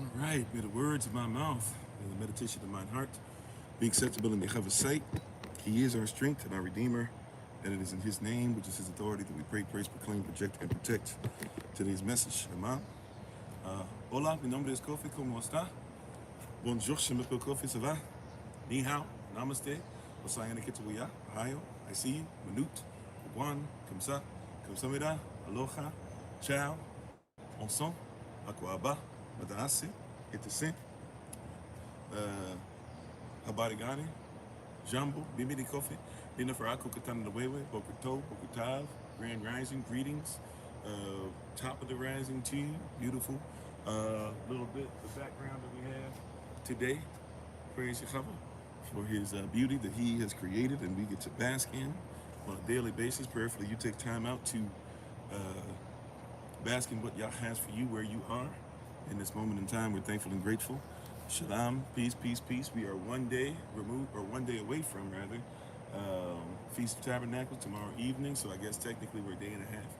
All right, may the words of my mouth and the meditation of mine heart be acceptable in Jehovah's sight. He is our strength and our Redeemer, and it is in His name, which is His authority, that we pray, praise, proclaim, project, and protect today's message. Amen. Hola, mi nombre es Kofi, ¿cómo está? Bonjour, je m'appelle Kofi, ça va? Ni hao, namaste, osayana kituya, ohio, I see you, manut, Guan, kamsa, kamsamida, aloha, ciao, ensemble, akwaba, madaase, itase, habarigani, jambo, bimini kofi, dina farako katana the wewe, bokuto, bokutav, grand rising, greetings, top of the rising to you, beautiful, little bit, the background that we have today, praise Jehovah for His beauty that He has created and we get to bask in on a daily basis. Prayerfully, you take time out to bask in what Yah has for you where you are in this moment in time. We're thankful and grateful. Shalom, peace, peace, peace. We are one day removed, or one day away from, rather, Feast of Tabernacles tomorrow evening. So I guess technically we're a day and a half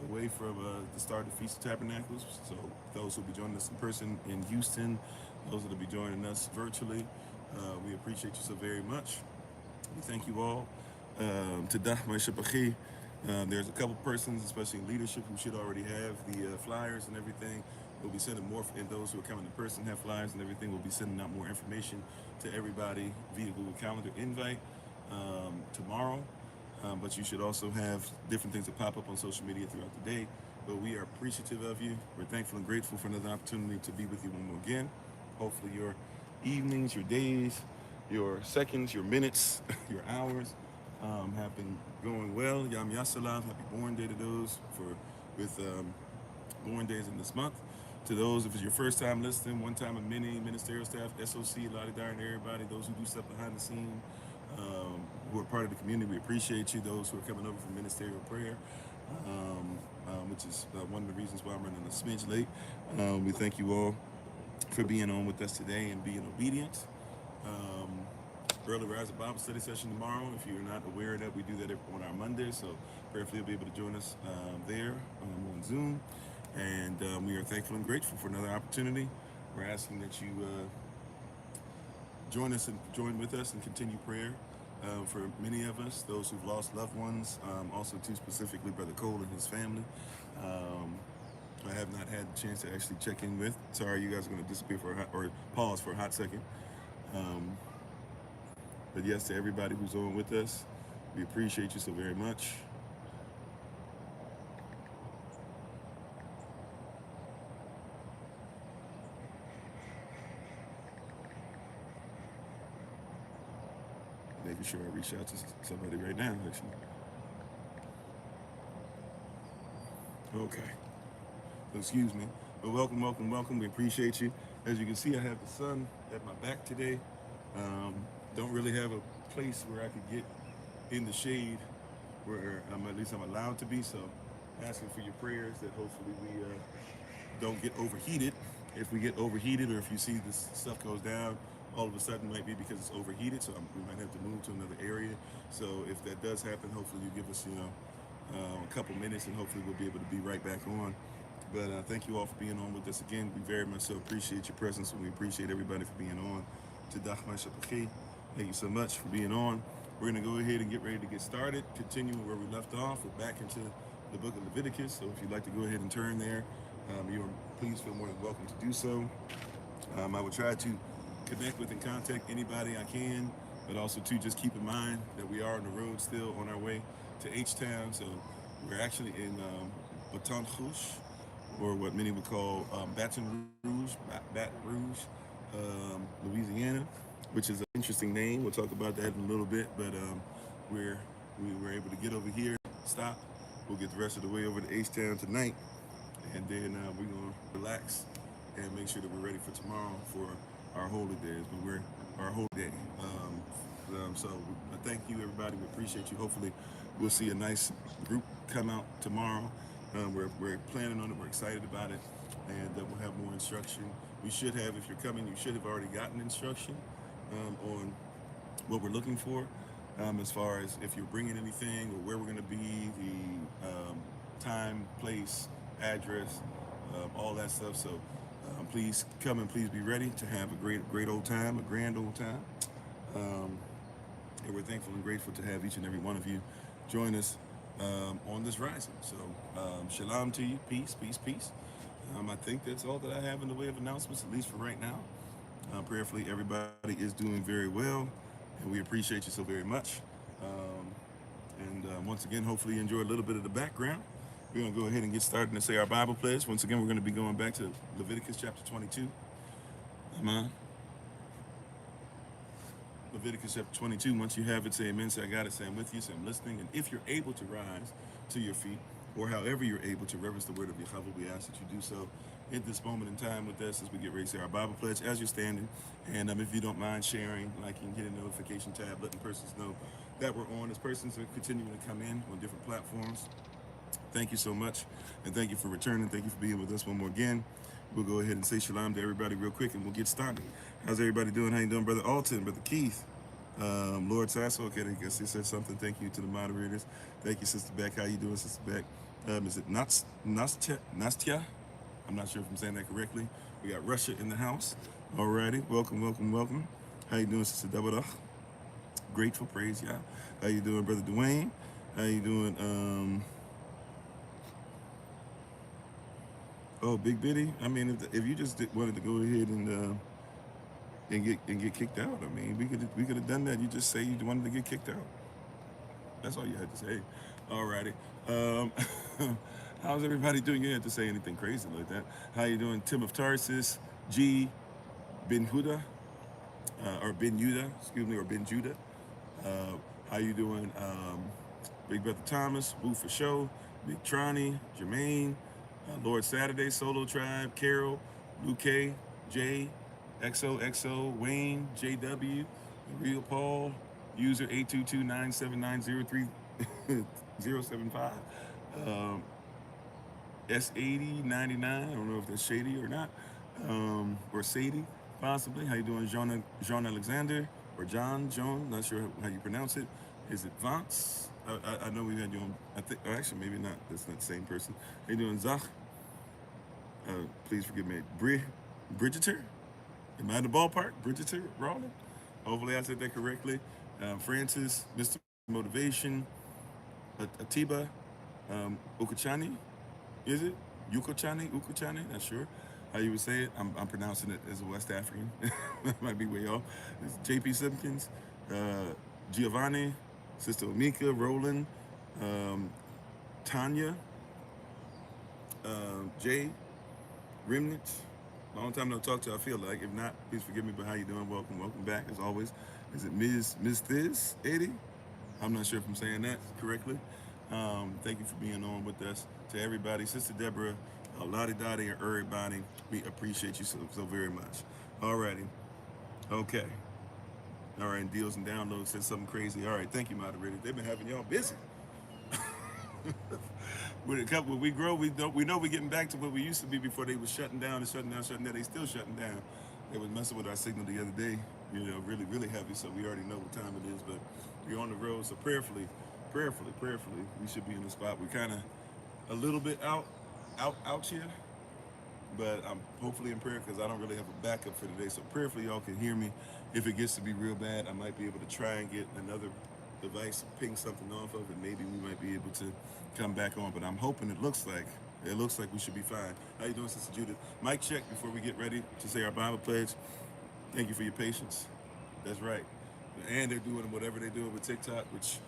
away from the start of Feast of Tabernacles. So those who will be joining us in person in Houston, those that will be joining us virtually, we appreciate you so very much. We thank you all. There's a couple persons, especially in leadership, who should already have the flyers and everything. We'll be sending more, and those who are coming in person have flyers and everything. We'll be sending out more information to everybody via Google Calendar invite tomorrow. But you should also have different things that pop up on social media throughout the day. But we are appreciative of you. We're thankful and grateful for another opportunity to be with you one more again. Hopefully your evenings, your days, your seconds, your minutes, your hours have been going well. Yam Yasalav, happy born day to those with born days in this month. To those, if it's your first time listening, one time of many, ministerial staff, SOC, Lottie Dar, and everybody, those who do stuff behind the scene, who are part of the community, we appreciate you. Those who are coming over from ministerial prayer, which is one of the reasons why I'm running a smidge late. We thank you all for being on with us today and being obedient. Early Rise Bible Study session tomorrow. If you're not aware of that, we do that on our Mondays, so prayerfully you'll be able to join us there on Zoom. And we are thankful and grateful for another opportunity. We're asking that you join with us and continue prayer for many of us, those who've lost loved ones, also too specifically Brother Cole and his family. I have not had the chance to actually check in with. Sorry, you guys are going to disappear or pause for a hot second. But yes, to everybody who's on with us, we appreciate you so very much. Making sure I reach out to somebody right now, actually. Okay. So excuse me. But welcome, welcome, welcome. We appreciate you. As you can see, I have the sun at my back today. Don't really have a place where I could get in the shade where at least I'm allowed to be. So asking for your prayers that hopefully we don't get overheated. If we get overheated, or if you see this stuff goes down, all of a sudden might be because it's overheated. So we might have to move to another area. So if that does happen, hopefully you give us, a couple minutes, and hopefully we'll be able to be right back on. But thank you all for being on with us again. We very much so appreciate your presence, and we appreciate everybody for being on. Thank you so much for being on. We're going to go ahead and get ready to get started, continuing where we left off. We're back into the book of Leviticus. So if you'd like to go ahead and turn there, please feel more than welcome to do so. I will try to connect with and contact anybody I can, but also to just keep in mind that we are on the road still on our way to H-Town. So we're actually in Baton Rouge, or what many would call Baton Rouge, Louisiana, which is an interesting name. We'll talk about that in a little bit, but we were able to get over here, stop. We'll get the rest of the way over to H-Town tonight, and then we're going to relax and make sure that we're ready for tomorrow for our holy days. But we're our holy day. So thank you, everybody. We appreciate you. Hopefully we'll see a nice group come out tomorrow. We're planning on it. We're excited about it, and we'll have more instruction. We should have, if you're coming, you should have already gotten instruction on what we're looking for, as far as if you're bringing anything or where we're going to be, the time, place, address, all that stuff. So Please come and please be ready to have a great old time, a grand old time. Um, and we're thankful and grateful to have each and every one of you join us on this rising. So, shalom to you, peace, peace, peace. I think that's all that I have in the way of announcements, at least for right now. Prayerfully, everybody is doing very well, and we appreciate you so very much. Once again, hopefully you enjoy a little bit of the background. We're going to go ahead and get started and say our Bible pledge. Once again, we're going to be going back to Leviticus chapter 22. Amen. Leviticus chapter 22. Once you have it, say amen. Say I got it. Say I'm with you. Say I'm listening. And if you're able to rise to your feet, or however you're able to reverence the word of Yahweh, we ask that you do so at this moment in time with us as we get ready to say our Bible pledge as you're standing. And if you don't mind sharing, liking, hit a notification tab, letting persons know that we're on, as persons are continuing to come in on different platforms. Thank you so much, and thank you for returning. Thank you for being with us one more again. We'll go ahead and say shalom to everybody real quick, and we'll get started. How's everybody doing? How you doing, Brother Alton, Brother Keith, Lord Sasso? Okay, I guess he said something. Thank you to the moderators. Thank you, Sister Beck. How you doing, Sister Beck? Is it Nastya? I'm not sure if I'm saying that correctly. We got Russia in the house. Alrighty, welcome, welcome, welcome. How you doing, Sister Dabadah? Grateful, praise Yah. How you doing, Brother Dwayne? How you doing? Oh, Big Biddy. I mean, if you just wanted to go ahead and get kicked out, I mean, we could have done that. You just say you wanted to get kicked out. That's all you had to say. Alrighty. How's everybody doing? You didn't have to say anything crazy like that. How you doing, Tim of Tarsus, G, Ben Huda, or Ben Yuda, excuse me, or Ben Judah. How you doing, Big Brother Thomas, Boo for Show, Big Tronny, Jermaine, Lord Saturday, Solo Tribe, Carol, Luke K, J, XOXO, Wayne, JW, Real Paul, user 822-979-03075, S8099, I don't know if that's shady or not, or Sadie, possibly. How you doing, Jean Alexander, or John, not sure how you pronounce it. Is it Vance? I know we had you on, I think, actually maybe not, that's not the same person. How you doing, Zach? Please forgive me, Bridgeter? Am I in the ballpark? Bridgeter, Rawlin? Hopefully I said that correctly. Francis, Mr. Motivation, Atiba, Ukachani, is it? Ukuchani, not sure how you would say it. I'm pronouncing it as a West African. That might be way off. It's JP Simpkins, Giovanni, Sister Omika, Roland, Tanya, Jay, Remnant. Long time no talk to, I feel like. If not, please forgive me, but how you doing? Welcome back, as always. Is it Ms. Thiz, Eddie? I'm not sure if I'm saying that correctly. Thank you for being on with us. To everybody, Sister Deborah, Lottie Dottie, and everybody, we appreciate you so very much. Alrighty. Okay. All right, deals and downloads said something crazy. All right, thank you, moderators. They've been having y'all busy. With a couple, we grow, we know we're getting back to what we used to be before they were shutting down. They still shutting down. They was messing with our signal the other day, really, really heavy. So we already know what time it is, but we're on the road. So prayerfully, we should be in the spot. We're kind of a little bit out here, but I'm hopefully in prayer because I don't really have a backup for today. So prayerfully, y'all can hear me. If it gets to be real bad, I might be able to try and get another device, ping something off of it. Maybe we might be able to come back on, but I'm hoping it looks like we should be fine. How you doing, Sister Judith? Mic check before we get ready to say our Bible pledge. Thank you for your patience. That's right. And they're doing whatever they're doing with TikTok, which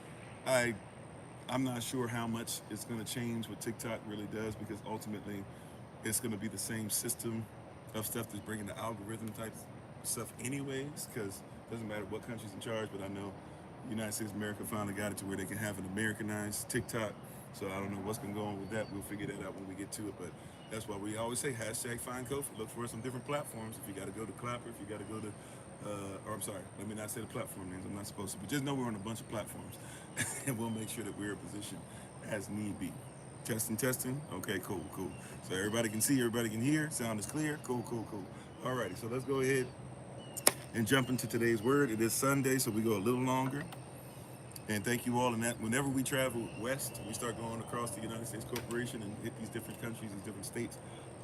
I'm not sure how much it's going to change what TikTok really does, because ultimately it's going to be the same system of stuff that's bringing the algorithm type stuff anyways, because it doesn't matter what country's in charge, but I know the United States of America finally got it to where they can have an Americanized TikTok. So I don't know what's going to go on with that. We'll figure that out when we get to it. But that's why we always say hashtag find Kofi. Look for us on different platforms. If you got to go to Clapper, if you got to go to, or I'm sorry, let me not say the platform names. I'm not supposed to. But just know we're on a bunch of platforms. And we'll make sure that we're in position as need be. Testing. Okay, cool. So everybody can see, everybody can hear. Sound is clear. Cool. Alrighty, so let's go ahead and jump into today's word. It is Sunday, so we go a little longer. And thank you all. And that whenever we travel west, we start going across the United States Corporation and hit these different countries, these different states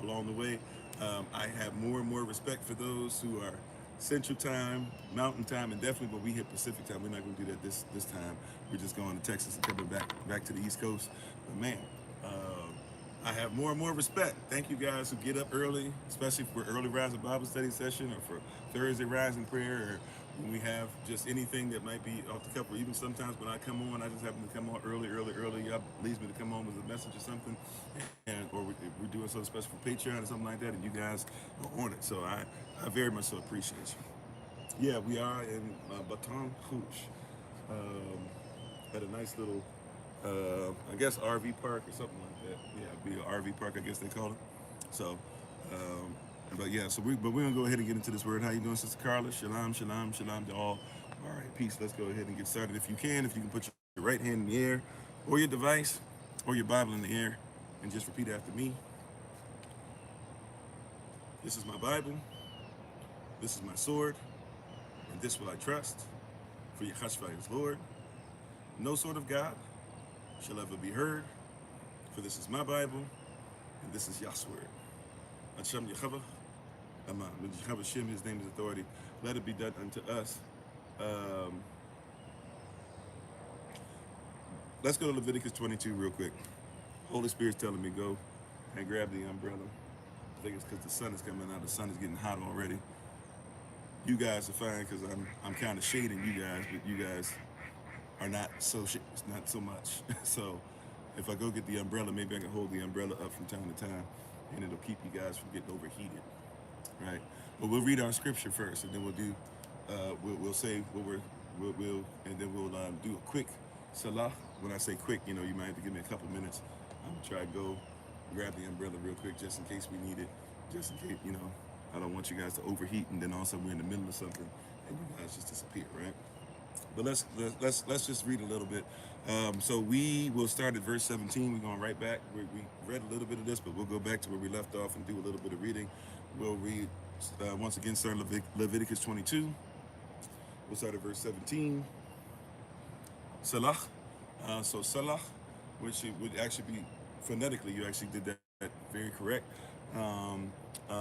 along the way. I have more and more respect for those who are Central Time, Mountain Time, and definitely when we hit Pacific Time. We're not going to do that this time. We're just going to Texas and coming back to the East Coast. But man, I have more and more respect. Thank you guys who get up early, especially for early rising Bible study session or for Thursday rising prayer, or when we have just anything that might be off the cuff, or even sometimes when I come on, I just happen to come on early. Y'all leads me to come on with a message or something, or we're doing something special for Patreon or something like that, and you guys are on it. So I very much so appreciate you. Yeah, we are in Baton Rouge, at a nice little, I guess RV park or something like that. Yeah, it'd be an RV park, I guess they call it. So, but yeah, we're gonna go ahead and get into this word. How you doing, Sister Carla? Shalom, shalom, shalom to all. All right, peace. Let's go ahead and get started. If you can put your right hand in the air, or your device, or your Bible in the air, and just repeat after me. This is my Bible. This is my sword, and this will I trust. For Yahshua is Lord. No sword of God shall ever be heard. For this is my Bible, and this is Yah's word. Hashem Yahweh, Amen. When Yahweh Shem, his name is authority, let it be done unto us. Let's go to Leviticus 22 real quick. Holy Spirit's telling me go and grab the umbrella. I think it's because the sun is coming out. The sun is getting hot already. You guys are fine because I'm kind of shading you guys, but you guys are not so much. So if I go get the umbrella, maybe I can hold the umbrella up from time to time, and it'll keep you guys from getting overheated, right? But we'll read our scripture first, and then we'll do, we'll say what and then we'll do a quick salah. When I say quick, you might have to give me a couple minutes. I'm gonna try to go grab the umbrella real quick, just in case we need it, just in case, I don't want you guys to overheat, and then all of a sudden we're in the middle of something, and you guys just disappear, right? But let's just read a little bit. So we will start at verse 17. We're going right back. We read a little bit of this, but we'll go back to where we left off and do a little bit of reading. We'll read once again, start Leviticus 22. We'll start at verse 17. Salah. So Salah, which it would actually be phonetically, you actually did that very correct.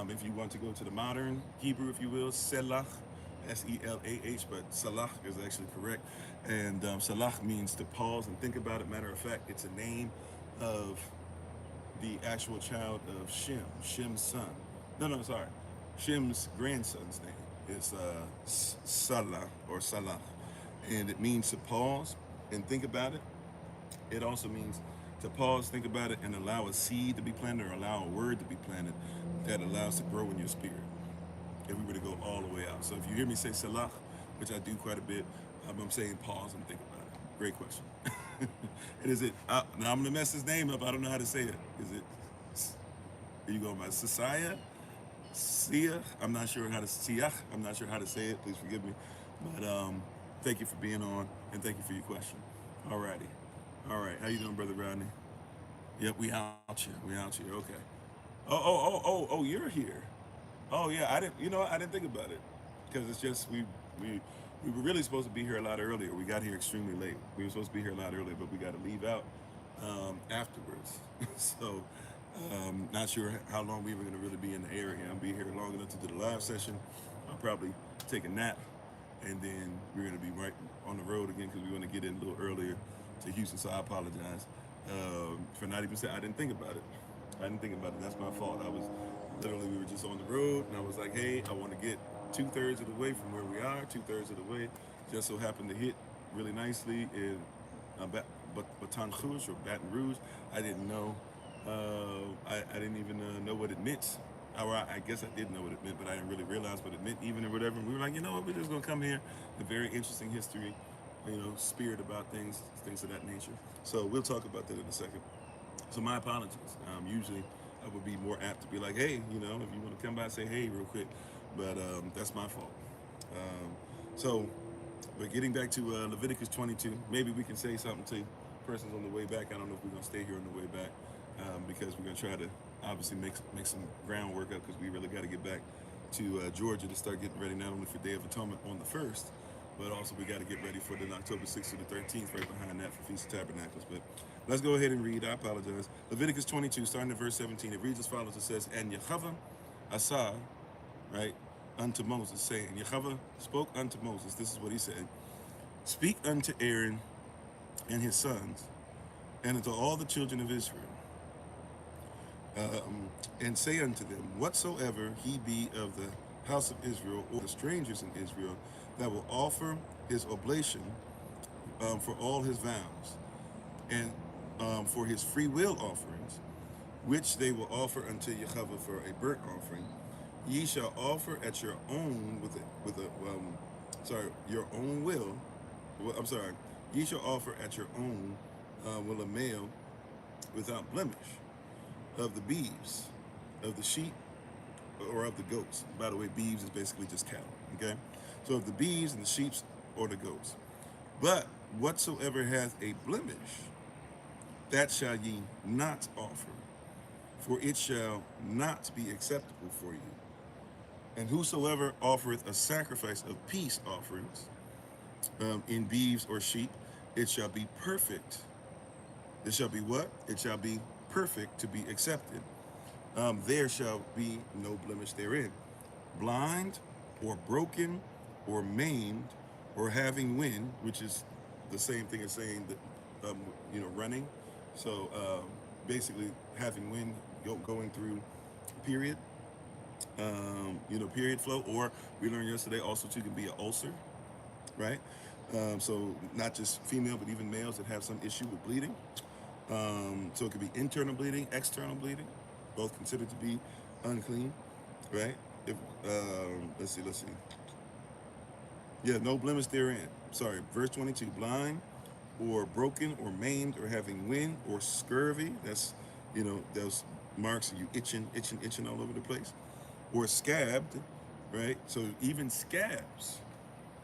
If you want to go to the modern Hebrew, if you will, Selah. S-E-L-A-H, but Salah is actually correct. And Salah means to pause and think about it. Matter of fact, it's a name of the actual child of Shem, Shem's son. Sorry. Shem's grandson's name is Salah or Salah. And it means to pause and think about it. It also means to pause, think about it, and allow a seed to be planted or allow a word to be planted that allows to grow in your spirit. If we were to go all the way out. So if you hear me say Salah, which I do quite a bit, I'm saying pause and think about it. Great question. And is it, now I'm going to mess his name up. I don't know how to say it. Is it, are you going by Sisaya? Sia? I'm not sure how to, Siach? I'm not sure how to say it. Please forgive me. But thank you for being on, and thank you for your question. All righty. All right. How you doing, Brother Rodney? Yep, we out here. Okay. Oh, you're here. Oh yeah, I didn't think about it, because it's just we were really supposed to be here a lot earlier. We got here extremely late. We were supposed to be here a lot earlier, but we got to leave out afterwards. So not sure how long we were going to really be in the area. I'll be here long enough to do the live session. I'll probably take a nap, and then we're going to be right on the road again because we want to get in a little earlier to Houston. So I apologize for not even saying I didn't think about it. That's my fault. We were just on the road, and I was like, hey, I want to get 2/3 of the way from where we are, 2/3 of the way. Just so happened to hit really nicely in Baton Rouge or Baton Rouge. I didn't know. I didn't even know what it meant. Or I guess I did know what it meant, but I didn't really realize what it meant even or whatever. And we were like, you know what, we're just going to come here. A very interesting history, spirit about things of that nature. So we'll talk about that in a second. So my apologies. Usually I would be more apt to be like, hey, if you want to come by and say hey real quick, but that's my fault. But getting back to Leviticus 22, maybe we can say something to persons on the way back. I don't know if we're going to stay here on the way back because we're going to try to obviously make some groundwork up, because we really got to get back to Georgia to start getting ready not only for Day of Atonement on the 1st, but also we got to get ready for the October 6th to the 13th, right behind that for Feast of Tabernacles. But let's go ahead and read. I apologize. Leviticus 22, starting at verse 17. It reads as follows. It says, "And Yehovah Asa," right, unto Moses, saying, Yehovah spoke unto Moses. This is what he said. "Speak unto Aaron and his sons, and unto all the children of Israel, and say unto them, whatsoever he be of the house of Israel, or the strangers in Israel, that will offer his oblation for all his vows, and for his free will offerings, which they will offer unto Yehovah for a burnt offering, ye shall offer at your own your own will. Ye shall offer at your own will a male without blemish of the beeves, of the sheep, or of the goats." By the way, beeves is basically just cattle, okay? "So of the beeves and the sheep or the goats. But whatsoever hath a blemish, that shall ye not offer, for it shall not be acceptable for you. And whosoever offereth a sacrifice of peace offerings in beeves or sheep, it shall be perfect." It shall be what? It shall be perfect to be accepted. There shall be no blemish therein. "Blind, or broken, or maimed, or having wind," which is the same thing as saying that, running. So basically having wind going through period, period flow, or we learned yesterday also too can be an ulcer, right? So not just female, but even males that have some issue with bleeding. So it could be internal bleeding, external bleeding, both considered to be unclean, right? If let's see. Yeah, no blemish therein. Sorry, verse 22. "Blind, or broken, or maimed, or having wind, or scurvy." That's, those marks of you itching all over the place. "Or scabbed," right? So even scabs,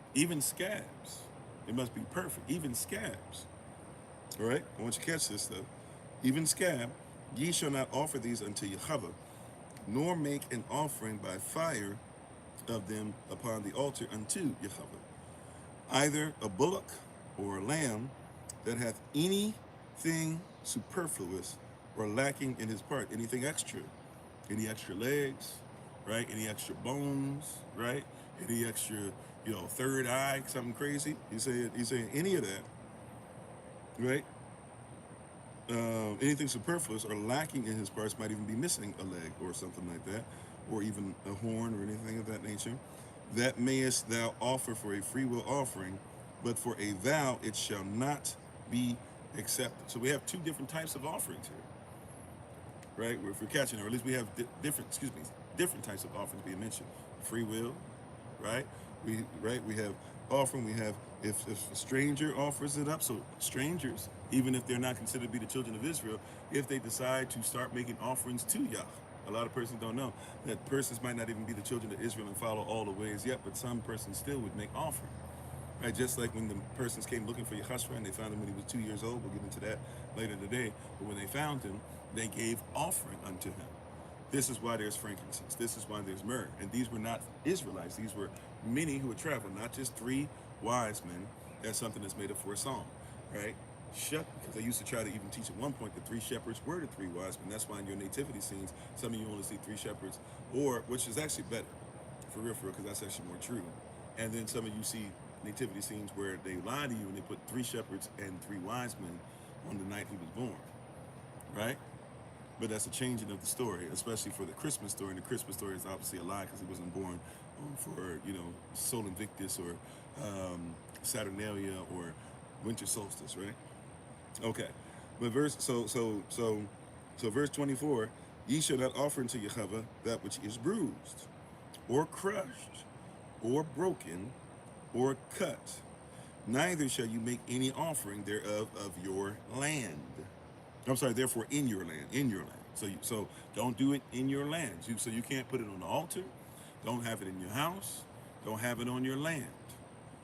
it must be perfect. Even scabs. All right, I want you to catch this though. "Even scab, ye shall not offer these unto Yehovah, nor make an offering by fire of them upon the altar unto Yehovah. Either a bullock or a lamb that hath anything superfluous or lacking in his part," anything extra, any extra legs, right? Any extra bones, right? Any extra, third eye, something crazy. He's saying any of that, right? Anything superfluous or lacking in his parts, might even be missing a leg or something like that, or even a horn or anything of that nature, "that mayest thou offer for a freewill offering, but for a vow it shall not be accepted." So we have two different types of offerings here, right? If we're catching, or at least we have different types of offerings being mentioned. Free will, right? We have offering. We have if a stranger offers it up. So strangers, even if they're not considered to be the children of Israel, if they decide to start making offerings to Yah, a lot of persons don't know that persons might not even be the children of Israel and follow all the ways yet, but some persons still would make offering. Right, just like when the persons came looking for Yahshua and they found him when he was 2 years old. We'll get into that later today. But when they found him, they gave offering unto him. This is why there's frankincense. This is why there's myrrh. And these were not Israelites. These were many who had traveled, not just 3 wise men. That's something that's made up for a song, right? Because they used to try to even teach at one point that 3 shepherds were the 3 wise men. That's why in your nativity scenes, some of you only see 3 shepherds, or which is actually better, for real, because that's actually more true. And then some of you see nativity scenes where they lie to you and they put 3 shepherds and 3 wise men on the night he was born, right? But that's a changing of the story, especially for the Christmas story. And the Christmas story is obviously a lie because he wasn't born for, Sol Invictus or Saturnalia or winter solstice, right? Okay, but verse 24, "Ye shall not offer unto Yehovah that which is bruised, or crushed, or broken, or cut. Neither shall you make any offering thereof of your land." Therefore in your land. So don't do it in your land. So you can't put it on the altar. Don't have it in your house. Don't have it on your land.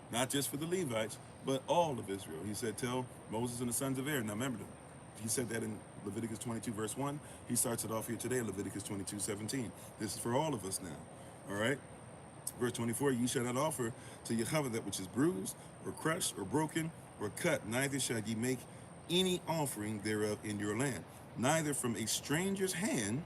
Not just for the Levites, but all of Israel. He said, "Tell Moses and the sons of Aaron." Now remember, he said that in Leviticus 22, verse 1. He starts it off here today in Leviticus 22, 17. This is for all of us now. All right? Verse 24, ye shall not offer to Yahweh that which is bruised, or crushed, or broken, or cut, neither shall ye make any offering thereof in your land. Neither from a stranger's hand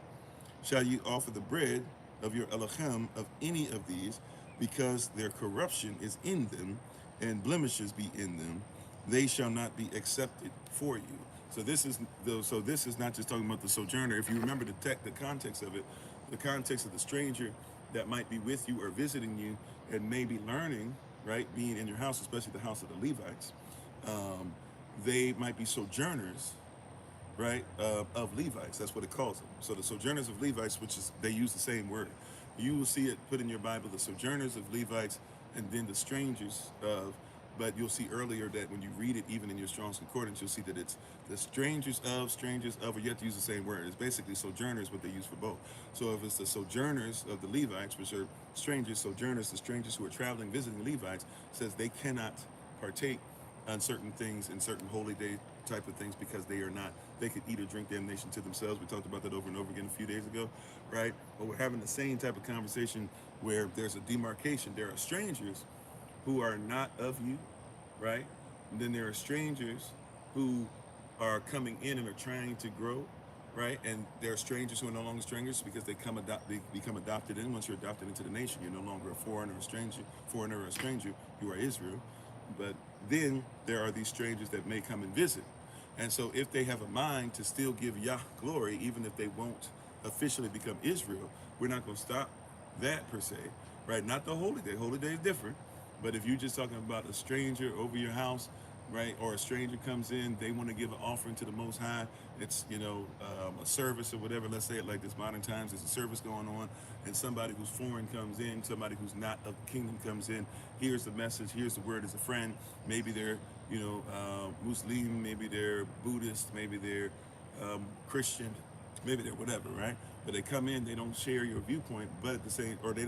shall ye offer the bread of your Elohim of any of these, because their corruption is in them, and blemishes be in them. They shall not be accepted for you. So this is not just talking about the sojourner. If you remember the context of it, the context of the stranger that might be with you or visiting you and maybe learning, right, being in your house, especially the house of the Levites, they might be sojourners, right, of Levites. That's what it calls them. So the sojourners of Levites, which is, they use the same word. You will see it put in your Bible, the sojourners of Levites, and then the strangers of, but you'll see earlier that when you read it, even in your Strong's Concordance, you'll see that it's the strangers of, or you have to use the same word. It's basically sojourners, what they use for both. So if it's the sojourners of the Levites, which are strangers, sojourners, the strangers who are traveling, visiting Levites, says they cannot partake on certain things and certain holy day type of things because they are not, they could eat or drink damnation to themselves. We talked about that over and over again a few days ago, right? But we're having the same type of conversation where there's a demarcation. There are strangers who are not of you, right? And then there are strangers who are coming in and are trying to grow, right? And there are strangers who are no longer strangers because they become adopted in. Once you're adopted into the nation, you're no longer a foreigner or a stranger, you are Israel. But then there are these strangers that may come and visit. And so if they have a mind to still give Yah glory, even if they won't officially become Israel, we're not going to stop that per se, right? Not the holy day. Holy day is different. But if you're just talking about a stranger over your house, right, or a stranger comes in, they want to give an offering to the Most High, it's, a service or whatever, let's say it like this, modern times, there's a service going on, and somebody who's foreign comes in, somebody who's not of the kingdom comes in, here's the message, here's the word as a friend, maybe they're, Muslim, maybe they're Buddhist, maybe they're Christian, maybe they're whatever, right? But they come in, they don't share your viewpoint, but at the same, or they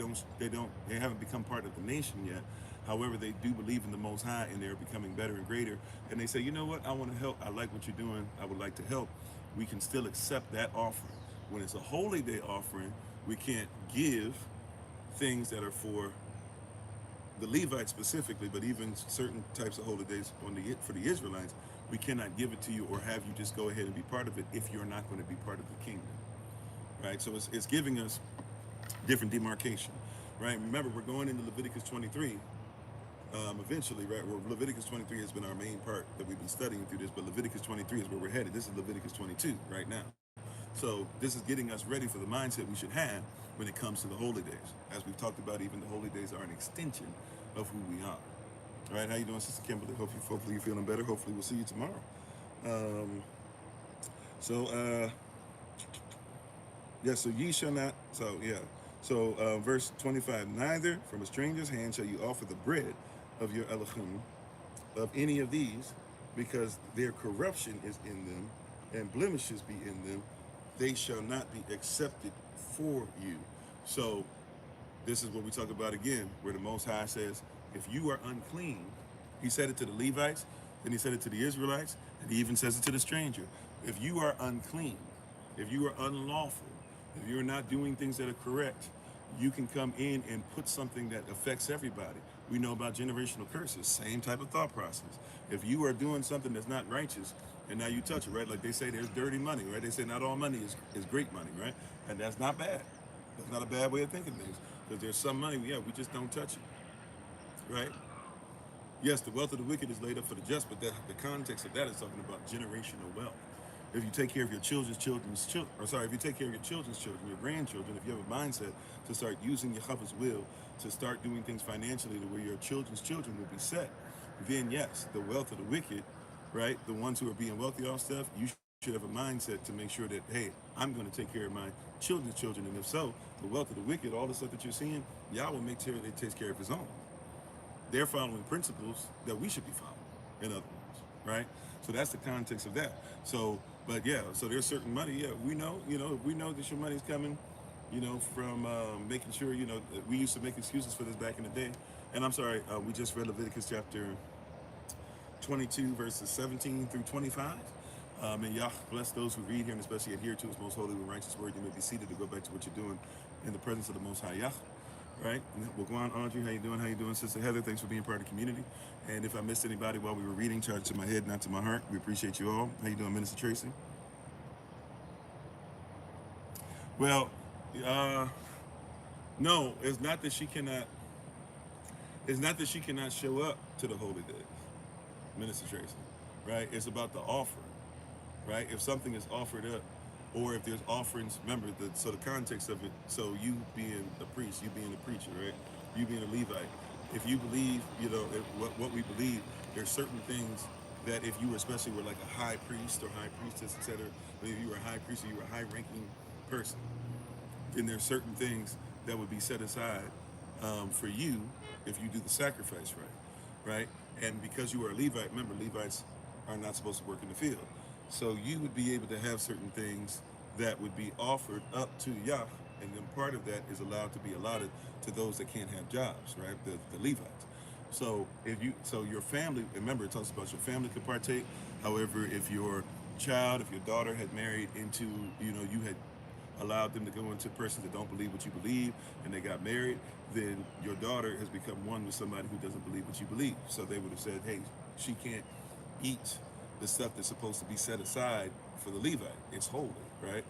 haven't become part of the nation yet. However, they do believe in the Most High and they're becoming better and greater. And they say, you know what, I want to help. I like what you're doing. I would like to help. We can still accept that offering. When it's a holy day offering, we can't give things that are for the Levites specifically, but even certain types of holy days for the Israelites, we cannot give it to you or have you just go ahead and be part of it if you're not going to be part of the kingdom, right? So it's giving us different demarcation, right? Remember, we're going into Leviticus 23 eventually, right? Where Leviticus 23 has been our main part that we've been studying through this, but Leviticus 23 is where we're headed. This is Leviticus 22 right now. So this is getting us ready for the mindset we should have when it comes to the holy days. As we've talked about, even the holy days are an extension of who we are. All right, how you doing, Sister Kimberly? Hopefully you're feeling better. Hopefully we'll see you tomorrow. So ye shall not, verse 25, neither from a stranger's hand shall you offer the bread of your Elohim of any of these, because their corruption is in them, and blemishes be in them. They shall not be accepted for you. So this is what we talk about again, where the Most High says, if you are unclean, he said it to the Levites, and he said it to the Israelites, and he even says it to the stranger. If you are unclean, if you are unlawful, if you're not doing things that are correct, you can come in and put something that affects everybody. We know about generational curses, same type of thought process. If you are doing something that's not righteous, and now you touch it, right? Like they say there's dirty money, right? They say not all money is great money, right? And that's not bad. That's not a bad way of thinking things. Because there's some money, we just don't touch it, right? Yes, the wealth of the wicked is laid up for the just, but the context of that is talking about generational wealth. If you take care of your children's children, if you take care of your children's children, your grandchildren, if you have a mindset to start using Yahweh's will, to start doing things financially to where your children's children will be set, then yes, the wealth of the wicked, right, the ones who are being wealthy off stuff, you should have a mindset to make sure that, hey, I'm going to take care of my children's children. And if so, the wealth of the wicked, all the stuff that you're seeing, Yah will make sure that he takes care of his own. They're following principles that we should be following, in other words, right? So that's the context of that. So there's certain money, we know, if we know that your money's coming, from making sure, we used to make excuses for this back in the day. And I'm sorry, we just read Leviticus chapter 22, verses 17 through 25. And Yah bless those who read here and especially adhere to his most holy and righteous word. You may be seated to go back to what you're doing in the presence of the Most High Yah. right? Well, go on, Audrey. How you doing? How you doing, Sister Heather? Thanks for being part of the community. And if I missed anybody while we were reading, charge to my head, not to my heart. We appreciate you all. How you doing, Minister Tracy? Well, uh, no, it's not that she cannot. It's not that she cannot show up to the holy days, Minister Tracy, right? It's about the offering, right? If something is offered up, or if there's offerings, remember so the context of it. So you being a priest, you being a preacher, right? You being a Levite. If you believe, what we believe, there's certain things that if you especially were like a high priest or high priestess, etc. But if you were a high priest or you were a high-ranking person, then there's certain things that would be set aside for you if you do the sacrifice right? And because you are a Levite, remember, Levites are not supposed to work in the field. So you would be able to have certain things that would be offered up to Yah, and then part of that is allowed to be allotted to those that can't have jobs, right? The Levites. So so your family, remember, it talks about your family could partake. However, if your child, if your daughter had married into, you had allowed them to go into persons that don't believe what you believe, and they got married, then your daughter has become one with somebody who doesn't believe what you believe. So they would have said, hey, she can't eat the stuff that's supposed to be set aside for the Levite. It's holy, right?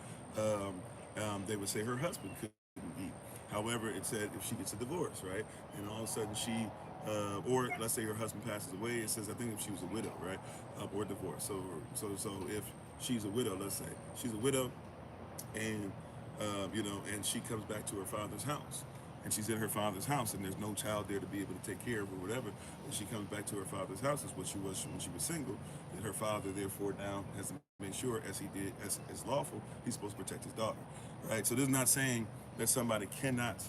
They would say her husband couldn't eat. However, it said if she gets a divorce, right? And all of a sudden or let's say her husband passes away, it says, I think if she was a widow, right? Or divorced. So if she's a widow, let's say she's a widow, and and she comes back to her father's house, and she's in her father's house, and there's no child there to be able to take care of her, whatever. And she comes back to her father's house as what she was when she was single. Then her father, therefore, now has to make sure, as he did, as lawful, he's supposed to protect his daughter, right? So this is not saying that somebody cannot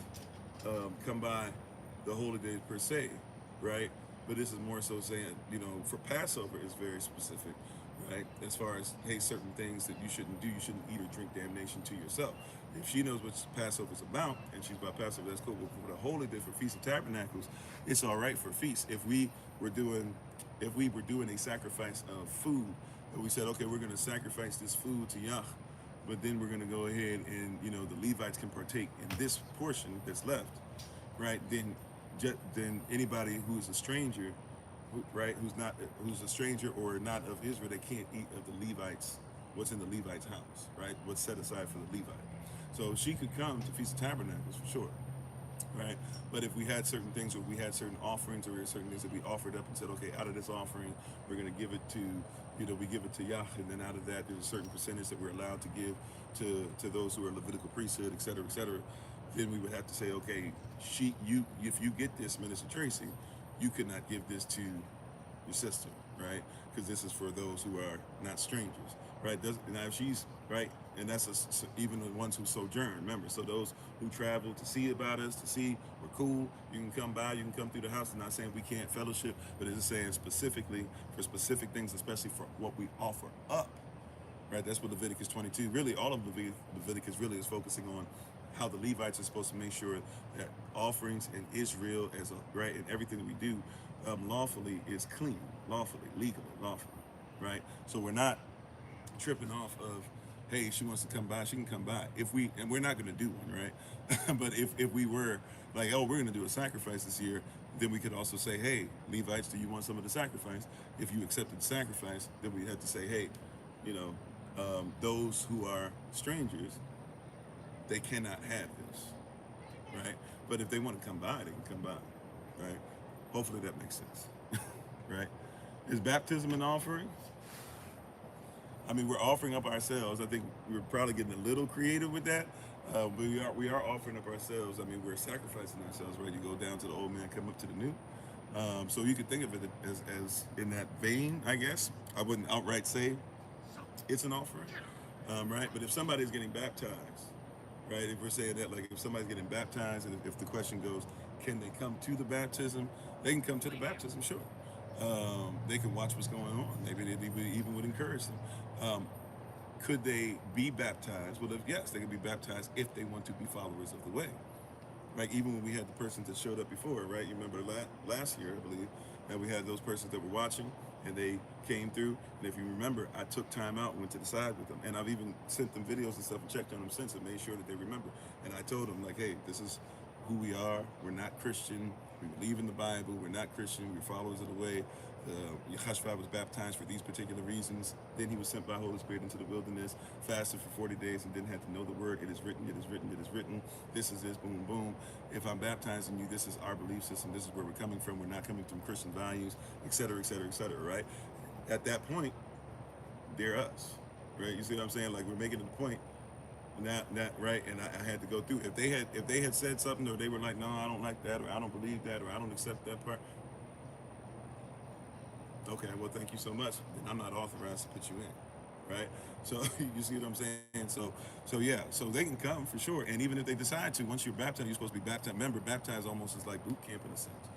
come by the holy days per se, right? But this is more so saying, for Passover is very specific, right? As far as, hey, certain things that you shouldn't do, you shouldn't eat or drink damnation to yourself. If she knows what Passover is about, and she's about Passover, that's cool. But for the holy day, for Feast of Tabernacles, it's all right for feast. If we were doing a sacrifice of food, and we said, okay, we're going to sacrifice this food to Yah, but then we're going to go ahead and, the Levites can partake in this portion that's left, right? Then anybody who is a stranger, right, who's a stranger or not of Israel, they can't eat of the Levites, what's in the Levite's house, right? What's set aside for the Levite. So she could come to Feast of Tabernacles for sure, right? But if we had certain things, or we had certain offerings, or certain things that we offered up and said, okay, out of this offering, we're going to give it to, we give it to Yah, and then out of that, there's a certain percentage that we're allowed to give to those who are Levitical priesthood, et cetera, then we would have to say, okay, if you get this, Minister Tracy, you could not give this to your sister, right? Because this is for those who are not strangers, right? Now, if she's, right, and that's even the ones who sojourn, remember, so those who travel to see about us, to see we're cool, you can come by, you can come through the house. It's not saying we can't fellowship, but it's saying specifically for specific things, especially for what we offer up, right? That's what Leviticus 22, really all of Leviticus really is focusing on, how the Levites are supposed to make sure that offerings in Israel, right, and everything that we do lawfully is clean, lawfully, legally, lawfully, right? So we're not tripping off of, hey, she wants to come by, she can come by. And we're not going to do one, right? But if we were like, oh, we're going to do a sacrifice this year, then we could also say, hey, Levites, do you want some of the sacrifice? If you accepted the sacrifice, then we had to say, hey, those who are strangers, they cannot have this, right? But if they want to come by, they can come by, right? Hopefully that makes sense, right? Is baptism an offering? I mean, we're offering up ourselves. I think we're probably getting a little creative with that, but we are offering up ourselves. I mean, we're sacrificing ourselves, right? You go down to the old man, come up to the new. So you could think of it as in that vein, I guess. I wouldn't outright say it's an offering, right? But if somebody's getting baptized, right? If we're saying that, like if somebody's getting baptized, and if the question goes, can they come to the baptism? They can come to the baptism, sure. They can watch what's going on. Maybe they even would encourage them. Could they be baptized? Well, yes, they can be baptized if they want to be followers of the way. Like even when we had the persons that showed up before, right? You remember last year, I believe, that we had those persons that were watching, and they came through. And if you remember, I took time out and went to the side with them. And I've even sent them videos and stuff and checked on them since and made sure that they remember. And I told them, like, hey, this is who we are. We're not Christian. We believe in the Bible. We're not Christian. We're followers of the way. Yehoshua was baptized for these particular reasons. Then he was sent by Holy Spirit into the wilderness, fasted for 40 days, and then had to know the word. It is written, it is written, it is written. This is this, boom, boom. If I'm baptizing you, this is our belief system. This is where we're coming from. We're not coming from Christian values, et cetera, et cetera, et cetera, right? At that point, they're us, right? You see what I'm saying? Like, we're making it a point. Not right, and I had to go through. If they had said something, or they were like, no, I don't like that, or I don't believe that, or I don't accept that part. Okay, well, thank you so much. Then I'm not authorized to put you in, right? So you see what I'm saying? So yeah, so they can come for sure. And even if they decide to, once you're baptized, you're supposed to be baptized. Remember, baptized almost is like boot camp in a sense,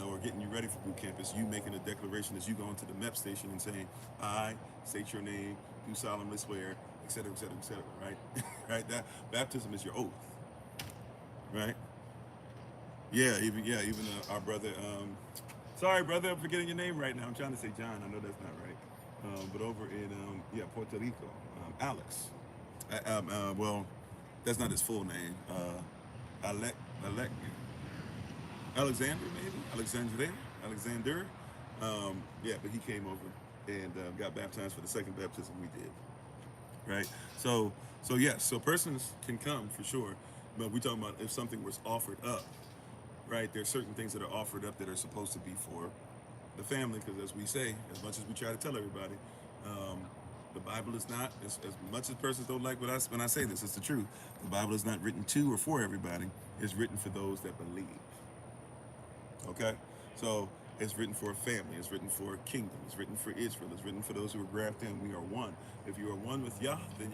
or getting you ready for boot camp. It's you making a declaration as you go into the MEP station and saying, I state your name, do solemnly swear, et cetera, et cetera, et cetera, right? Right? That baptism is your oath, right? Even our brother. Sorry, brother, I'm forgetting your name right now. I'm trying to say John. I know that's not right. But over in Puerto Rico, Alex. Well, that's not his full name. Alexander, maybe Alexander. But he came over and got baptized for the second baptism we did. Right. So yes. So persons can come for sure, but we're talking about if something was offered up. Right, there's certain things that are offered up that are supposed to be for the family, because as we say, as much as we try to tell everybody, the Bible is not, as much as persons don't like when I say this, it's the truth. The Bible is not written to or for everybody. It's written for those that believe. Okay? So it's written for a family. It's written for a kingdom. It's written for Israel. It's written for those who are grafted in. We are one. If you are one with Yah, then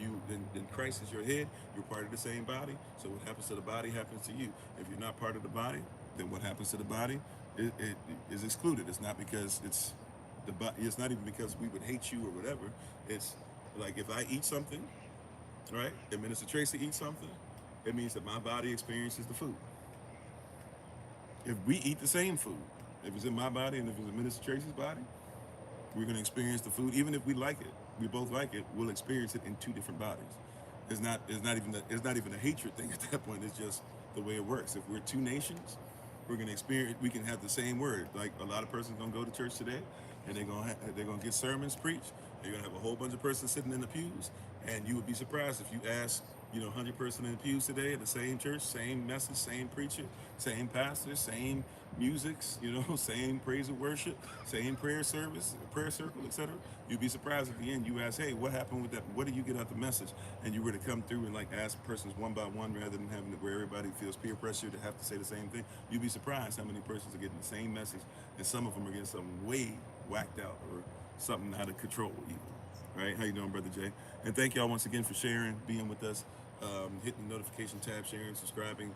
Christ is your head. You're part of the same body. So what happens to the body happens to you. If you're not part of the body, then what happens to the body it is excluded. It's not because it's not even because we would hate you or whatever. It's like if I eat something, right, and Minister Tracy eats something, it means that my body experiences the food. If we eat the same food, if it's in my body and if it's in Minister Tracy's body, we're going to experience the food. Even if we like it, we both like it, we'll experience it in two different bodies. It's not even a hatred thing at that point. It's just the way it works. If we're two nations, we're going to experience. We can have the same word. Like a lot of persons going to go to church today, and they're going to get sermons preached. You're going to have a whole bunch of persons sitting in the pews, and you would be surprised if you ask 100 person in the pews today at the same church, same message, same preacher, same pastor, same musics, same praise and worship, same prayer service, prayer circle, etc. You'd be surprised at the end. You ask, hey, what happened with that? What did you get out the message? And you were to come through and like ask persons one by one rather than having it where everybody feels peer pressure to have to say the same thing. You'd be surprised how many persons are getting the same message, and some of them are getting something way whacked out or something out of control even. Right? How you doing, Brother Jay? And thank y'all once again for sharing, being with us, hitting the notification tab, sharing, subscribing,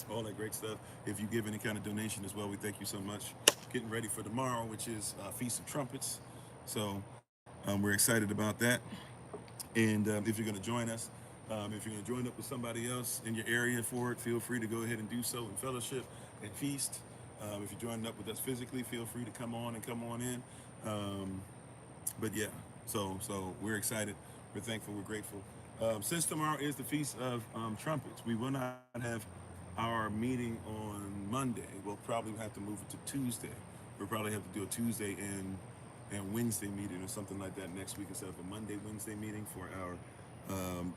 all that great stuff. If you give any kind of donation as well, we thank you so much. Getting ready for tomorrow, which is Feast of Trumpets. So we're excited about that. And if you're going to join us, if you're going to join up with somebody else in your area for it, feel free to go ahead and do so in fellowship and feast. If you're joining up with us physically, feel free to come on in. But yeah, so we're excited. We're thankful. We're grateful. Since tomorrow is the Feast of Trumpets, we will not have our meeting on Monday. We'll probably have to move it to Tuesday. We'll probably have to do a Tuesday and Wednesday meeting or something like that next week instead of a Monday, Wednesday meeting for our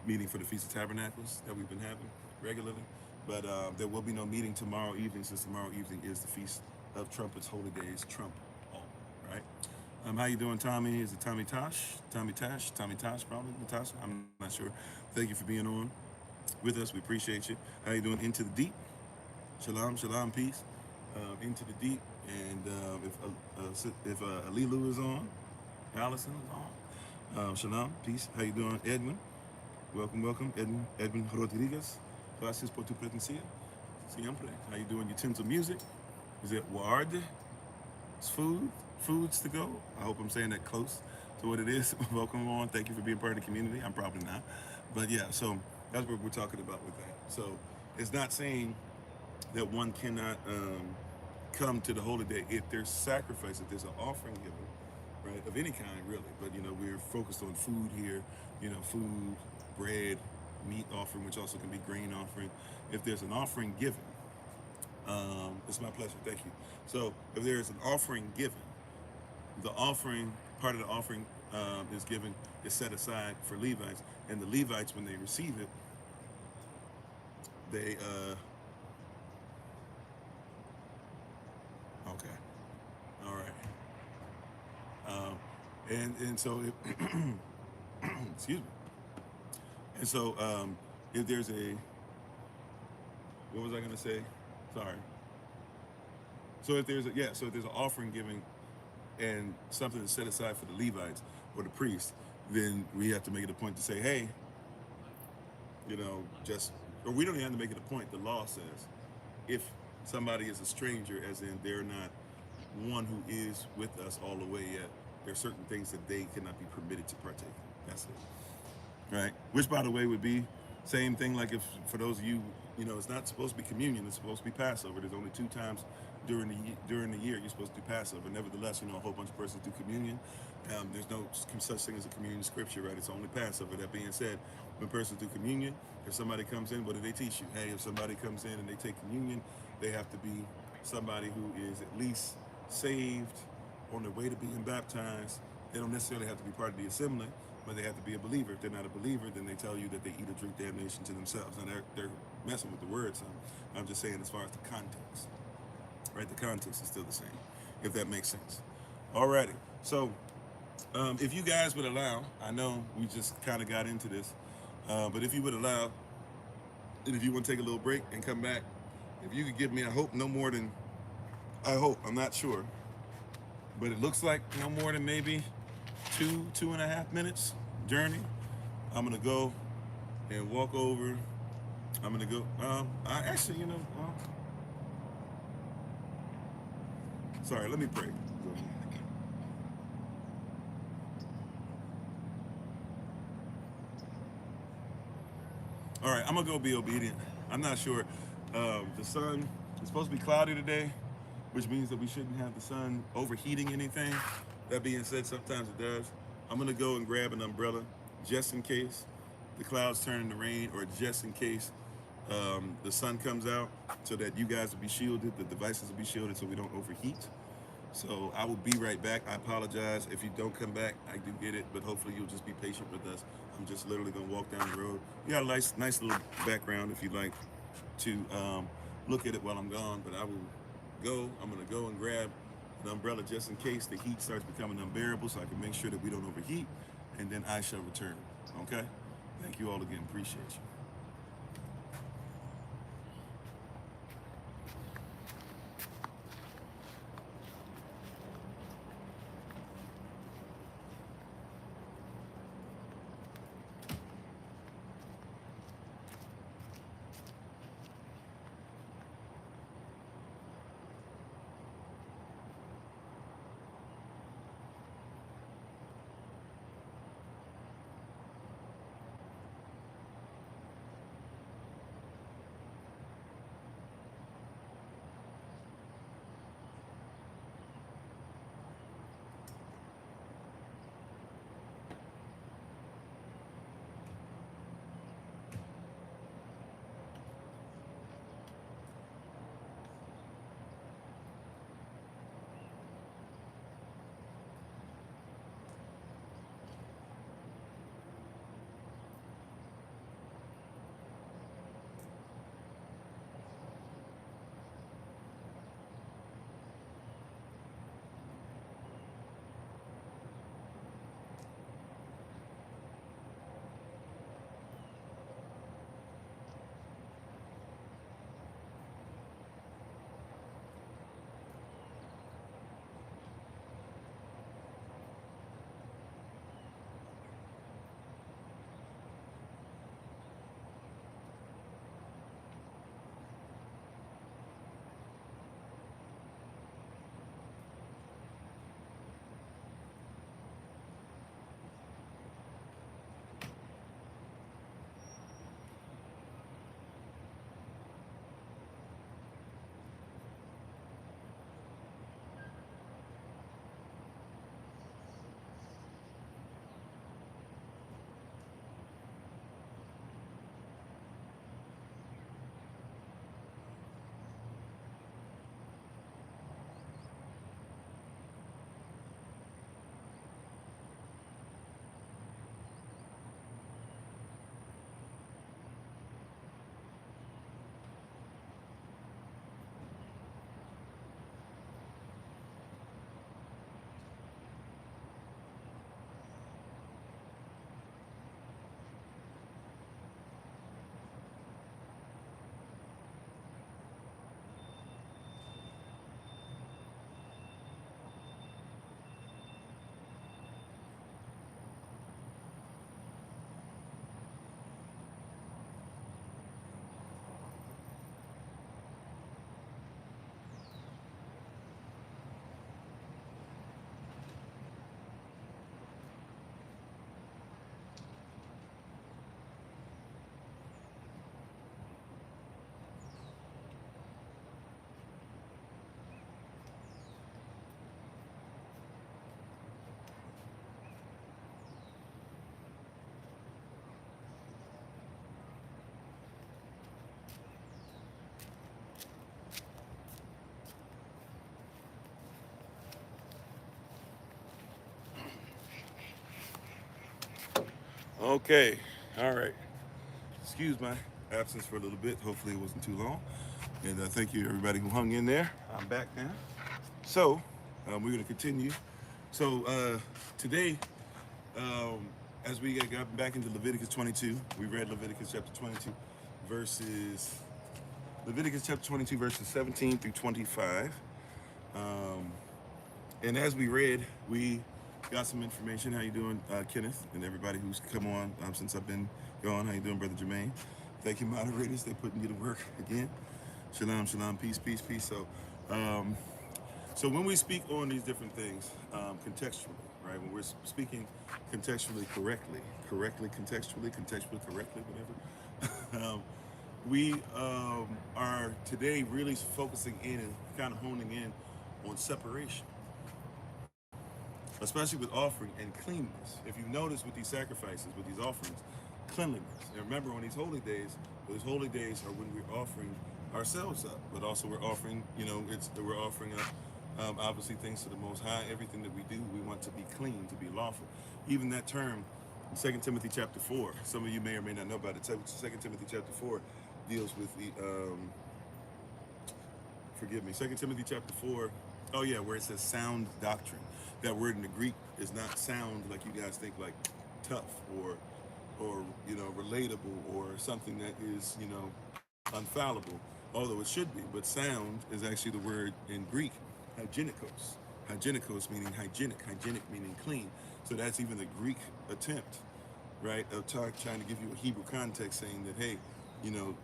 meeting for the Feast of Tabernacles that we've been having regularly. But there will be no meeting tomorrow evening, since tomorrow evening is the Feast of Trumpets, Holy Days, Trump all, right? How you doing, Tommy? Is it Tommy Tosh, probably Natasha. I'm not sure. Thank you for being on with us. We appreciate you. How you doing? Into the deep. Shalom, peace. Into the deep. And if Alilu is on, Allison is on. Shalom, peace. How you doing, Edwin? Welcome, Edwin Rodriguez. Gracias por tu presencia. Siempre. How you doing? Utensil music. Is it Ward? It's foods to go. I hope I'm saying that close to what it is. Welcome on. Thank you for being part of the community. I'm probably not. But yeah, so that's what we're talking about with that. So it's not saying that one cannot come to the holy day if there's sacrifice, if there's an offering given, right, of any kind really. But we're focused on food here, food, bread, meat offering, which also can be grain offering. If there's an offering given, it's my pleasure, thank you. So if there's an offering given, the offering, part of the offering is given, is set aside for Levites, and the Levites, when they receive it, they, okay, all right. And so, excuse me. And so, if there's a, what was I going to say? Sorry. So if there's so if there's an offering giving and something is set aside for the Levites or the priests, then we have to make it a point to say, hey, or we don't even have to make it a point. The law says, if somebody is a stranger, as in they're not one who is with us all the way yet, there are certain things that they cannot be permitted to partake in. That's it. Right? Which, by the way, would be same thing like if, for those of you, it's not supposed to be communion, it's supposed to be Passover. There's only 2 times during the year you're supposed to do Passover. Nevertheless, a whole bunch of persons do communion. There's no such thing as a communion scripture, right? It's only Passover. That being said, when persons do communion, if somebody comes in, what do they teach you? Hey, if somebody comes in and they take communion, they have to be somebody who is at least saved, on their way to being baptized. They don't necessarily have to be part of the assembly, but they have to be a believer. If they're not a believer, then they tell you that they eat or drink damnation to themselves. And they're messing with the words. I'm just saying, as far as the context, right? The context is still the same, if that makes sense. Alrighty. So, if you guys would allow, I know we just kind of got into this, but if you would allow, and if you want to take a little break and come back, if you could give me, I hope no more than, I'm not sure, but it looks like no more than maybe 2.5 minutes journey. I'm gonna go and walk over. I'm gonna go. I actually, sorry. Let me pray. All right, I'm gonna go be obedient. I'm not sure. The sun is supposed to be cloudy today, which means that we shouldn't have the sun overheating anything. That being said, sometimes it does. I'm gonna go and grab an umbrella just in case the clouds turn into rain, or just in case the sun comes out, so that you guys will be shielded, the devices will be shielded, so we don't overheat. So I will be right back. I apologize if you don't come back. I do get it, but hopefully you'll just be patient with us. I'm just literally gonna walk down the road. You got a nice little background if you'd like to look at it while I'm gone, but I will go. I'm gonna go and grab an umbrella just in case the heat starts becoming unbearable, so I can make sure that we don't overheat, and then I shall return. Okay? Thank you all again. Appreciate you. Okay, all right. Excuse my absence for a little bit. Hopefully it wasn't too long. And thank you everybody who hung in there. I'm back now. So we're going to continue. So today, um, as we got back into Leviticus 22, we read Leviticus chapter 22 verses, Leviticus chapter 22 verses 17 through 25. And as we read, we got some information. How you doing, Kenneth, and everybody who's come on since I've been gone? How you doing, Brother Jermaine? Thank you, moderators. They're putting you to work again. Shalom, shalom, peace, peace, peace. So when we speak on these different things, contextually, right? When we're speaking contextually correctly, contextually correctly, whatever. We are today really focusing in and kind of honing in on separation, especially with offering and cleanness. If you notice with these sacrifices, with these offerings, cleanliness. And remember, on these holy days are when we're offering ourselves up, but also we're offering, we're offering up obviously things to the Most High. Everything that we do, we want to be clean, to be lawful. Even that term, 2 Timothy chapter 4, some of you may or may not know about it. 2 Timothy chapter 4 deals with the, 2 Timothy chapter 4, where it says sound doctrine. That word in the Greek is not sound like you guys think, like tough or relatable or something that is, unfallible, although it should be. But sound is actually the word in Greek, hygienikos. Hygienikos meaning hygienic meaning clean. So that's even the Greek attempt, right, of trying to give you a Hebrew context, saying that, hey,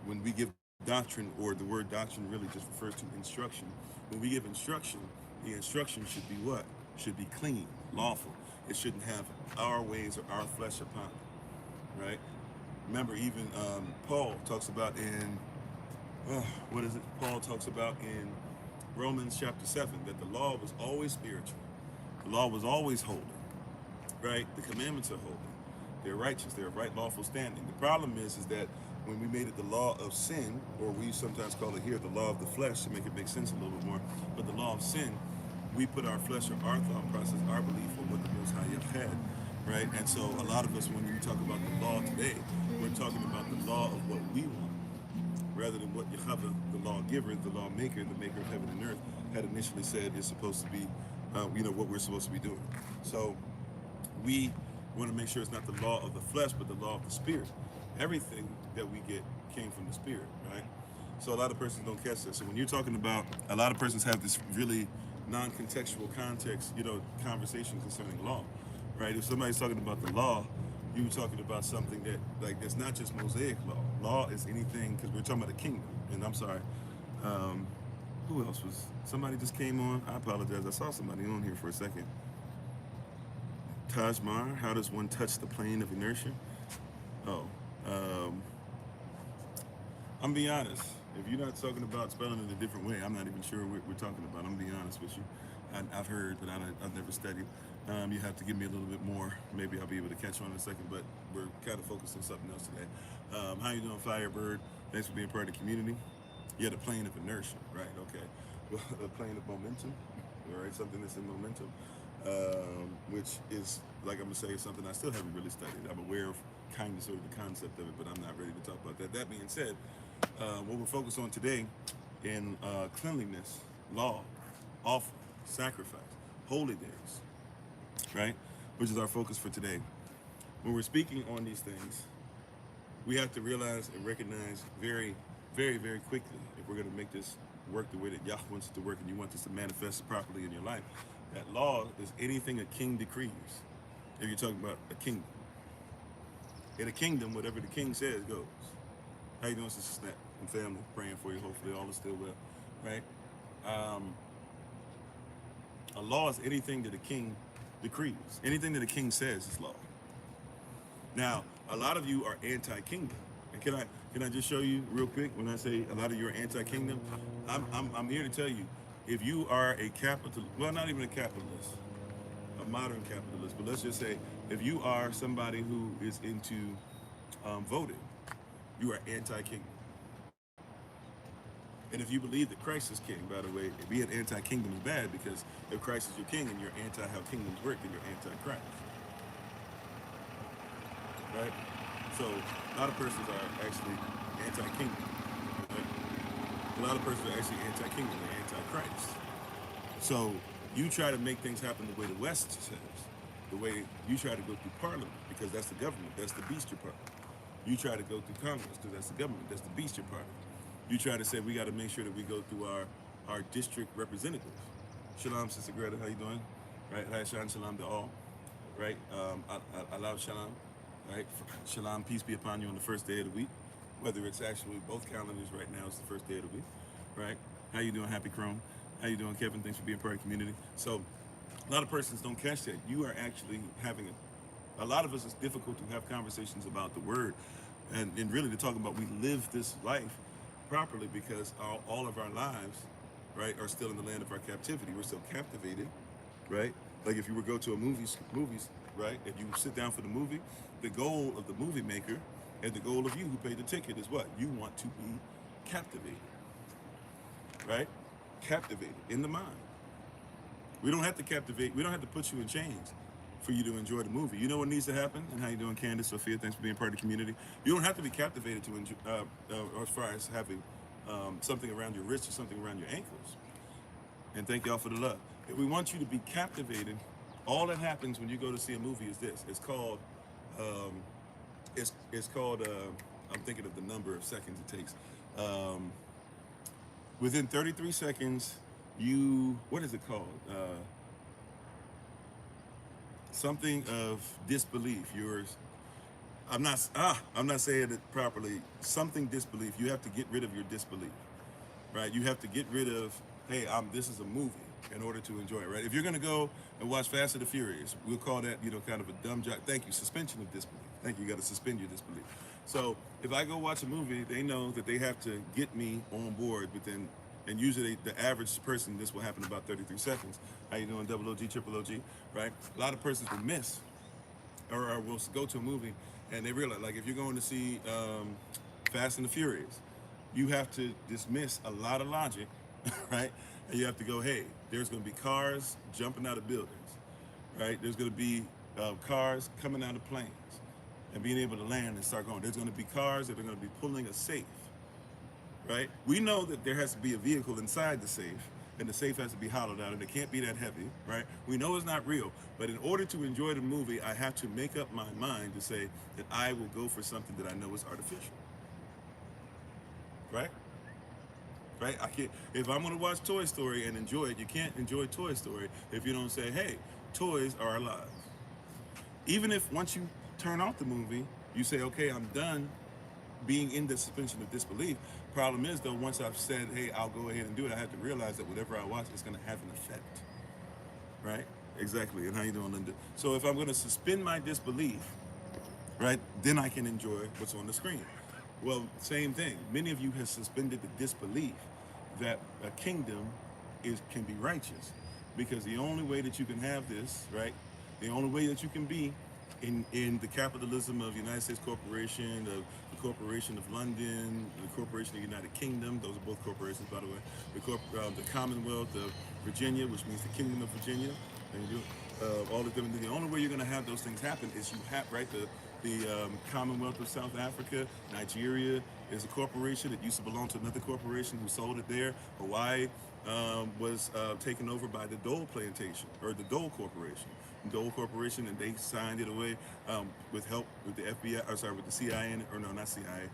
when we give doctrine, or the word doctrine really just refers to instruction. When we give instruction, the instruction should be what? Should be clean, lawful. It shouldn't have our ways or our flesh upon it, right? Remember, even Paul talks about in, Paul talks about in Romans chapter 7, that the law was always spiritual. The law was always holy, right? The commandments are holy. They're righteous. They're of right, lawful standing. The problem is that when we made it the law of sin, or we sometimes call it here the law of the flesh to make it make sense a little bit more, but the law of sin, we put our flesh or our thought process, our belief on what the Most High have had, right? And so a lot of us, when we talk about the law today, we're talking about the law of what we want, rather than what Yahweh, the lawgiver, the lawmaker, the maker of heaven and earth, had initially said is supposed to be, what we're supposed to be doing. So we want to make sure it's not the law of the flesh, but the law of the spirit. Everything that we get came from the spirit, right? So a lot of persons don't catch this. So when you're talking about, a lot of persons have this really non-contextual context, conversation concerning law, right? If somebody's talking about the law, you're talking about something that, like, it's not just Mosaic law. Law is anything, because we're talking about the kingdom. And I'm sorry, who else was, somebody just came on? I apologize. I saw somebody on here for a second. Tajmar, how does one touch the plane of inertia? I'm gonna be honest. If you're not talking about spelling it a different way, I'm not even sure what we're talking about. I'm gonna be honest with you. I've heard, but I've never studied. You have to give me a little bit more. Maybe I'll be able to catch on in a second, but we're kind of focused on something else today. How you doing, Firebird? Thanks for being part of the community. Yeah, the plane of inertia, right? Okay. Well, the plane of momentum, all right? Something that's in momentum, which is, like I'm gonna say, something I still haven't really studied. I'm aware of kind of sort of the concept of it, but I'm not ready to talk about that. That being said, what we're focused on today in cleanliness, law, offering, sacrifice, holy days, right? Which is our focus for today. When we're speaking on these things, we have to realize and recognize very, very, very quickly, if we're going to make this work the way that Yahweh wants it to work and you want this to manifest properly in your life, that law is anything a king decrees. If you're talking about a kingdom. In a kingdom, whatever the king says goes. How you doing, Sister Snap and family? Praying for you. Hopefully all is still well, right? A law is anything that a king decrees. Anything that a king says is law. Now, a lot of you are anti-kingdom. And can I just show you real quick when I say a lot of you are anti-kingdom? I'm here to tell you, if you are a not even a capitalist, a modern capitalist, but let's just say if you are somebody who is into voting, you are anti-kingdom. And if you believe that Christ is king, by the way, being anti-kingdom is bad, because if Christ is your king and you're anti how kingdoms work, then you're anti-Christ. right? So a lot of persons are actually anti-kingdom, right? A lot of persons are actually anti-kingdom, they're anti-Christ. So you try to make things happen the way the West says, the way you try to go through Parliament, because that's the government, that's the beast you're part of. You try to go through Congress, because that's the government, that's the beast you're part of. You try to say we got to make sure that we go through our district representative. Shalom, Sister Greta, how you doing? Right, hi, shalom to all. Right, I love shalom. Right, shalom, peace be upon you on the first day of the week. Whether it's actually both calendars right now, it's the first day of the week. Right, how you doing, Happy Chrome? How you doing, Kevin? Thanks for being part of the community. So, a lot of persons don't catch that. You are actually having a lot of us, it's difficult to have conversations about the word and really to talk about we live this life properly because all of our lives, right, are still in the land of our captivity. We're still captivated, right? Like if you were to go to a movies, right, and you sit down for the movie, the goal of the movie maker and the goal of you who paid the ticket is what? You want to be captivated, right? Captivated in the mind. We don't have to captivate. We don't have to put you in chains for you to enjoy the movie. You know what needs to happen? And how you doing, Candace, Sophia? Thanks for being part of the community. You don't have to be captivated to enjoy, as far as having something around your wrist or something around your ankles. And thank y'all for the love. If we want you to be captivated, all that happens when you go to see a movie is this. It's called, I'm thinking of the number of seconds it takes. Within 33 seconds, what is it called? Something of disbelief. I'm not saying it properly. Something disbelief. You have to get rid of your disbelief, right? You have to get rid of, hey, this is a movie in order to enjoy it, right? If you're gonna go and watch Fast and the Furious, we'll call that, kind of a dumb job. Thank you, suspension of disbelief. Thank you, you gotta suspend your disbelief. So if I go watch a movie, they know that they have to get me on board within, and usually the average person, this will happen in about 33 seconds. How you doing, double OG, triple OG, right? A lot of persons will miss, or will go to a movie, and they realize, like if you're going to see Fast and the Furious, you have to dismiss a lot of logic, right? And you have to go, hey, there's gonna be cars jumping out of buildings, right? There's gonna be cars coming out of planes and being able to land and start going. There's gonna be cars that are gonna be pulling a safe, right? We know that there has to be a vehicle inside the safe, and the safe has to be hollowed out, and it can't be that heavy, right? We know it's not real, but in order to enjoy the movie, I have to make up my mind to say that I will go for something that I know is artificial, right? Right? I can't. If I'm gonna watch Toy Story and enjoy it, you can't enjoy Toy Story if you don't say, hey, toys are alive. Even if once you turn off the movie, you say, okay, I'm done being in the suspension of disbelief. Problem is, though, once I've said, hey, I'll go ahead and do it, I have to realize that whatever I watch is going to have an effect, right? Exactly. And how you doing, Linda? So if I'm going to suspend my disbelief, right, then I can enjoy what's on the screen. Well, same thing. Many of you have suspended the disbelief that a kingdom can be righteous, because the only way that you can have this, right, the only way that you can be in the capitalism of the United States Corporation, of the Corporation of London, the Corporation of the United Kingdom, those are both corporations, by the way, the Commonwealth of Virginia, which means the Kingdom of Virginia, and all of them. The only way you're going to have those things happen is you have, right, the Commonwealth of South Africa, Nigeria is a corporation. It used to belong to another corporation who sold it there. Hawaii was taken over by the Dole Plantation, or the Dole Corporation. Dole Corporation, and they signed it away with help with the FBI, or sorry, with the CIA, or no, not CIA.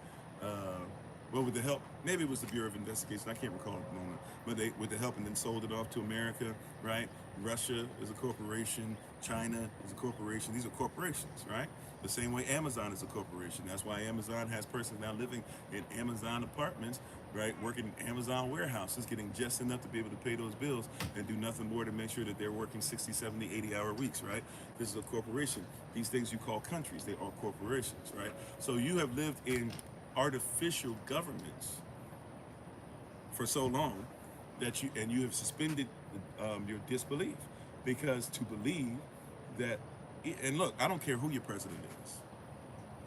Well, with the help, maybe it was the Bureau of Investigation, I can't recall at the moment, but they, with the help, and then sold it off to America, right? Russia is a corporation, China is a corporation, these are corporations, right? The same way Amazon is a corporation. That's why Amazon has persons now living in Amazon apartments, right? Working in Amazon warehouses, getting just enough to be able to pay those bills and do nothing more to make sure that they're working 60, 70, 80-hour weeks, right? This is a corporation. These things you call countries, they are corporations, right? So you have lived in artificial governments for so long that you have suspended your disbelief, because to believe that, and look, I don't care who your president is.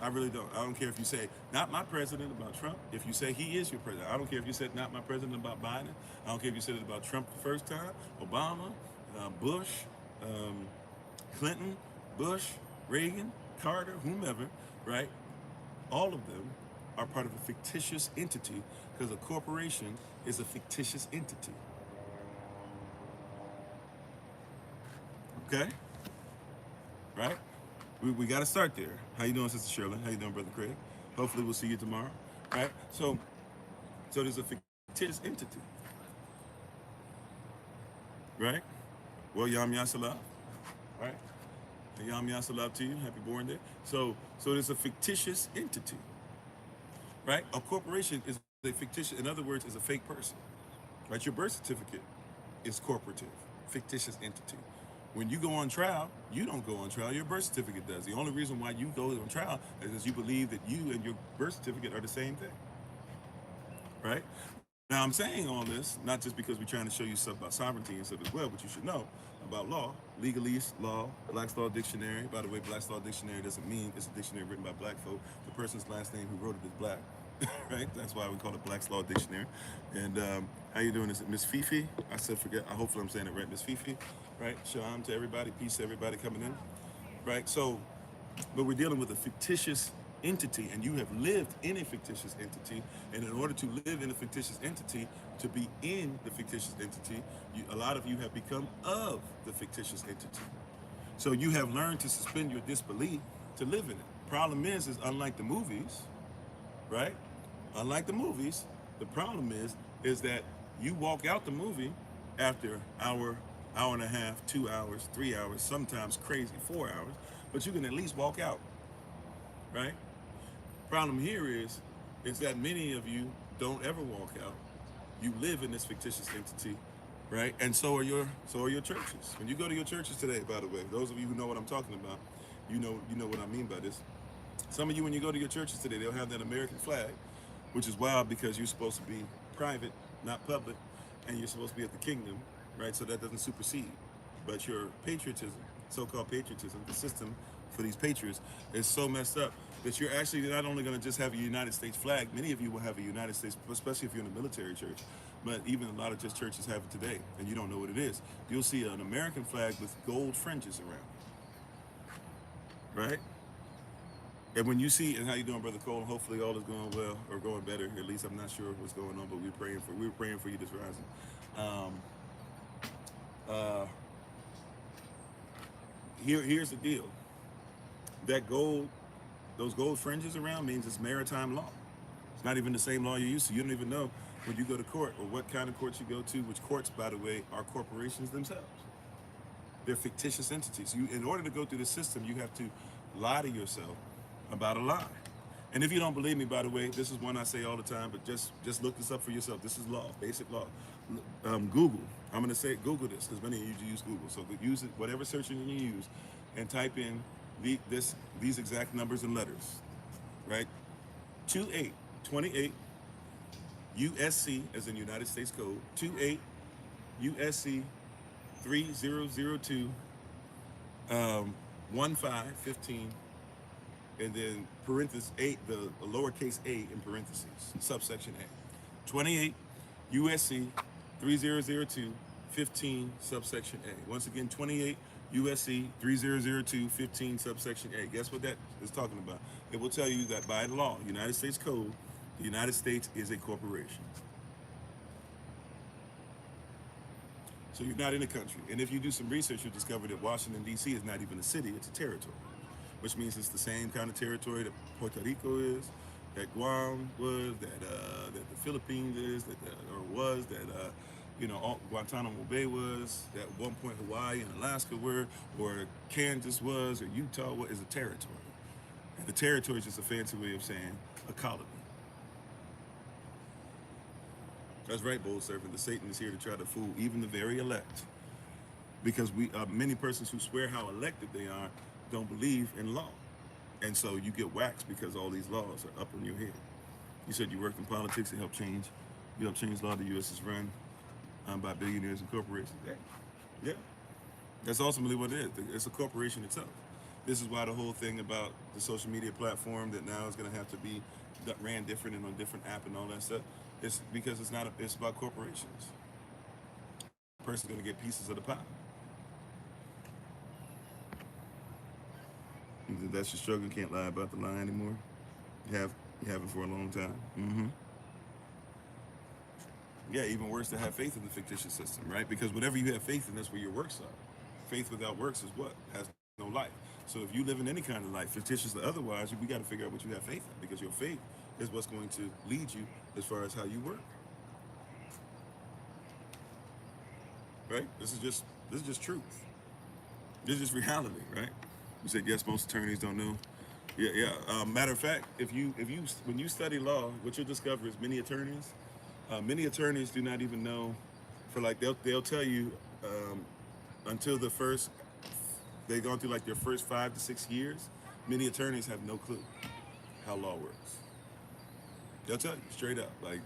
I really don't. I don't care if you say, not my president about Trump. If you say he is your president. I don't care if you said, not my president about Biden. I don't care if you said it about Trump the first time, Obama, Bush, Clinton, Bush, Reagan, Carter, whomever. right? All of them are part of a fictitious entity because a corporation is a fictitious entity. Okay? Right? We got to start there. How you doing, Sister Shirley? How you doing, Brother Craig? Hopefully we'll see you tomorrow. Right? So there's a fictitious entity. Right? Well, Yam Yasalah. Right? Yam Yasalah to you. Happy born day. So there's a fictitious entity. Right? A corporation is a fictitious, in other words, is a fake person. Right? Your birth certificate is corporative, fictitious entity. When you go on trial, you don't go on trial, your birth certificate does. The only reason why you go on trial is because you believe that you and your birth certificate are the same thing. Right? Now, I'm saying all this, not just because we're trying to show you stuff about sovereignty and stuff as well, but you should know about law, legalese, law, Black's Law Dictionary. By the way, Black's Law Dictionary doesn't mean it's a dictionary written by black folk. The person's last name who wrote it is black. Right? That's why we call it Black's Law Dictionary. And how you doing? Is it Miss Fifi? I said forget. Hopefully I'm saying it right, Miss Fifi. Right? Shalom to everybody. Peace to everybody coming in. Right? So, but we're dealing with a fictitious entity, and you have lived in a fictitious entity. And in order to live in a fictitious entity, to be in the fictitious entity, a lot of you have become of the fictitious entity. So you have learned to suspend your disbelief to live in it. Problem is unlike the movies, right? Unlike the movies, the problem is that you walk out the movie after hour and a half, 2 hours, 3 hours, sometimes crazy 4 hours, but you can at least walk out, right? Problem here is that many of you don't ever walk out. You live in this fictitious entity, right? And so are your churches. When you go to your churches today, by the way, those of you who know what I'm talking about, you know what I mean by this. Some of you, when you go to your churches today, they'll have that American flag, which is wild because you're supposed to be private, not public, and you're supposed to be at the kingdom, right? So that doesn't supersede. But your patriotism, so-called patriotism, the system for these patriots is so messed up that you're actually not only going to just have a United States flag, many of you will have a United States, especially if you're in a military church, but even a lot of just churches have it today, and you don't know what it is. You'll see an American flag with gold fringes around, right? And when you see, and how you doing, Brother Cole? Hopefully all is going well or going better. At least I'm not sure what's going on, but we were praying for you this rising. Here's the deal. Those gold fringes around means it's maritime law. It's not even the same law you're used to. You don't even know when you go to court or what kind of courts you go to, which courts, by the way, are corporations themselves. They're fictitious entities. In order to go through the system, you have to lie to yourself about a lie. And if you don't believe me, by the way, this is one I say all the time, but just look this up for yourself. This is law, basic law. Google. I'm going to say Google this because many of you use Google. So use it, whatever search engine you use, and type in these exact numbers and letters, right? 28 USC as in United States Code, 28 USC 3002 1515, and then parenthesis 8, the lowercase a in parentheses, subsection A. 28 USC 3002 15 subsection A. Once again, 28 USC 3002 15 subsection A. Guess what that is talking about? It will tell you that by law, United States Code, the United States is a corporation. So you're not in a country. And if you do some research, you'll discover that Washington, D.C. is not even a city, it's a territory, which means it's the same kind of territory that Puerto Rico is, that Guam was, that the Philippines is, that Guantanamo Bay was, that at one point Hawaii and Alaska were, or Kansas was, or Utah was, is a territory. And the territory is just a fancy way of saying a colony. That's right, bold servant. The Satan is here to try to fool even the very elect. Because many persons who swear how elected they are don't believe in law. And so you get waxed because all these laws are up on your head. You said you worked in politics and helped change law. The U.S. is run by billionaires and corporations. Yeah. That's ultimately what it is. It's a corporation itself. This is why the whole thing about the social media platform that now is going to have to be ran different and on different app and all that stuff. It's because it's about corporations. The person's going to get pieces of the pie. If that's your struggle, can't lie about the lie anymore. You haven't for a long time. Yeah, even worse to have faith in the fictitious system, right? Because whatever you have faith in, that's where your works are. Faith without works is what? Has no life. So if you live in any kind of life, fictitious or otherwise, we got to figure out what you have faith in, because your faith is what's going to lead you as far as how you work. Right? This is just truth. This is just reality, right? You said yes, most attorneys don't know. Yeah. Matter of fact, when you study law, what you'll discover is many attorneys do not even know. For like they'll tell you until they've gone through like their first 5 to 6 years. Many attorneys have no clue how law works. They'll tell you straight up, like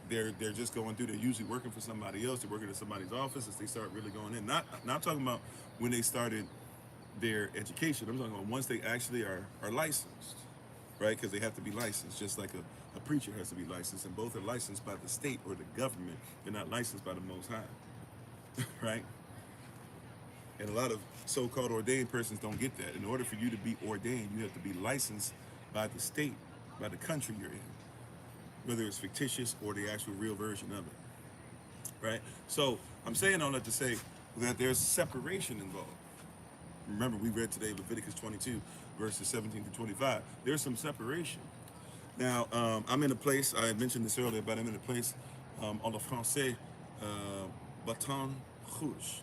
they're just going through. They're usually working for somebody else. They're working in somebody's office as they start really going in. Not talking about when they started their education. I'm talking about once they actually are licensed, right? Because they have to be licensed, just like a preacher has to be licensed, and both are licensed by the state or the government. They're not licensed by the Most High, right? And a lot of so-called ordained persons don't get that. In order for you to be ordained, you have to be licensed by the state, by the country you're in, whether it's fictitious or the actual real version of it, right? So I'm saying all that to say that there's separation involved. Remember, we read today Leviticus 22, verses 17 to 25. There's some separation. Now, I'm in a place, I had mentioned this earlier, but I'm in a place en le français, Baton Rouge,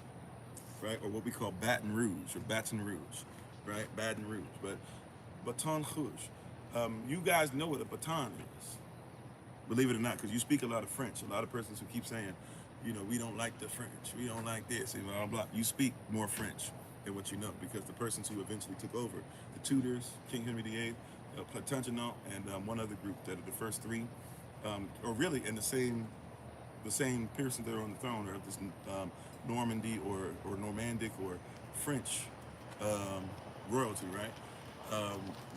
right? Or what we call Baton Rouge, or Baton Rouge, right? Baton Rouge, but Baton Rouge. You guys know what a baton is, believe it or not, because you speak a lot of French. A lot of persons who keep saying, we don't like the French, we don't like this, and blah, blah, blah. You speak more French than what you know, because the persons who eventually took over, the Tudors, King Henry VIII, Plantagenet, and one other group that are the first three, or really in the same persons that are on the throne, or this Normandy or Normandic or French royalty, right?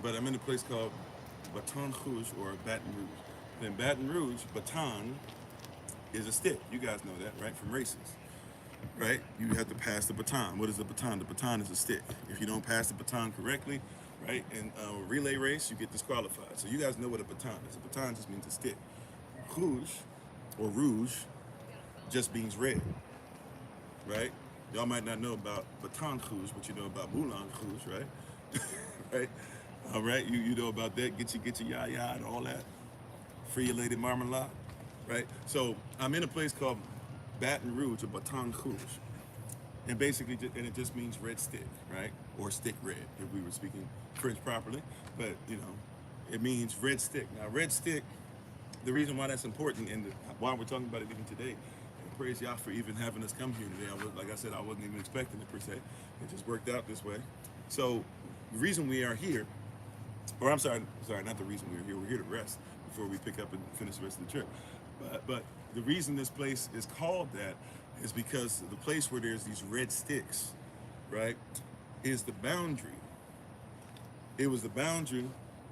But I'm in a place called Baton Rouge, or Baton Rouge. In Baton Rouge, baton is a stick. You guys know that, right? From races, right? You have to pass the baton. What is the baton? The baton is a stick. If you don't pass the baton correctly, right, in a relay race, you get disqualified. So you guys know what a baton is. A baton just means a stick. Rouge, or rouge, just means red, right? Y'all might not know about Baton Rouge, but you know about Moulin Rouge, right? Right? All right, you know about that. Get your yaya and all that. Free your lady marmalade, right? So I'm in a place called Baton Rouge, or Baton Rouge, and basically, it just means red stick, right? Or stick red, if we were speaking French properly. But it means red stick. Now, red stick. The reason why that's important, and why we're talking about it even today, and praise y'all for even having us come here today. Like I said, I wasn't even expecting it per se. It just worked out this way. So the reason we are here, or I'm sorry, not the reason we're here. We're here to rest before we pick up and finish the rest of the trip. But the reason this place is called that is because the place where there's these red sticks, right, is the boundary. It was the boundary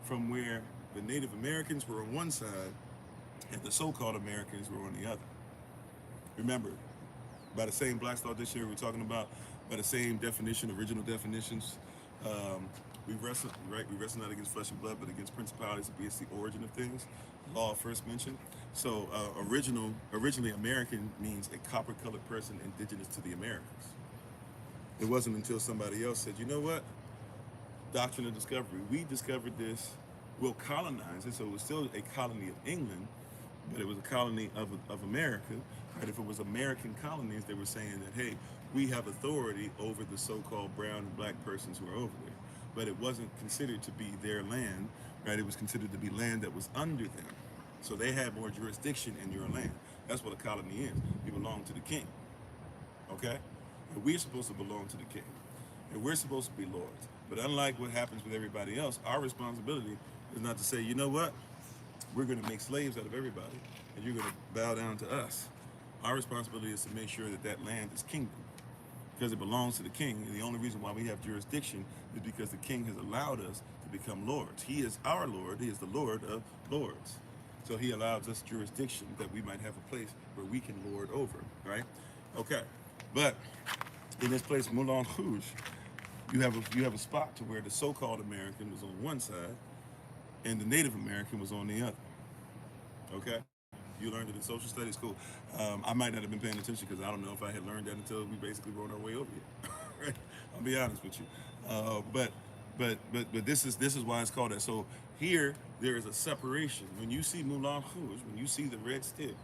from where the Native Americans were on one side and the so-called Americans were on the other. Remember, by the same Black's Law Dictionary we're talking about, by the same definition, original definitions, we wrestle, right? We wrestle not against flesh and blood, but against principalities, it's the origin of things. Law first mentioned. So originally American means a copper-colored person indigenous to the Americas. It wasn't until somebody else said, you know what? Doctrine of discovery. We discovered this. We'll colonize it. So it was still a colony of England, but it was a colony of America. Right? If it was American colonies, they were saying that, hey, we have authority over the so-called brown and black persons who are over there. But it wasn't considered to be their land, right? It was considered to be land that was under them. So they had more jurisdiction in your land. That's what a colony is. You belong to the king, okay? And we're supposed to belong to the king. And we're supposed to be lords. But unlike what happens with everybody else, our responsibility is not to say, you know what? We're going to make slaves out of everybody, and you're going to bow down to us. Our responsibility is to make sure that that land is kingdom, because it belongs to the king. And the only reason why we have jurisdiction is because the king has allowed us to become lords. He is our Lord. He is the Lord of lords. So he allows us jurisdiction that we might have a place where we can lord over, right? Okay. But in this place, Moulin Rouge, you have a spot to where the so-called American was on one side and the Native American was on the other. Okay, you learned it in social studies. Cool. I might not have been paying attention because I don't know if I had learned that until we basically were on our way over here. Right? I'll be honest with you. But this is why it's called that. So here there is a separation. When you see Moulin Rouge, when you see the red stick,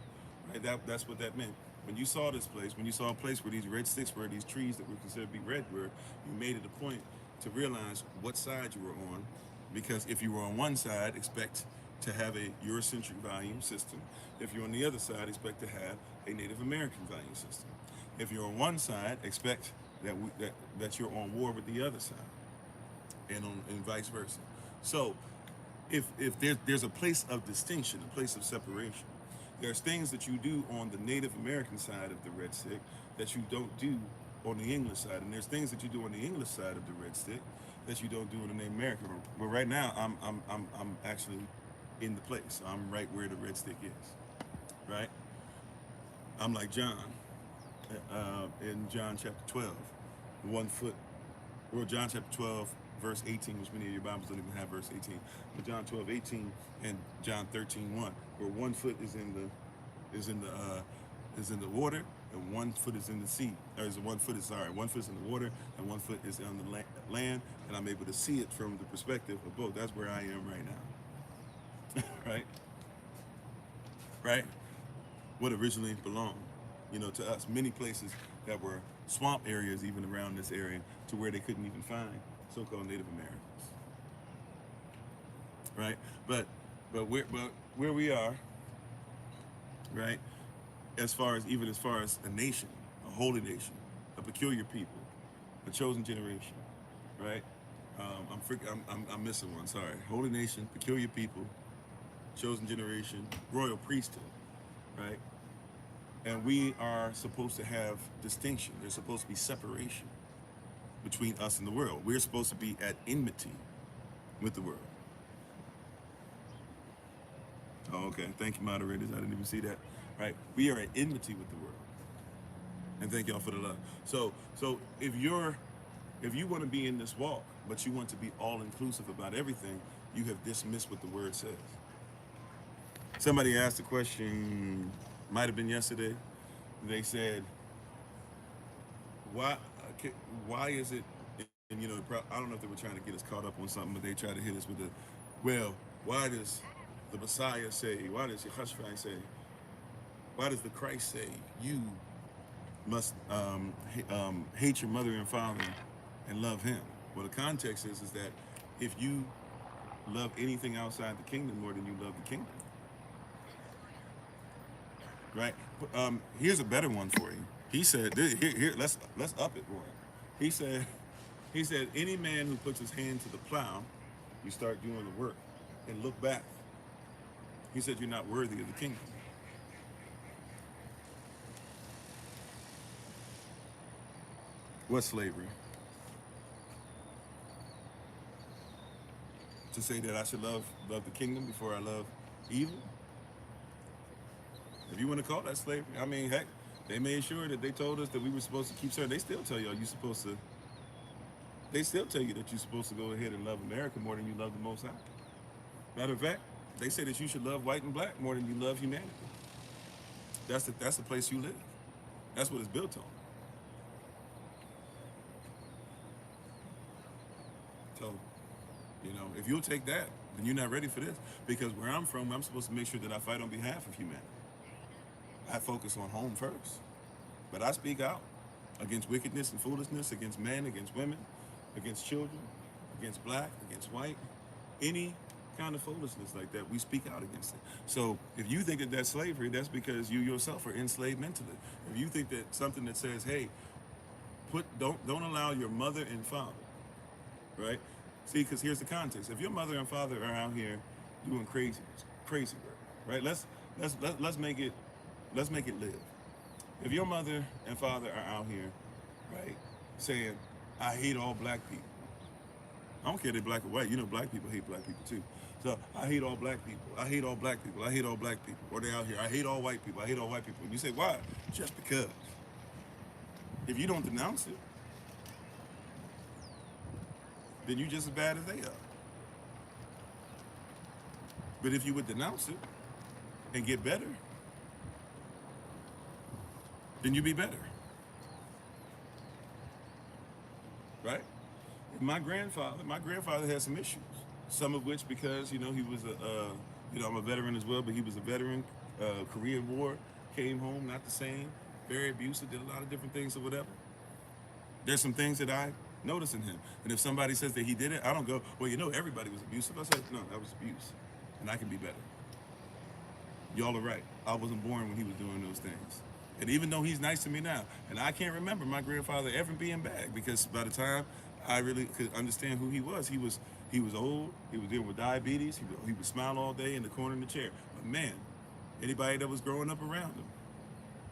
right? That's what that meant. When you saw this place, when you saw a place where these red sticks were, these trees that were considered to be red were, you made it a point to realize what side you were on, because if you were on one side, expect to have a Eurocentric value system. If you're on the other side, expect to have a Native American value system. If you're on one side, expect that you're on war with the other side, and vice versa. So if there's a place of distinction, a place of separation, there's things that you do on the Native American side of the red stick that you don't do on the English side, and there's things that you do on the English side of the red stick that you don't do on the Native American. But right now, I'm actually in the place. I'm right where the red stick is. Right? I'm like John in John chapter 12, 1 foot. Well, John chapter 12, verse 18, which many of your Bibles don't even have verse 18. But John 12, 18 and John 13, 1, where 1 foot is in the water and 1 foot is in the sea. Or is 1 foot is 1 foot is in the water and 1 foot is on the land, and I'm able to see it from the perspective of both. That's where I am right now. Right? Right? What originally belonged, to us. Many places that were swamp areas, even around this area, to where they couldn't even find so-called Native Americans. Right? But where we are, right? As far as a nation, a holy nation, a peculiar people, a chosen generation, right? I'm missing one. Sorry. Holy nation, peculiar people, chosen generation, royal priesthood, right? And we are supposed to have distinction. There's supposed to be separation between us and the world. We're supposed to be at enmity with the world. Oh, okay. Thank you, moderators. I didn't even see that. Right? We are at enmity with the world. And thank y'all for the love. So if you want to be in this walk, but you want to be all-inclusive about everything, you have dismissed what the word says. Somebody asked a question, might have been yesterday. They said, why is it, and I don't know if they were trying to get us caught up on something, but they tried to hit us with why does the Messiah say, why does Yehoshua say, why does the Christ say you must hate your mother and father and love him? Well, the context is that if you love anything outside the kingdom more than you love the kingdom, right? Here's a better one for you. He said, here, let's up it more. He said, any man who puts his hand to the plow, you start doing the work, and look back. He said, you're not worthy of the kingdom. What's slavery? To say that I should love the kingdom before I love evil? If you want to call that slavery, I mean, heck, they made sure that they told us that we were supposed to keep serving. They still tell y'all they still tell you that you're supposed to go ahead and love America more than you love the Most High. Matter of fact, they say that you should love white and black more than you love humanity. That's the place you live. That's what it's built on. So, if you'll take that, then you're not ready for this. Because where I'm from, I'm supposed to make sure that I fight on behalf of humanity. I focus on home first. But I speak out against wickedness and foolishness, against men, against women, against children, against black, against white. Any kind of foolishness like that, we speak out against it. So if you think that that's slavery, that's because you yourself are enslaved mentally. If you think that something that says, hey, don't allow your mother and father, right? See, because here's the context. If your mother and father are out here doing crazy work, right? Let's make it live. If your mother and father are out here, right, saying, I hate all black people. I don't care if they're black or white. Black people hate black people too. So I hate all black people. I hate all black people. I hate all black people. Or they out here, I hate all white people. I hate all white people. And you say, why? Just because. If you don't denounce it, then you're just as bad as they are. But if you would denounce it and get better, then you'd be better. Right? My grandfather had some issues. Some of which because, he was I'm a veteran as well, but he was a veteran, Korean War, came home, not the same, very abusive, did a lot of different things or whatever. There's some things that I notice in him. And if somebody says that he did it, I don't go, well, everybody was abusive. I say, no, that was abuse. And I can be better. Y'all are right. I wasn't born when he was doing those things. And even though he's nice to me now, and I can't remember my grandfather ever being bad, because by the time I really could understand who he was old, he was dealing with diabetes, he would smile all day in the corner of the chair. But man, anybody that was growing up around him,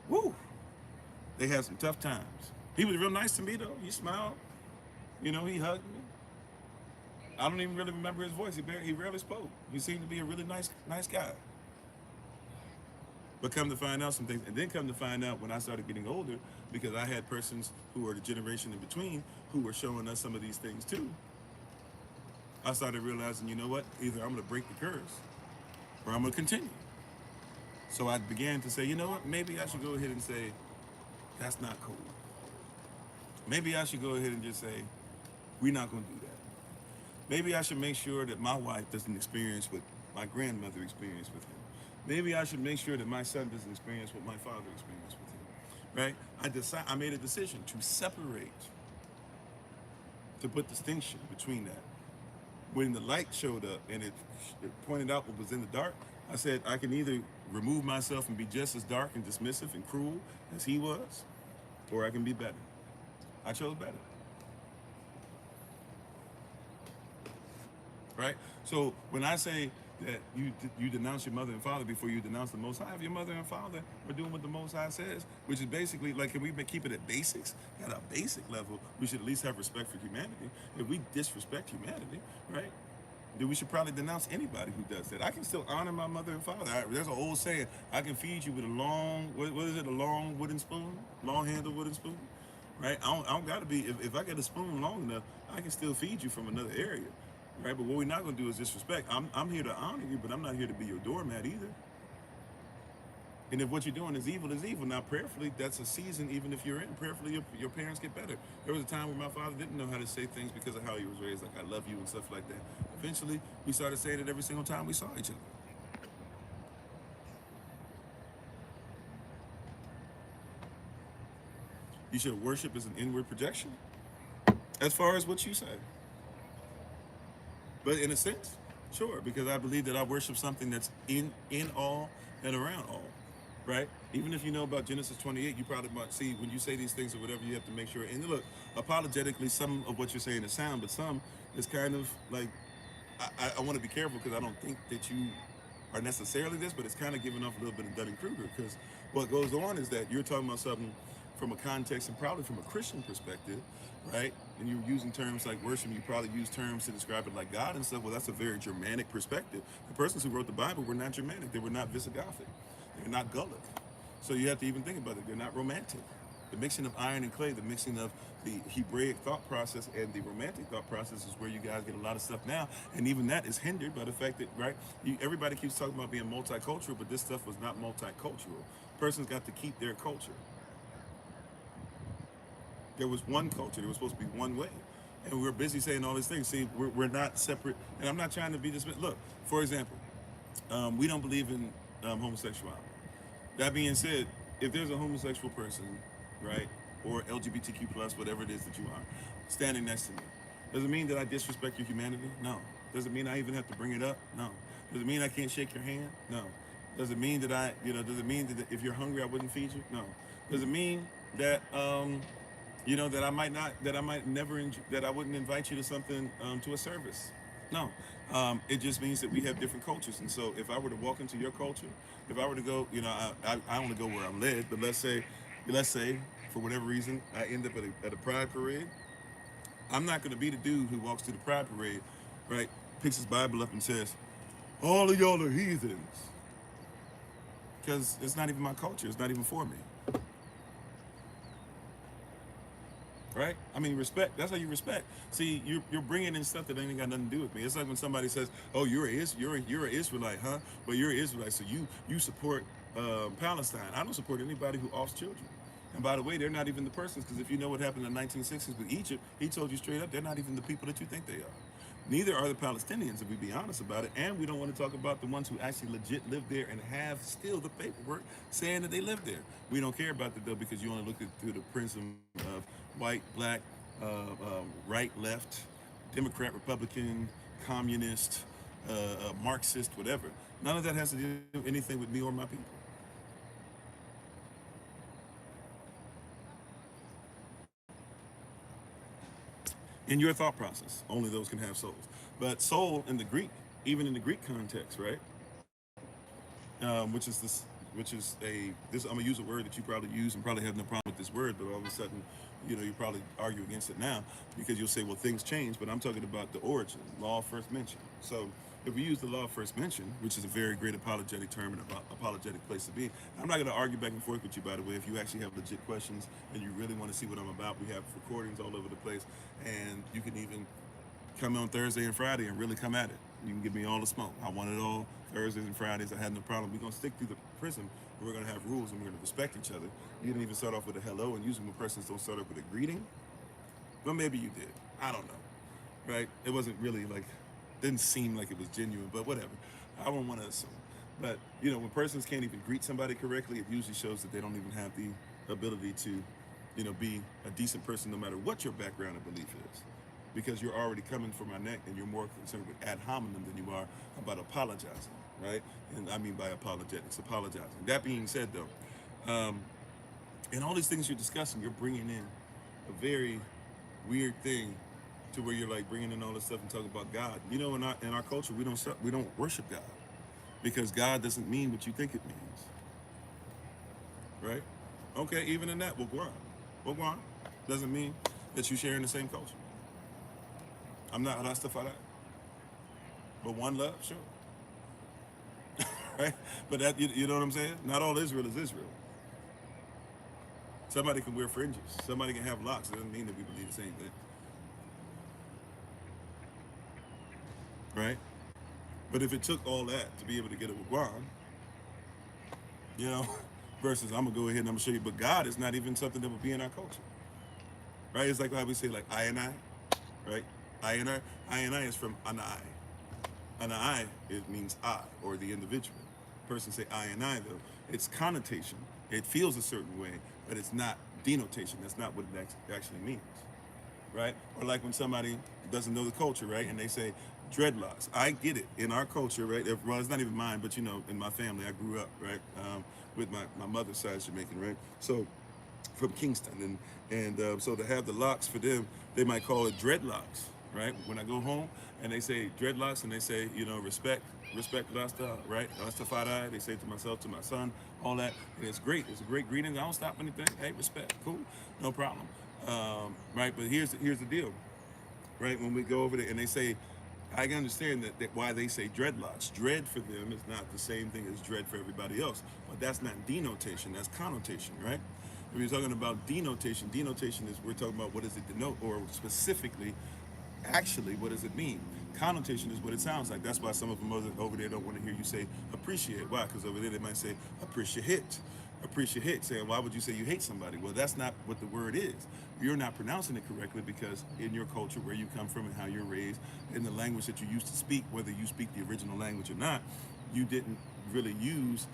woo, they had some tough times. He was real nice to me though. He smiled, he hugged me. I don't even really remember his voice. He rarely spoke. He seemed to be a really nice guy. But come to find out some things, and then come to find out when I started getting older, because I had persons who were the generation in between who were showing us some of these things too. I started realizing, you know what? Either I'm going to break the curse or I'm going to continue. So I began to say, you know what? Maybe I should go ahead and say, that's not cool. Maybe I should go ahead and just say, we're not going to do that. Maybe I should make sure that my wife doesn't experience what my grandmother experienced with him. Maybe I should make sure that my son doesn't experience what my father experienced with him, right? I made a decision to separate, to put distinction between that. When the light showed up and it pointed out what was in the dark, I said I can either remove myself and be just as dark and dismissive and cruel as he was, or I can be better. I chose better. Right? So when I say that you denounce your mother and father before you denounce the Most High, if your mother and father are doing what the Most High says, which is basically, like, can we keep it at basics? At a basic level, we should at least have respect for humanity. If we disrespect humanity, right, then we should probably denounce anybody who does that. I can still honor my mother and father. There's an old saying, I can feed you with a long, what is it, a long wooden spoon? Long handled wooden spoon? Right? I don't got to be, if I get a spoon long enough, I can still feed you from another area. Right, but what we're not going to do is disrespect. I'm here to honor you, but I'm not here to be your doormat either. And if what you're doing is evil, now prayerfully, that's a season, even if you're in, prayerfully your parents get better. There was a time where my father didn't know how to say things because of how he was raised, like I love you and stuff like that. Eventually, we started saying it every single time we saw each other. You should worship as an inward projection, as far as what you say. But in a sense, sure, because I believe that I worship something that's in all and around all, right? Even if you know about Genesis 28, you probably might see when you say these things or whatever, you have to make sure. And look, apologetically, some of what you're saying is sound, but some is kind of like, I want to be careful because I don't think that you are necessarily this, but it's kind of giving off a little bit of Dunning-Kruger, because what goes on is that you're talking about something from a context and probably from a Christian perspective, right? And you're using terms like worship, you probably use terms to describe it like God and stuff. Well, that's a very Germanic perspective. The persons who wrote the Bible were not Germanic. They were not Visigothic. They're not Gullic. So you have to even think about it. They're not romantic. The mixing of iron and clay, the mixing of the Hebraic thought process and the romantic thought process is where you guys get a lot of stuff now. And even that is hindered by the fact that, right, everybody keeps talking about being multicultural, but this stuff was not multicultural. Persons got to keep their culture. There was one culture. There was supposed to be one way. And we're busy saying all these things. See, we're not separate. And I'm not trying to be dismissed. Look, for example, we don't believe in homosexuality. That being said, if there's a homosexual person, right, or LGBTQ plus, whatever it is that you are, standing next to me, does it mean that I disrespect your humanity? No. Does it mean I even have to bring it up? No. Does it mean I can't shake your hand? No. Does it mean that does it mean that if you're hungry, I wouldn't feed you? No. Does it mean that, that I might never, that I wouldn't invite you to something, to a service? No. It just means that we have different cultures. And so if I were to walk into your culture, if I were to go, I want to go where I'm led, but let's say, for whatever reason, I end up at a pride parade. I'm not going to be the dude who walks to the pride parade, right, picks his Bible up and says, all of y'all are heathens. Because it's not even my culture. It's not even for me. right? I mean, respect. That's how you respect. See, you're bringing in stuff that ain't got nothing to do with me. It's like when somebody says, "Oh, you're an Israelite, huh? Well, you're an Israelite, so you support Palestine." I don't support anybody who offs children. And by the way, they're not even the persons, because if you know what happened in the 1960s with Egypt, he told you straight up, they're not even the people that you think they are. Neither are the Palestinians, if we be honest about it. And we don't want to talk about the ones who actually legit live there and have still the paperwork saying that they live there. We don't care about that, though, because you only look at through the prism of white, black, right, left, Democrat, Republican, communist, Marxist, whatever. None of that has to do anything with me or my people. In your thought process, only those can have souls. But soul in the Greek, even in the Greek context, right? Which is this. I'm gonna use a word that you probably use and probably have no problem with this word, but all of a sudden, you probably argue against it now because you'll say, well, things change. But I'm talking about the origin, law of first mention. So if we use the law of first mention, which is a very great apologetic term and apologetic place to be, I'm not gonna argue back and forth with you. By the way, if you actually have legit questions and you really want to see what I'm about, we have recordings all over the place, and you can even come on Thursday and Friday and really come at it. You can give me all the smoke. I want it all. Thursdays and Fridays, I had no problem. We're going to stick through the prism. We're going to have rules and we're going to respect each other. You didn't even start off with a hello, and usually when persons don't start off with a greeting, well, maybe you did. I don't know, right? It wasn't really like, didn't seem like it was genuine, but whatever. I don't want to assume. But, when persons can't even greet somebody correctly, it usually shows that they don't even have the ability to, be a decent person no matter what your background and belief is. Because you're already coming for my neck and you're more concerned with ad hominem than you are about apologizing, right? And I mean by apologetics, apologizing. That being said, though, and all these things you're discussing, you're bringing in a very weird thing to where you're like bringing in all this stuff and talking about God. In our culture, we don't worship God because God doesn't mean what you think it means, right? Okay, even in that, well, go on. Doesn't mean that you share in the same culture. I'm not Rastafari, but one love, sure, right? But that you know what I'm saying? Not all Israel is Israel. Somebody can wear fringes. Somebody can have locks. It doesn't mean that we believe the same thing, right? But if it took all that to be able to get a wigwam, you know, versus I'm gonna go ahead and I'm gonna show you, but God is not even something that would be in our culture, right? It's like how we say like I and I, right? I and I is from anai. Anai, it means I, or the individual. Person say I and I, though. It's connotation. It feels a certain way, but it's not denotation. That's not what it actually means, right? Or like when somebody doesn't know the culture, right? And they say dreadlocks. I get it. In our culture, right? Well, it's not even mine, but in my family, I grew up, right? With my mother's side Jamaican, right? So from Kingston. And so to have the locks for them, they might call it dreadlocks. Right? When I go home and they say dreadlocks and they say, respect Rasta, right? Rastafari, they say to myself, to my son, all that. And it's great. It's a great greeting. I don't stop anything. Hey, respect. Cool. No problem. Right? But here's the deal. Right? When we go over there and they say, I can understand that why they say dreadlocks. Dread for them is not the same thing as dread for everybody else. But that's not denotation. That's connotation, right? When you're talking about denotation is we're talking about what does it denote, or specifically, actually, what does it mean? Connotation is what it sounds like. That's why some of them over there don't want to hear you say appreciate. Why? Because over there they might say appreciate. Appreciate. Saying, why would you say you hate somebody? Well, that's not what the word is. You're not pronouncing it correctly because in your culture, where you come from and how you're raised, in the language that you used to speak, whether you speak the original language or not, you didn't really use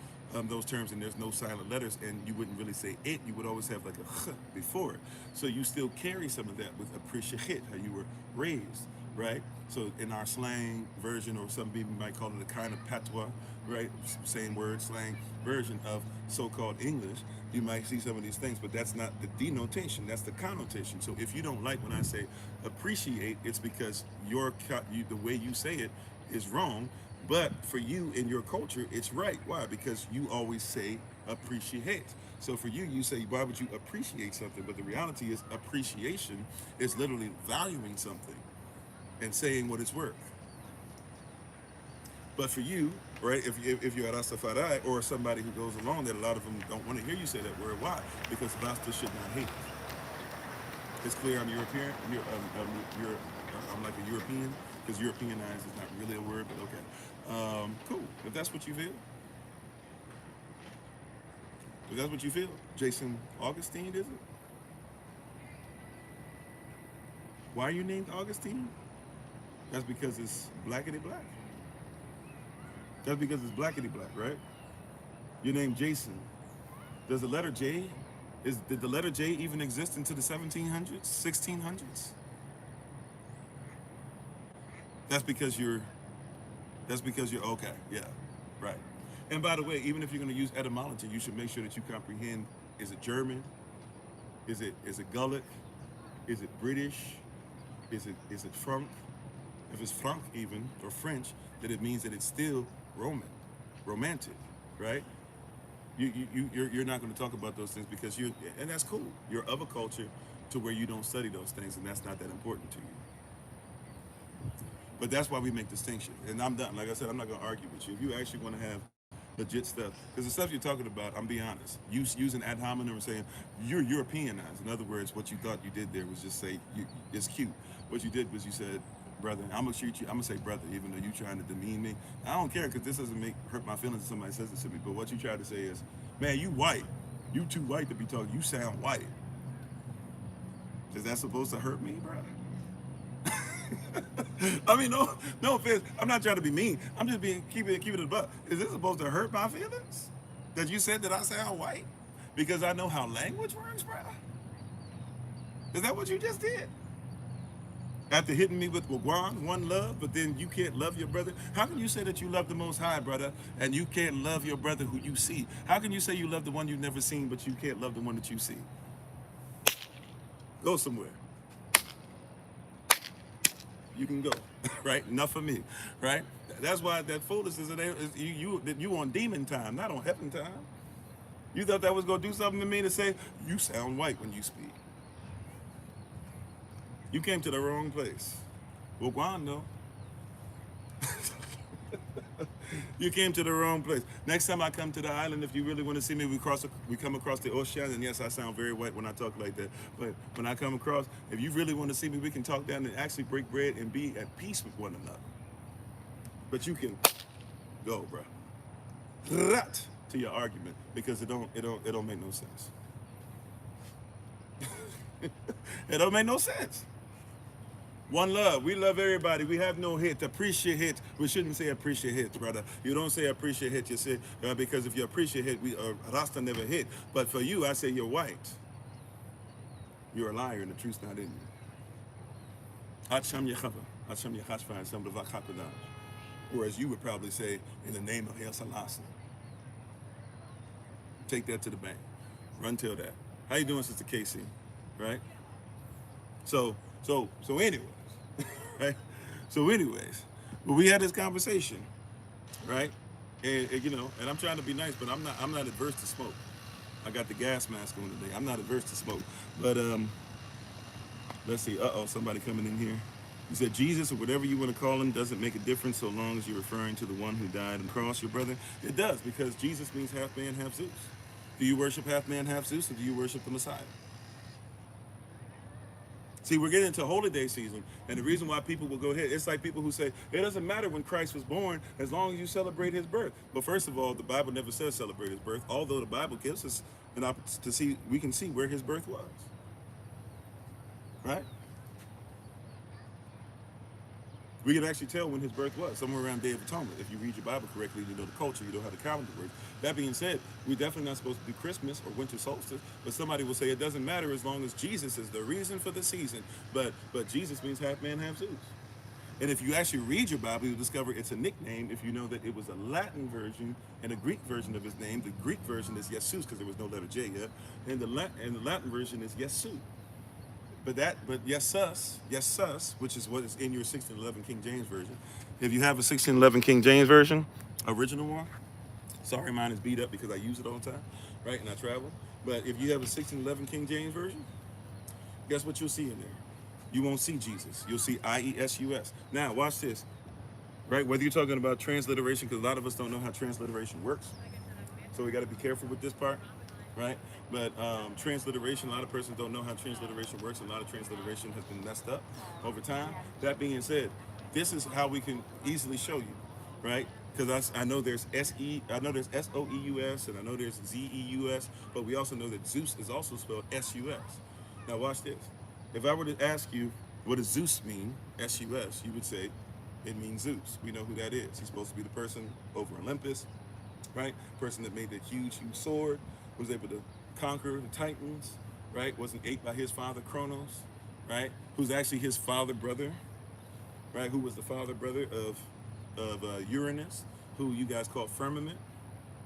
those terms, and there's no silent letters, and you wouldn't really say it. You would always have like a before it. So you still carry some of that with appreciate, how you were raised, right? So in our slang version, or some people might call it a kind of patois, right? Same word, slang version of so-called English, you might see some of these things, but that's not the denotation, that's the connotation. So if you don't like when I say appreciate, it's because the way you say it is wrong. But for you in your culture, it's right. Why? Because you always say appreciate. So for you, you say, why would you appreciate something? But the reality is appreciation is literally valuing something and saying what it's worth. But for you, right, if you're a Rastafari or somebody who goes along, that a lot of them don't want to hear you say that word. Why? Because Rasta should not hate. It's clear I'm European. I'm like a European because Europeanized is not really a word, but okay. Cool. If that's what you feel, Jason Augustine, is it? Why are you named Augustine? That's because it's blackety black. That's because it's blackety black, right? Your name Jason. Does the letter J, did the letter J even exist into the 1700s, 1600s? That's because you're okay, yeah, right. And by the way, even if you're going to use etymology, you should make sure that you comprehend, is it German? Is it Gaelic? Is it British? Is it Franc? If it's Franc even, or French, then it means that it's still romantic, right? You're not going to talk about those things because and that's cool. You're of a culture to where you don't study those things, and that's not that important to you. But that's why we make distinctions. And I'm done. Like I said, I'm not going to argue with you. If you actually want to have legit stuff, because the stuff you're talking about, I'm being honest. Using ad hominem and saying you're Europeanized. In other words, what you thought you did there was just say it's cute. What you did was you said, brother, I'm gonna treat you. I'm gonna say brother, even though you trying to demean me. I don't care because this doesn't hurt my feelings if somebody says this to me. But what you try to say is, man, you white. You too white to be talking. You sound white. Is that supposed to hurt me, bro? I mean, no offense. I'm not trying to be mean. I'm just keeping it a buck. Is this supposed to hurt my feelings? That you said that I sound white? Because I know how language works, bro? Is that what you just did? After hitting me with Wagwan, one love, but then you can't love your brother? How can you say that you love the Most High, brother, and you can't love your brother who you see? How can you say you love the one you've never seen, but you can't love the one that you see? Go somewhere. You can go, right? Enough for me, right? That's why that foolishness is you on demon time, not on heaven time. You thought that was gonna do something to me to say you sound white when you speak. You came to the wrong place. Well, Guan, no. You came to the wrong place. Next time I come to the island, if you really want to see me, we come across the ocean. And yes, I sound very white when I talk like that. But when I come across, if you really want to see me, we can talk down and actually break bread and be at peace with one another. But you can go, bro, to your argument because it don't make no sense. It don't make no sense. One love. We love everybody. We have no hate. Appreciate hate. We shouldn't say appreciate hate, brother. You don't say appreciate hate. You say, because if you appreciate hate, Rasta never hit. But for you, I say you're white. You're a liar and the truth's not in you. Whereas you would probably say, in the name of El Salasa. Take that to the bank. Run till that. How you doing, Sister Casey? Right? So anyways, right? So anyways, well, we had this conversation, right? And and I'm trying to be nice, but I'm not adverse to smoke. I got the gas mask on today. I'm not adverse to smoke. But let's see. Somebody coming in here. You said Jesus or whatever you want to call him doesn't make a difference so long as you're referring to the one who died on the cross, your brother. It does, because Jesus means half man, half Zeus. Do you worship half man, half Zeus, or do you worship the Messiah? See, we're getting into holy day season, and the reason why people will go ahead, it's like people who say, it doesn't matter when Christ was born as long as you celebrate his birth. But first of all, the Bible never says celebrate his birth, although the Bible gives us an opportunity to see, we can see where his birth was. Right? We can actually tell when his birth was, somewhere around Day of Atonement. If you read your Bible correctly, you know the culture, you know how the calendar works. That being said, we're definitely not supposed to do Christmas or winter solstice, but somebody will say it doesn't matter as long as Jesus is the reason for the season, but Jesus means half man, half Zeus. And if you actually read your Bible, you'll discover it's a nickname if you know that it was a Latin version and a Greek version of his name. The Greek version is Jesus, because there was no letter J yet, and the Latin version is Jesus. But yes, which is what is in your 1611 King James Version. If you have a 1611 King James Version, original one, sorry, mine is beat up because I use it all the time, right, and I travel. But if you have a 1611 King James Version, guess what you'll see in there? You won't see Jesus. You'll see I-E-S-U-S. Now, watch this, right? Whether you're talking about transliteration, because a lot of us don't know how transliteration works, so we got to be careful with this part. right? But transliteration, a lot of persons don't know how transliteration works. A lot of transliteration has been messed up over time. That being said, this is how we can easily show you, right? Because I know there's I know there's Soeus, and I know there's Zeus, but we also know that Zeus is also spelled Sus. Now watch this. If I were to ask you, what does Zeus mean, Sus, you would say, it means Zeus. We know who that is. He's supposed to be the person over Olympus, right? Person that made the huge sword, was able to conquer the Titans, right? Wasn't ate by his father Kronos, right? Who's actually his father brother, right? Who was the father brother of Uranus, who you guys call firmament,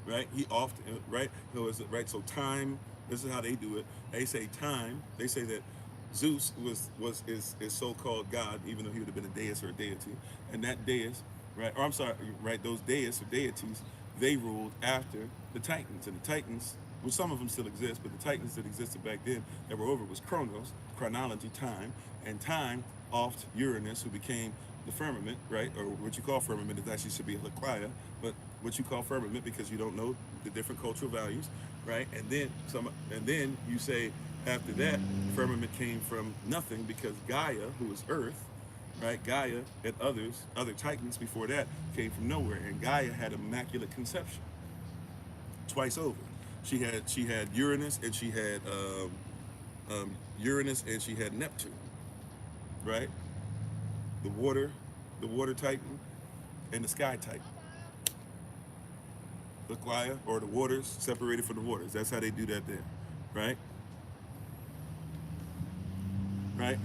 right? He often, right? Right. So time. This is how they do it. They say time. They say that Zeus is so-called God, even though he would have been a deus or a deity, and that deus, right? Or I'm sorry, right? Those deus or deities, they ruled after the Titans, and the Titans, which some of them still exist, but the Titans that existed back then that were over was Chronos, chronology, time, and time oft Uranus, who became the firmament, right? Or what you call firmament, it actually should be Laquia, but what you call firmament because you don't know the different cultural values, right? And then you say after that, firmament came from nothing because Gaia, who was Earth, right? Gaia and other Titans before that came from nowhere, and Gaia had immaculate conception twice over. She had Uranus and she had Uranus and she had Neptune, right? The water Titan and the sky Titan. The Gaia, or the waters separated from the waters. That's how they do that there, right? Right?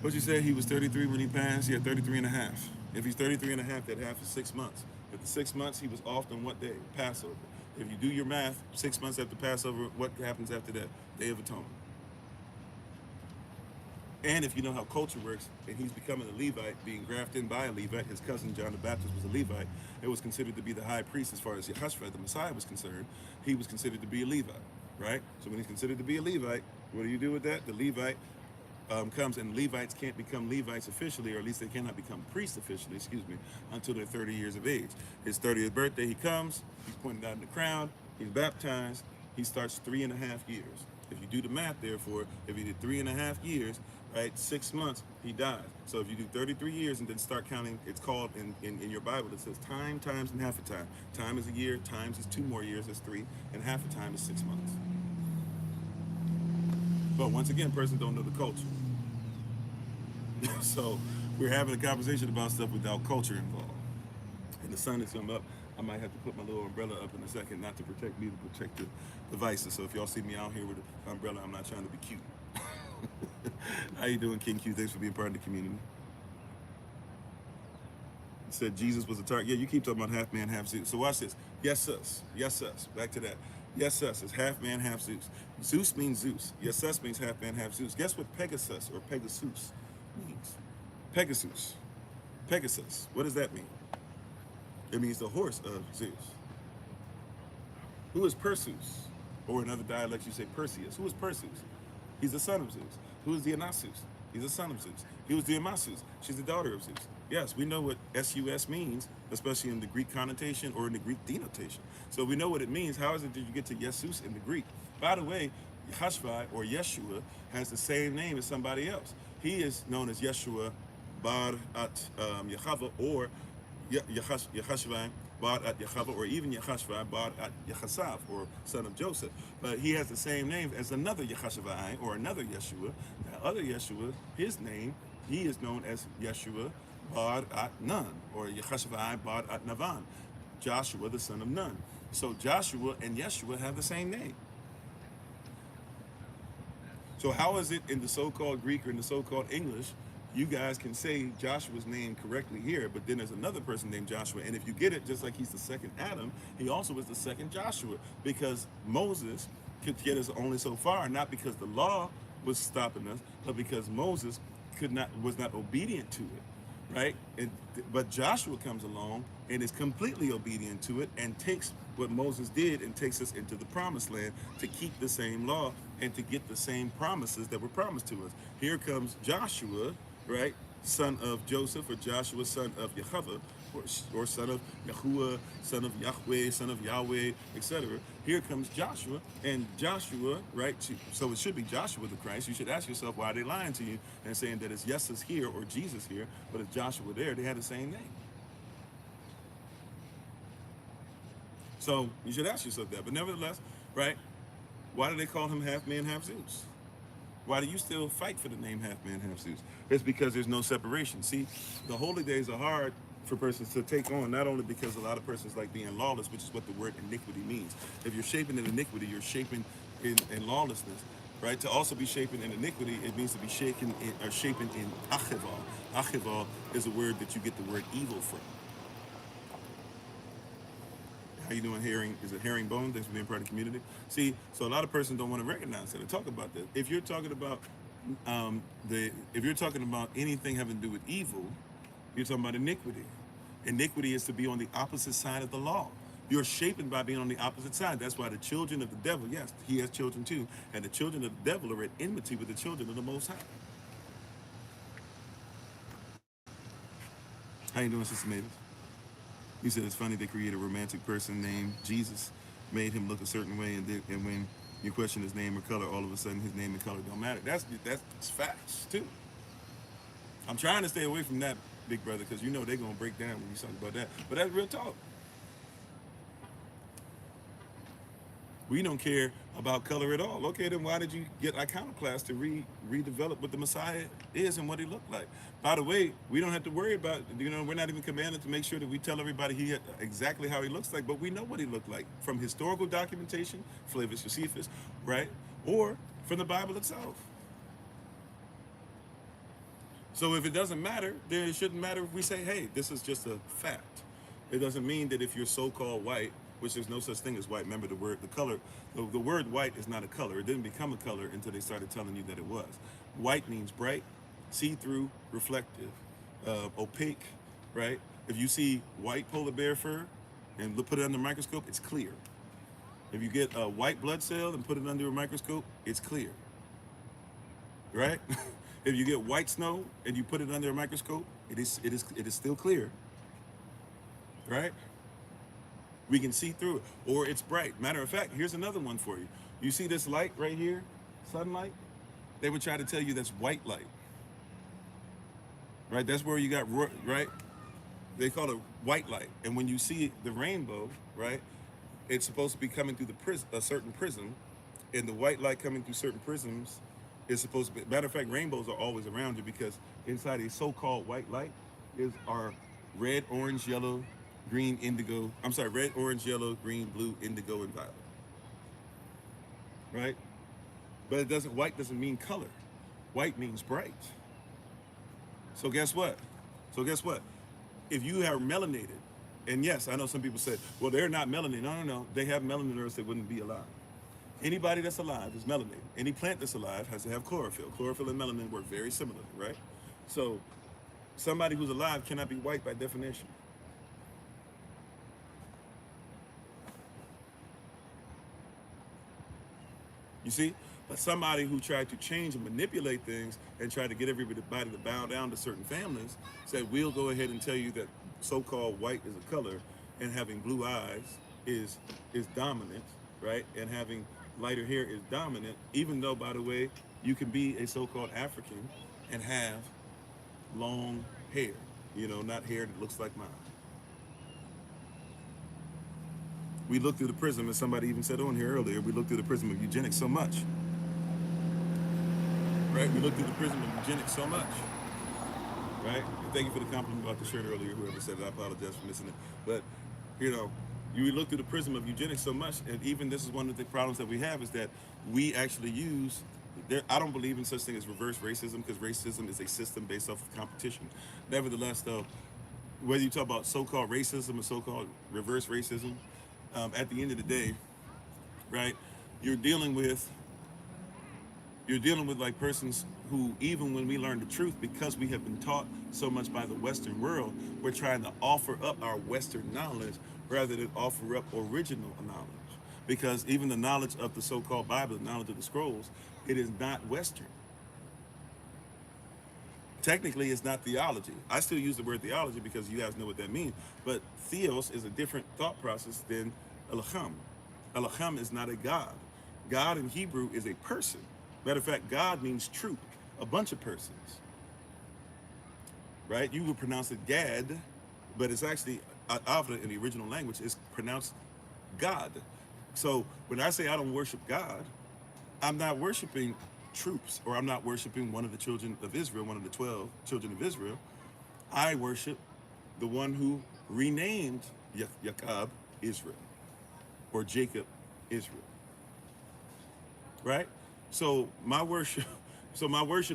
What you said, he was 33 when he passed? Yeah, 33 and a half. If he's 33 and a half, that half is 6 months. If the 6 months, he was off on what day? Passover. If you do your math, 6 months after Passover, what happens after that? Day of Atonement. And if you know how culture works, and he's becoming a Levite, being grafted in by a Levite, his cousin John the Baptist was a Levite, it was considered to be the high priest as far as Yehoshua, the Messiah, was concerned. He was considered to be a Levite, right? So when he's considered to be a Levite, what do you do with that? The Levite comes, and Levites can't become Levites officially, or at least they cannot become priests officially, until they're 30 years of age. His 30th birthday, he comes, he's pointed out in the crowd, he's baptized, he starts 3.5 years. If you do the math, therefore, if he did 3.5 years, right, 6 months, he dies. So if you do 33 years and then start counting, it's called in your Bible, it says time, times, and half a time. Time is a year, times is 2 more years, that's 3, and half a time is 6 months. But once again, persons don't know the culture. So we're having a conversation about stuff without culture involved. And the sun is coming up. I might have to put my little umbrella up in a second, not to protect me, to protect the devices. So if y'all see me out here with an umbrella, I'm not trying to be cute. How you doing, King Q? Thanks for being part of the community. He said Jesus was a target. Yeah, you keep talking about half man, half Zeus. So watch this. Yes, sus. Yes, sus. Back to that. Yes, sus is half man, half Zeus. Zeus means Zeus. Yes, sus means half man, half Zeus. Guess what Pegasus or Pegasus means? Pegasus. Pegasus. What does that mean? It means the horse of Zeus. Who is Perseus? Or in other dialects, you say Perseus. Who is Perseus? He's the son of Zeus. Who is Dionysus? He's the son of Zeus. He was Dionysus. She's the daughter of Zeus. Yes, we know what Sus means, especially in the Greek connotation or in the Greek denotation. So we know what it means. How is it that you get to Jesus in the Greek? By the way, Yehoshua or Yeshua has the same name as somebody else. He is known as Yeshua Bar at Yehava, or Yehoshua Bar at Yehava, or even Yehoshua Bar at Yehosav, or son of Joseph. But he has the same name as another Yehoshua or another Yeshua. That other Yeshua, his name, he is known as Yeshua Bar at Nun, or Yehoshua Bar at Navan, Joshua the son of Nun. So Joshua and Yeshua have the same name. So how is it in the so-called Greek or in the so-called English, you guys can say Joshua's name correctly here, but then there's another person named Joshua, and if you get it, just like he's the second Adam, he also is the second Joshua, because Moses could get us only so far, not because the law was stopping us, but because Moses was not obedient to it, right? But Joshua comes along and is completely obedient to it and takes what Moses did and takes us into the promised land to keep the same law and to get the same promises that were promised to us. Here comes Joshua, right? Son of Joseph, or Joshua, son of Yehovah, or son of Yahuwah, son of Yahweh, son of Yahweh, etc. here comes Joshua, and Joshua, right? So it should be Joshua the Christ. You should ask yourself, why are they lying to you and saying that it's Jesus here or Jesus here, but it's Joshua there? They had the same name. So you should ask yourself that. But nevertheless, right? Why do they call him half man, half Zeus? Why do you still fight for the name half man, half Zeus? It's because there's no separation. See, the holy days are hard for persons to take on, not only because a lot of persons like being lawless, which is what the word iniquity means. If you're shaping in iniquity, you're shaping in lawlessness, right? To also be shaping in iniquity, it means to be shaping in achival. Achival is a word that you get the word evil from. How you doing, herring? Is it herringbone? Thanks for being part of the community. See, so a lot of persons don't want to recognize that and talk about that. If you're talking about anything having to do with evil, you're talking about iniquity. Iniquity is to be on the opposite side of the law. You're shaped by being on the opposite side. That's why the children of the devil, yes, he has children too, and the children of the devil are at enmity with the children of the Most High. How you doing, Sister Mavis? You said it's funny they created a romantic person named Jesus, made him look a certain way, and when you question his name or color, all of a sudden his name and color don't matter. That's facts too. I'm trying to stay away from that, big brother, because you know they're gonna break down when you talk about that. But that's real talk. We don't care about color at all. Okay, then why did you get iconoclast to redevelop what the Messiah is and what he looked like? By the way, we don't have to worry about, we're not even commanded to make sure that we tell everybody exactly how he looks like, but we know what he looked like from historical documentation, Flavius Josephus, right? Or from the Bible itself. So if it doesn't matter, then it shouldn't matter if we say, hey, this is just a fact. It doesn't mean that if you're so-called white, which there's no such thing as white. Remember the word white is not a color. It didn't become a color until they started telling you that it was. White means bright, see-through, reflective, opaque, right? If you see white polar bear fur and put it under a microscope, it's clear. If you get a white blood cell and put it under a microscope, it's clear, right? If you get white snow and you put it under a microscope, it is still clear, right? We can see through it, or it's bright. Matter of fact, here's another one for you. You see this light right here, sunlight? They would try to tell you that's white light, right? That's where you got, right? They call it white light. And when you see the rainbow, right, it's supposed to be coming through a certain prism, and the white light coming through certain prisms is supposed to be, matter of fact, rainbows are always around you because inside a so-called white light are red, orange, yellow, green, indigo, red, orange, yellow, green, blue, indigo, and violet. Right? But white doesn't mean color. White means bright. So guess what? If you are melanated, and yes, I know some people say, well, they're not melanated. No. They have melanin or else they wouldn't be alive. Anybody that's alive is melanated. Any plant that's alive has to have chlorophyll. Chlorophyll and melanin work very similarly, right? So somebody who's alive cannot be white by definition. You see? But somebody who tried to change and manipulate things and tried to get everybody to bow down to certain families said, we'll go ahead and tell you that so-called white is a color and having blue eyes is dominant, right? And having lighter hair is dominant, even though, by the way, you can be a so-called African and have long hair, not hair that looks like mine. We look through the prism, as somebody even said on here earlier, we look through the prism of eugenics so much. Right? We look through the prism of eugenics so much. Right? And thank you for the compliment about the shirt earlier, whoever said it. I apologize for missing it. But, you look through the prism of eugenics so much, and even this is one of the problems that we have, is that we actually I don't believe in such thing as reverse racism, because racism is a system based off of competition. Nevertheless, though, whether you talk about so-called racism or so-called reverse racism, at the end of the day, right, you're dealing with like persons who, even when we learn the truth, because we have been taught so much by the Western world, we're trying to offer up our Western knowledge rather than offer up original knowledge. Because even the knowledge of the so-called Bible, the knowledge of the scrolls, it is not Western. Technically, it's not theology. I still use the word theology because you guys know what that means. But theos is a different thought process than elacham. Elohim is not a God. God in Hebrew is a person. Matter of fact, God means troop, a bunch of persons. Right? You would pronounce it Gad, but it's actually, Avda in the original language is pronounced God. So when I say I don't worship God, I'm not worshiping troops, or I'm not worshiping one of the children of Israel, one of the 12 children of Israel. I worship the one who renamed Jacob Israel, or Jacob Israel. Right? So my worship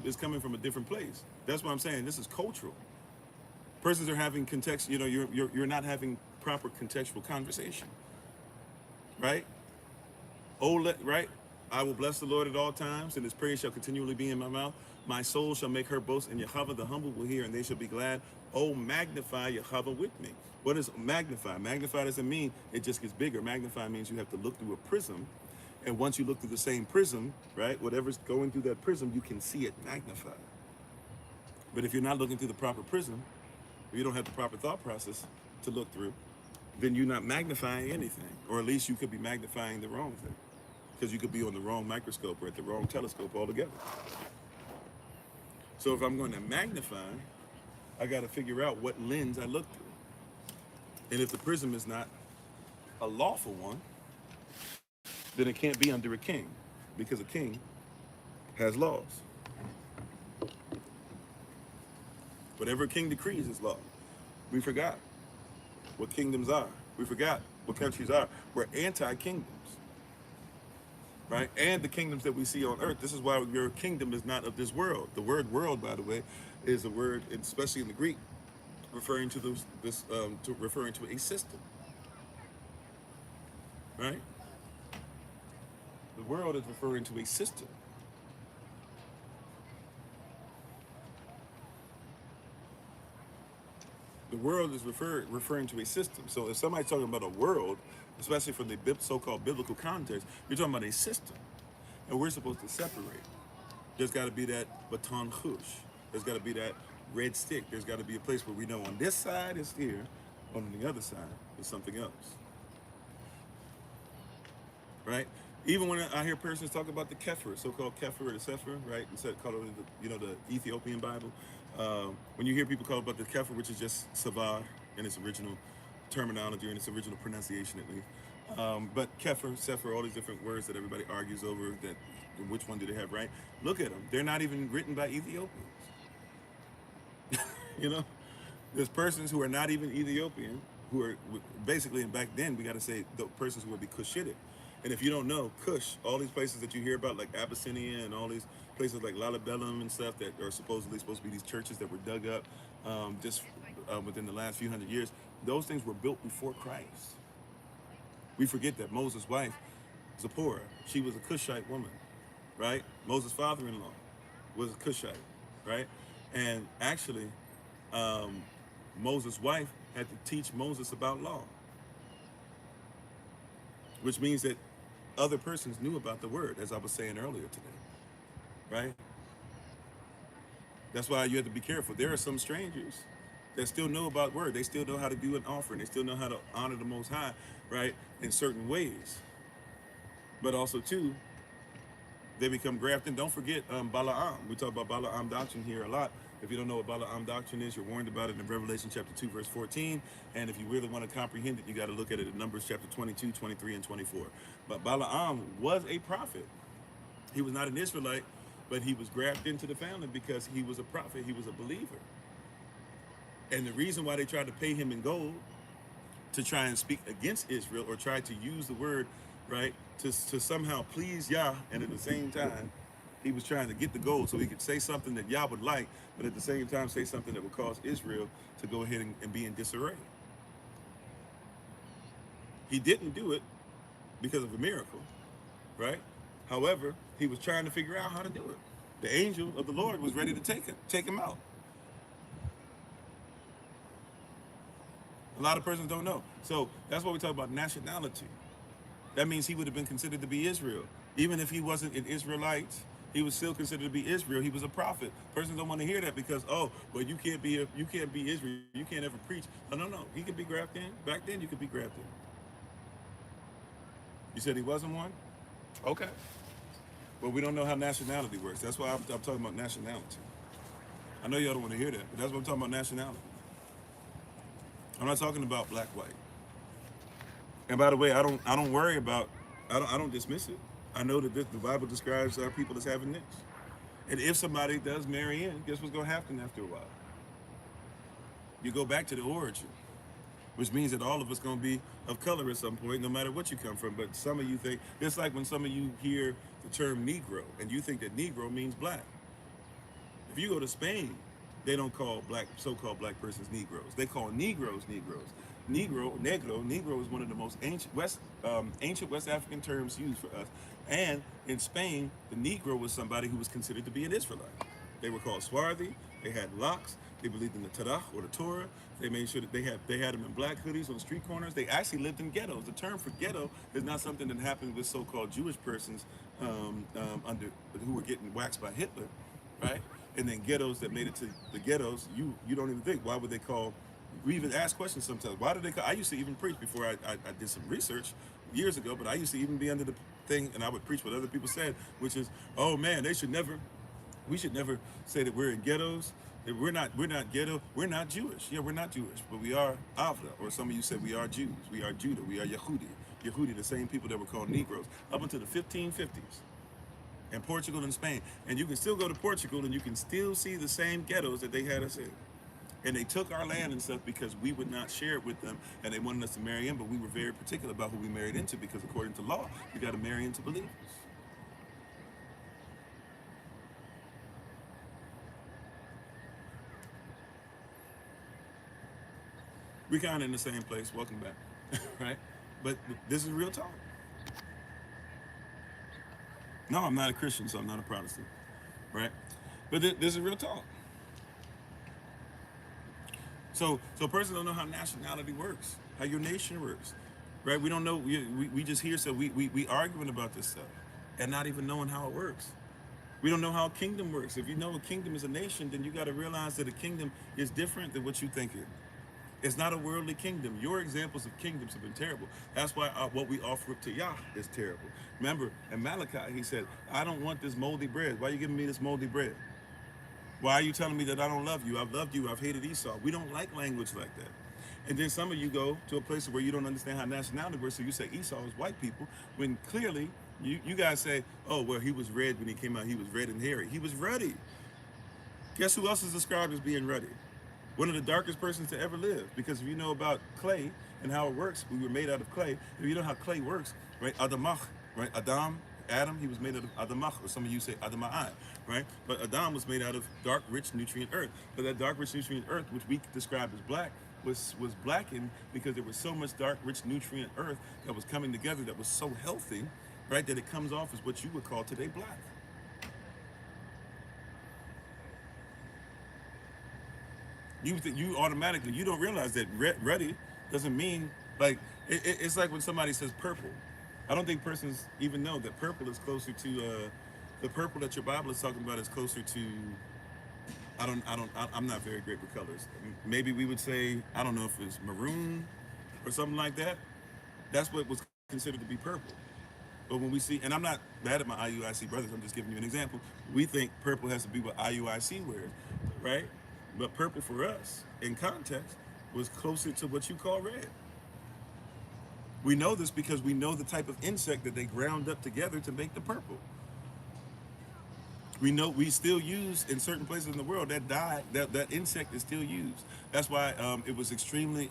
is coming from a different place. That's what I'm saying. This is cultural. Persons are having context, you're not having proper contextual conversation. Right? Right? I will bless the Lord at all times, and his praise shall continually be in my mouth. My soul shall make her boast in Yahweh. The humble will hear, and they shall be glad. Oh, magnify Yahweh with me. What does magnify? Magnify doesn't mean it just gets bigger. Magnify means you have to look through a prism, and once you look through the same prism, right, whatever's going through that prism, you can see it magnified. But if you're not looking through the proper prism, if you don't have the proper thought process to look through, then you're not magnifying anything, or at least you could be magnifying the wrong thing. Because you could be on the wrong microscope or at the wrong telescope altogether. So if I'm going to magnify, I got to figure out what lens I look through. And if the prism is not a lawful one, then it can't be under a king, because a king has laws. Whatever a king decrees is law. We forgot what kingdoms are. We forgot what countries are. We're anti-kingdoms. Right? And the kingdoms that we see on earth. This is why your kingdom is not of this world. The word world, by the way, is a word, especially in the Greek, referring to referring to a system. Right? The world is referring to a system. The world is referring to a system. So if somebody's talking about a world, especially from the so-called biblical context, you're talking about a system. And we're supposed to separate. There's got to be that baton rouge. There's got to be that red stick. There's got to be a place where we know on this side is here, on the other side is something else. Right? Even when I hear persons talk about the Kefir, so-called Kefir or the Sefer, right? Instead of calling it the Ethiopian Bible. When you hear people call about the Kefir, which is just Savar in its original terminology and its original pronunciation at least. But Kefir, Sefer, all these different words that everybody argues over, that which one do they have right? Look at them. They're not even written by Ethiopians. There's persons who are not even Ethiopian, who are basically, and back then we got to say the persons who would be Cushitic. And if you don't know, Kush, all these places that you hear about, like Abyssinia and all these places like Lalibellum and stuff that are supposed to be these churches that were dug up within the last few hundred years, those things were built before Christ. We forget that Moses' wife, Zipporah, she was a Cushite woman, right? Moses' father-in-law was a Cushite, right? And actually, Moses' wife had to teach Moses about law, which means that other persons knew about the word, as I was saying earlier today, right? That's why you have to be careful. There are some strangers that still know about word. They still know how to do an offering. They still know how to honor the Most High, right, in certain ways. But also, too, they become grafted. Don't forget Balaam. We talk about Balaam doctrine here a lot. If you don't know what Balaam doctrine is, you're warned about it in Revelation chapter 2, verse 14. And if you really want to comprehend it, you got to look at it in Numbers chapter 22, 23, and 24. But Balaam was a prophet. He was not an Israelite, but he was grafted into the family because he was a prophet. He was a believer. And the reason why they tried to pay him in gold to try and speak against Israel, or try to use the word, right, to somehow please Yah, and at the same time, he was trying to get the gold so he could say something that Yah would like, but at the same time say something that would cause Israel to go ahead and be in disarray. He didn't do it because of a miracle, right? However, he was trying to figure out how to do it. The angel of the Lord was ready to take him out. A lot of persons don't know. So that's why we talk about nationality. That means he would have been considered to be Israel. Even if he wasn't an Israelite, he was still considered to be Israel. He was a prophet. Persons don't want to hear that because, you can't be Israel. You can't ever preach. No. He could be grafted in. Back then you could be grafted. You said he wasn't one? Okay. Well, we don't know how nationality works. That's why I'm talking about nationality. I know y'all don't want to hear that, but that's what I'm talking about, nationality. I'm not talking about black, white. And by the way, I don't worry about, I don't dismiss it. I know that the Bible describes our people as having this. And if somebody does marry in, guess what's going to happen after a while? You go back to the origin, which means that all of us going to be of color at some point, no matter what you come from. But some of you think, it's like when some of you hear the term Negro, and you think that Negro means black. If you go to Spain, they don't call so-called black persons Negroes. They call Negroes Negroes. Negro is one of the most ancient West African terms used for us. And in Spain, the Negro was somebody who was considered to be an Israelite. They were called Swarthy. They had locks. They believed in the Tanakh or the Torah. They made sure that they had them in black hoodies on street corners. They actually lived in ghettos. The term for ghetto is not something that happened with so-called Jewish persons who were getting waxed by Hitler, right? And then ghettos that made it to the ghettos, you don't even think, why would they call, we even ask questions sometimes, why do they call, I used to even preach before I did some research years ago, but I used to even be under the thing, and I would preach what other people said, which is, oh man, we should never say that we're in ghettos, that we're not ghetto, we're not Jewish. Yeah, we're not Jewish, but we are Avda, or some of you said we are Jews, we are Judah, we are Yehudi, the same people that were called Negroes, up until the 1550s. And Portugal and Spain. And you can still go to Portugal and you can still see the same ghettos that they had us in. And they took our land and stuff because we would not share it with them, and they wanted us to marry in, but we were very particular about who we married into, because according to law, you got to marry into believers. We kind of in the same place. Welcome back, right? But this is real talk. No, I'm not a Christian, so I'm not a Protestant, right? But this is real talk. So a person don't know how nationality works, how your nation works, right? We don't know. We just hear, so we arguing about this stuff and not even knowing how it works. We don't know how a kingdom works. If you know a kingdom is a nation, then you got to realize that a kingdom is different than what you think it is. It's not a worldly kingdom. Your examples of kingdoms have been terrible. That's why what we offer up to Yah is terrible. Remember, in Malachi, he said, I don't want this moldy bread. Why are you giving me this moldy bread? Why are you telling me that I don't love you? I've loved you. I've hated Esau. We don't like language like that. And then some of you go to a place where you don't understand how nationality works, so you say Esau is white people, when clearly you guys say, oh, well, he was red when he came out. He was red and hairy. He was ruddy. Guess who else is described as being ruddy? One of the darkest persons to ever live. Because if you know about clay and how it works, we were made out of clay. If you know how clay works, right? Adamach, right? Adam, he was made out of Adamach, or some of you say Adamai, right? But Adam was made out of dark, rich, nutrient earth. But that dark, rich, nutrient earth, which we describe as black, was blackened because there was so much dark, rich, nutrient earth that was coming together that was so healthy, right, that it comes off as what you would call today black. You automatically, you don't realize that ruddy doesn't mean, like, it's like when somebody says purple. I don't think persons even know that purple is closer to, the purple that your Bible is talking about is closer to, I'm not very great with colors. Maybe we would say, I don't know if it's maroon or something like that. That's what was considered to be purple. But when we see, and I'm not bad at my IUIC brothers, I'm just giving you an example. We think purple has to be what IUIC wears, right? But purple for us, in context, was closer to what you call red. We know this because we know the type of insect that they ground up together to make the purple. We know we still use in certain places in the world that dye, that insect is still used. That's why it was extremely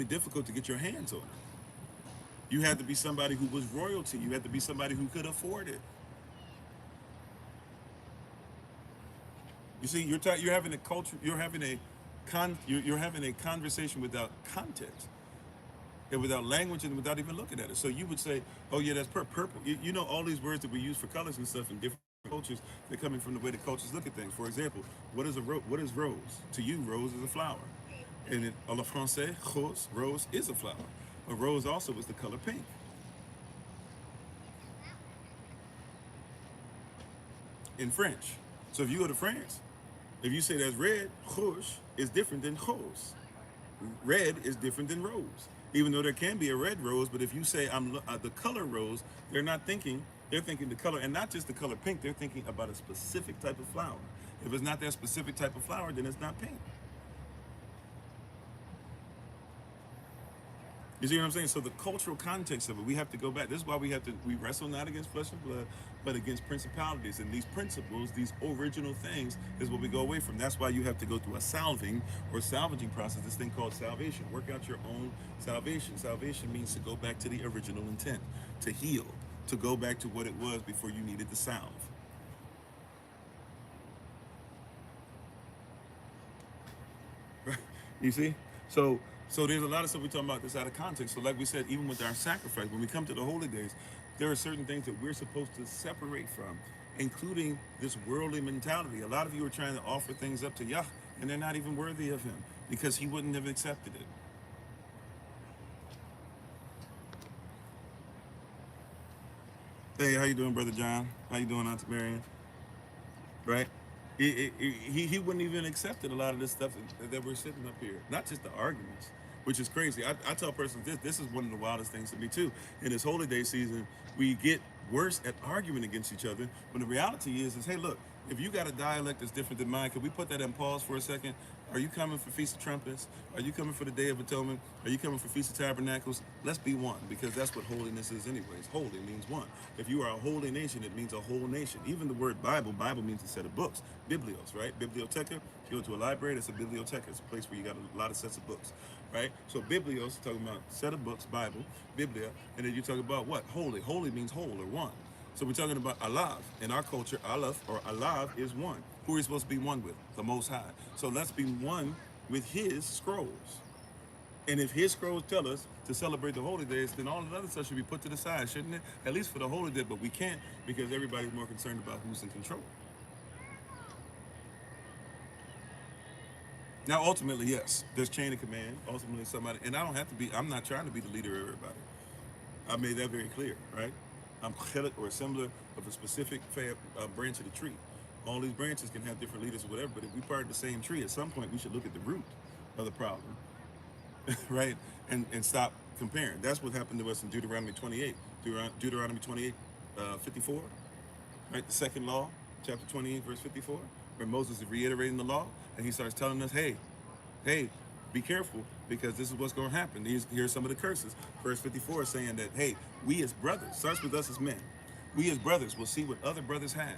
difficult to get your hands on it. You had to be somebody who was royalty. You had to be somebody who could afford it. You see, you're having a culture. You're having a conversation without context, and without language, and without even looking at it. So you would say, "Oh yeah, that's purple." You know all these words that we use for colors and stuff in different cultures. They're coming from the way the cultures look at things. For example, what is rose? To you, rose is a flower, and in le français, rose is a flower. A rose also is the color pink. In French. So if you go to France, if you say that's red, rouge is different than rose. Red is different than rose. Even though there can be a red rose, but if you say the color rose, they're not thinking. They're thinking the color, and not just the color pink. They're thinking about a specific type of flower. If it's not that specific type of flower, then it's not pink. You see what I'm saying? So the cultural context of it, we have to go back. This is why we wrestle not against flesh and blood, but against principalities. And these principles, these original things, is what we go away from. That's why you have to go through a salving or salvaging process, this thing called salvation. Work out your own salvation. Salvation means to go back to the original intent, to heal, to go back to what it was before you needed the salve. You see? So there's a lot of stuff we're talking about that's out of context. So like we said, even with our sacrifice, when we come to the holy days, there are certain things that we're supposed to separate from, including this worldly mentality. A lot of you are trying to offer things up to Yah, and they're not even worthy of him because he wouldn't have accepted it. Hey, how you doing, Brother John? How you doing, Aunt Marion? Right? He wouldn't even accepted a lot of this stuff that we're sitting up here. Not just the arguments, which is crazy. I tell persons this is one of the wildest things to me too. In this holy day season, we get worse at arguing against each other when the reality is hey, look, if you got a dialect that's different than mine, could we put that in pause for a second? Are you coming for Feast of Trumpets? Are you coming for the Day of Atonement? Are you coming for Feast of Tabernacles? Let's be one, because that's what holiness is anyways. Holy means one. If you are a holy nation, it means a whole nation. Even the word Bible means a set of books. Biblios, right? Biblioteca, if you go to a library, that's a biblioteca. It's a place where you got a lot of sets of books, right? So biblios, talking about set of books, Bible, Biblia, and then you talk about what? Holy. Holy means whole or one. So we're talking about alav. In our culture, aleph or alav is one. Who are we supposed to be one with? The Most High. So let's be one with his scrolls. And if his scrolls tell us to celebrate the holy days, then all the other stuff should be put to the side, shouldn't it? At least for the holy day, but we can't because everybody's more concerned about who's in control. Now, ultimately, yes, there's chain of command. Ultimately, somebody, and I don't have to be, I'm not trying to be the leader of everybody. I made that very clear, right? I'm chelik or assembler of a specific branch of the tree. All these branches can have different leaders or whatever, but if we part of the same tree, at some point we should look at the root of the problem, right? And stop comparing. That's what happened to us in Deuteronomy 28. Deuteronomy 28, 54, right? The second law, chapter 28, verse 54, where Moses is reiterating the law, and he starts telling us, hey, be careful, because this is what's going to happen. Here's some of the curses. Verse 54 is saying that, hey, we as brothers, starts with us as men, we as brothers will see what other brothers have.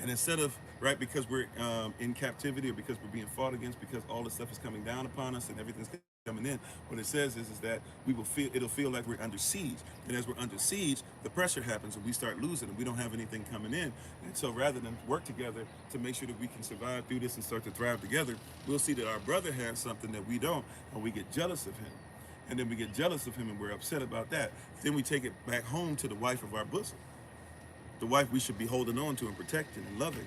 And instead of, right, because we're in captivity or because we're being fought against, because all this stuff is coming down upon us and everything's coming in, what it says is that it'll feel like we're under siege. And as we're under siege, the pressure happens and we start losing and we don't have anything coming in. And so rather than work together to make sure that we can survive through this and start to thrive together, we'll see that our brother has something that we don't, and we get jealous of him. And then we get jealous of him and we're upset about that. Then we take it back home to the wife of our bosom. The wife we should be holding on to and protecting and loving.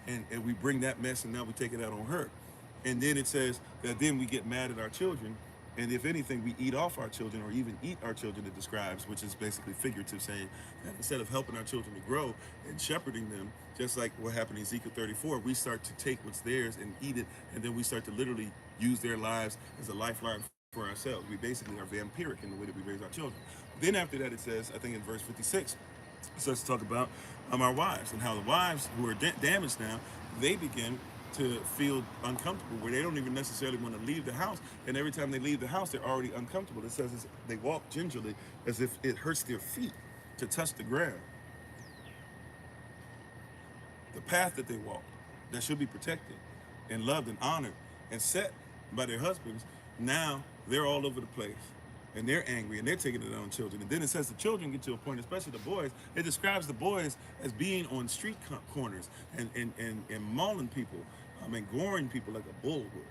And we bring that mess and now we take it out on her. And then it says that then we get mad at our children. And if anything, we eat off our children or even eat our children, it describes, which is basically figurative, saying that instead of helping our children to grow and shepherding them, just like what happened in Ezekiel 34, we start to take what's theirs and eat it. And then we start to literally use their lives as a lifeline for ourselves. We basically are vampiric in the way that we raise our children. Then after that, it says, I think in verse 56, it starts to talk about our wives and how the wives who are damaged now, they begin to feel uncomfortable where they don't even necessarily want to leave the house. And every time they leave the house, they're already uncomfortable. It says they walk gingerly as if it hurts their feet to touch the ground. The path that they walk, that should be protected and loved and honored and set by their husbands, now they're all over the place. And they're angry, and they're taking it on children. And then it says the children get to a point, especially the boys, it describes the boys as being on street corners and mauling people, and goring people like a bull would.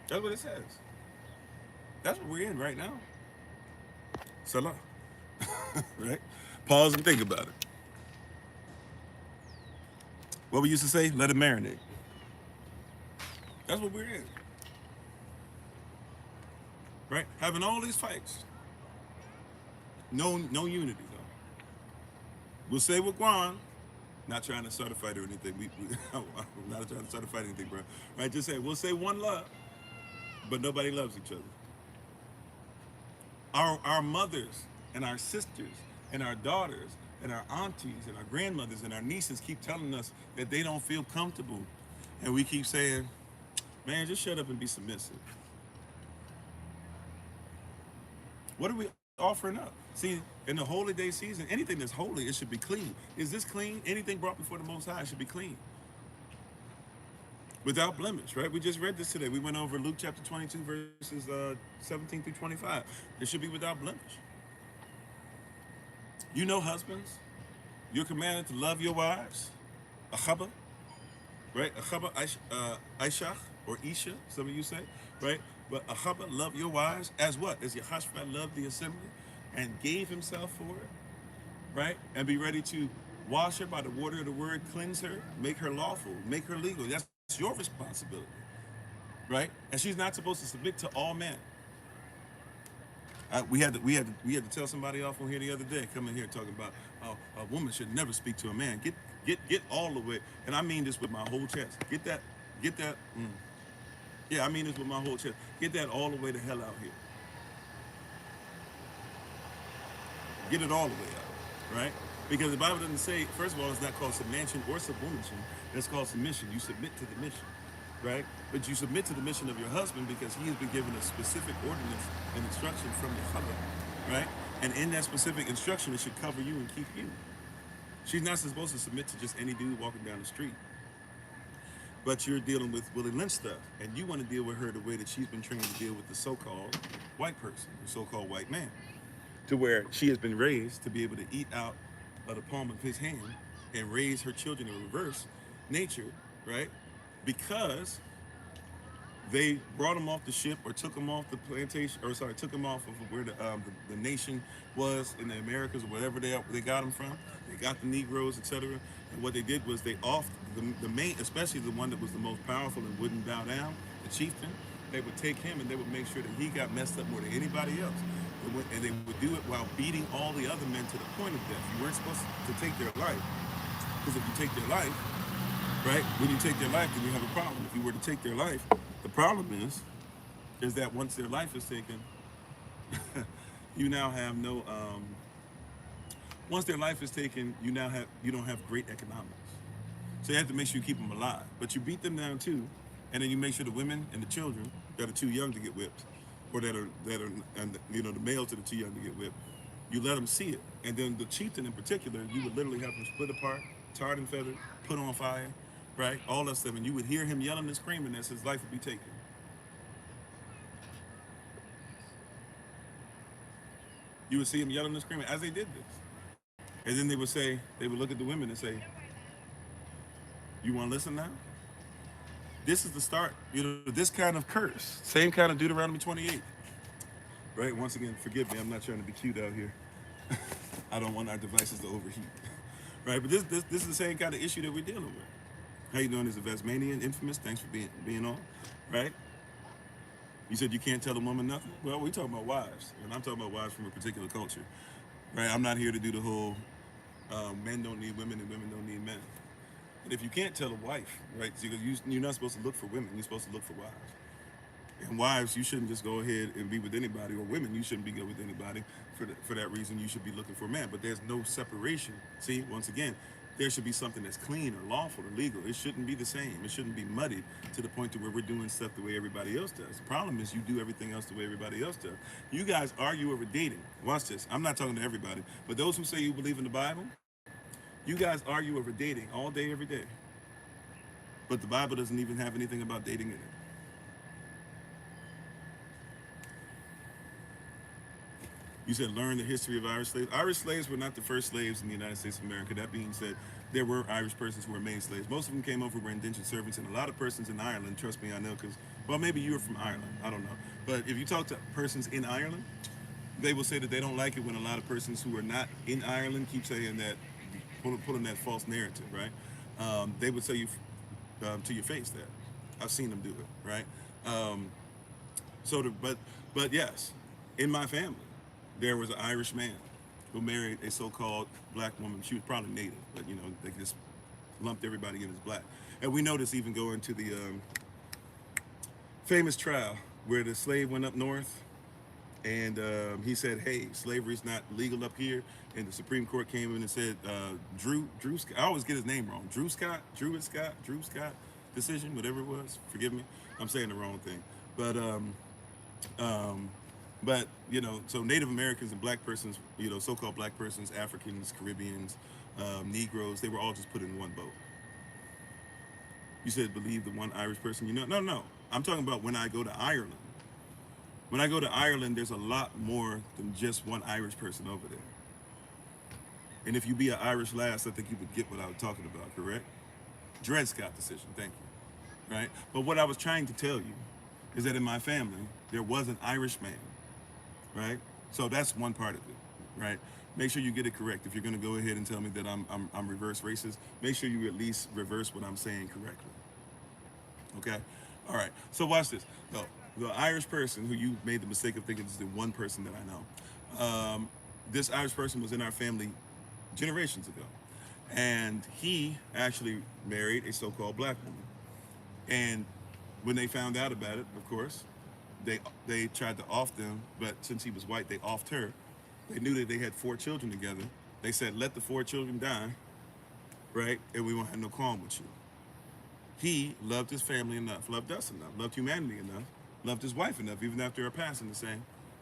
That's what it says. That's what we're in right now. Salah. Right? Pause and think about it. What we used to say, let it marinate. That's what we're in. Right? Having all these fights. No unity, though. We'll say we're Guan, not trying to start a fight or anything. I'm not trying to start a fight or anything, bro. Right? Just say, we'll say one love, but nobody loves each other. Our mothers and our sisters and our daughters and our aunties and our grandmothers and our nieces keep telling us that they don't feel comfortable. And we keep saying, man, just shut up and be submissive. What are we offering up? See, in the holy day season, anything that's holy, it should be clean. Is this clean? Anything brought before the Most High should be clean, without blemish, right? We just read this today. We went over Luke chapter 22, verses 17 through 25. It should be without blemish. You know, husbands, you're commanded to love your wives. Achaba, right? Achaba, Aishach, or Isha, some of you say, right? But Achaba, love your wives as what? As Yehoshua loved the assembly and gave himself for it, right? And be ready to wash her by the water of the word, cleanse her, make her lawful, make her legal. That's your responsibility, right? And she's not supposed to submit to all men. We had to tell somebody off on here the other day, coming here talking about a woman should never speak to a man. Get all the way, and I mean this with my whole chest. Get that. Yeah, I mean this with my whole chest. Get that all the way to hell out here. Get it all the way out, right? Because the Bible doesn't say, first of all, it's not called submission or subordination. It's called submission. You submit to the mission, right? But you submit to the mission of your husband because he has been given a specific ordinance and instruction from the husband, right? And in that specific instruction, it should cover you and keep you. She's not supposed to submit to just any dude walking down the street. But you're dealing with Willie Lynch stuff, and you want to deal with her the way that she's been trained to deal with the so-called white person, the so-called white man, to where she has been raised to be able to eat out of the palm of his hand and raise her children in reverse nature, right? Because they brought him off the ship or took him off the plantation, or sorry, took him off of where the nation was in the Americas or wherever they got him from. They got the Negroes, etc. And what they did was they offed the main, especially the one that was the most powerful and wouldn't bow down, the chieftain. They would take him and they would make sure that he got messed up more than anybody else. And they would do it while beating all the other men to the point of death. You weren't supposed to take their life, because if you take their life, right, when you take their life, then you have a problem. If you were to take their life, the problem is that once their life is taken, you now have no. Once their life is taken, you don't have great economics. So you have to make sure you keep them alive, but you beat them down too, and then you make sure the women and the children that are too young to get whipped, or that are and the males that are too young to get whipped, you let them see it, and then the chieftain in particular, you would literally have them split apart, tarred and feathered, put on fire, right? All that stuff, and you would hear him yelling and screaming as his life would be taken. You would see him yelling and screaming as they did this, and then they would look at the women and say, "You want to listen now?" This is the start, this kind of curse, same kind of Deuteronomy 28, right? Once again, forgive me, I'm not trying to be cute out here. I don't want our devices to overheat, right? But this is the same kind of issue that we're dealing with. How you doing? This is Vesmanian, infamous. Thanks for being on, right? You said you can't tell a woman nothing. Well, we talking about wives, and I'm talking about wives from a particular culture, right? I'm not here to do the whole men don't need women and women don't need men. And if you can't tell a wife, right, because you're not supposed to look for women, you're supposed to look for wives. And wives, you shouldn't just go ahead and be with anybody, or women, you shouldn't be good with anybody. For that reason, you should be looking for a man. But there's no separation. See, once again, there should be something that's clean or lawful or legal. It shouldn't be the same. It shouldn't be muddied to the point to where we're doing stuff the way everybody else does. The problem is you do everything else the way everybody else does. You guys argue over dating. Watch this. I'm not talking to everybody, but those who say you believe in the Bible, you guys argue over dating all day, every day. But the Bible doesn't even have anything about dating in it. You said learn the history of Irish slaves. Irish slaves were not the first slaves in the United States of America. That being said, there were Irish persons who were made slaves. Most of them came over, were indentured servants, and a lot of persons in Ireland, trust me, I know, because, well, maybe you were from Ireland. I don't know. But if you talk to persons in Ireland, they will say that they don't like it when a lot of persons who are not in Ireland keep saying that, pulling that false narrative, right? They would tell you to your face that. I've seen them do it, right? But yes, in my family, there was an Irish man who married a so-called black woman. She was probably native, but they just lumped everybody in as black. And we know this even going to the famous trial where the slave went up north and he said, "Hey, slavery is not legal up here." And the Supreme Court came in and said, Drew Scott, I always get his name wrong. Drew Scott decision, whatever it was. Forgive me, I'm saying the wrong thing. But um, so Native Americans and black persons, so-called black persons, Africans, Caribbeans, Negroes, they were all just put in one boat. You said believe the one Irish person, no. I'm talking about when I go to Ireland. When I go to Ireland, there's a lot more than just one Irish person over there. And if you be an Irish lass, I think you would get what I was talking about, correct? Dred Scott decision, thank you. Right? But what I was trying to tell you is that in my family, there was an Irish man, right? So that's one part of it, right? Make sure you get it correct. If you're going to go ahead and tell me that I'm reverse racist, make sure you at least reverse what I'm saying correctly. Okay? All right. So watch this. The Irish person who you made the mistake of thinking is the one person that I know. This Irish person was in our family generations ago. And he actually married a so-called black woman. And when they found out about it, of course, they tried to off them, but since he was white, they offed her. They knew that they had 4 children together. They said, let the 4 children die, right? And we won't have no qualm with you. He loved his family enough, loved us enough, loved humanity enough, loved his wife enough, even after her passing, to say,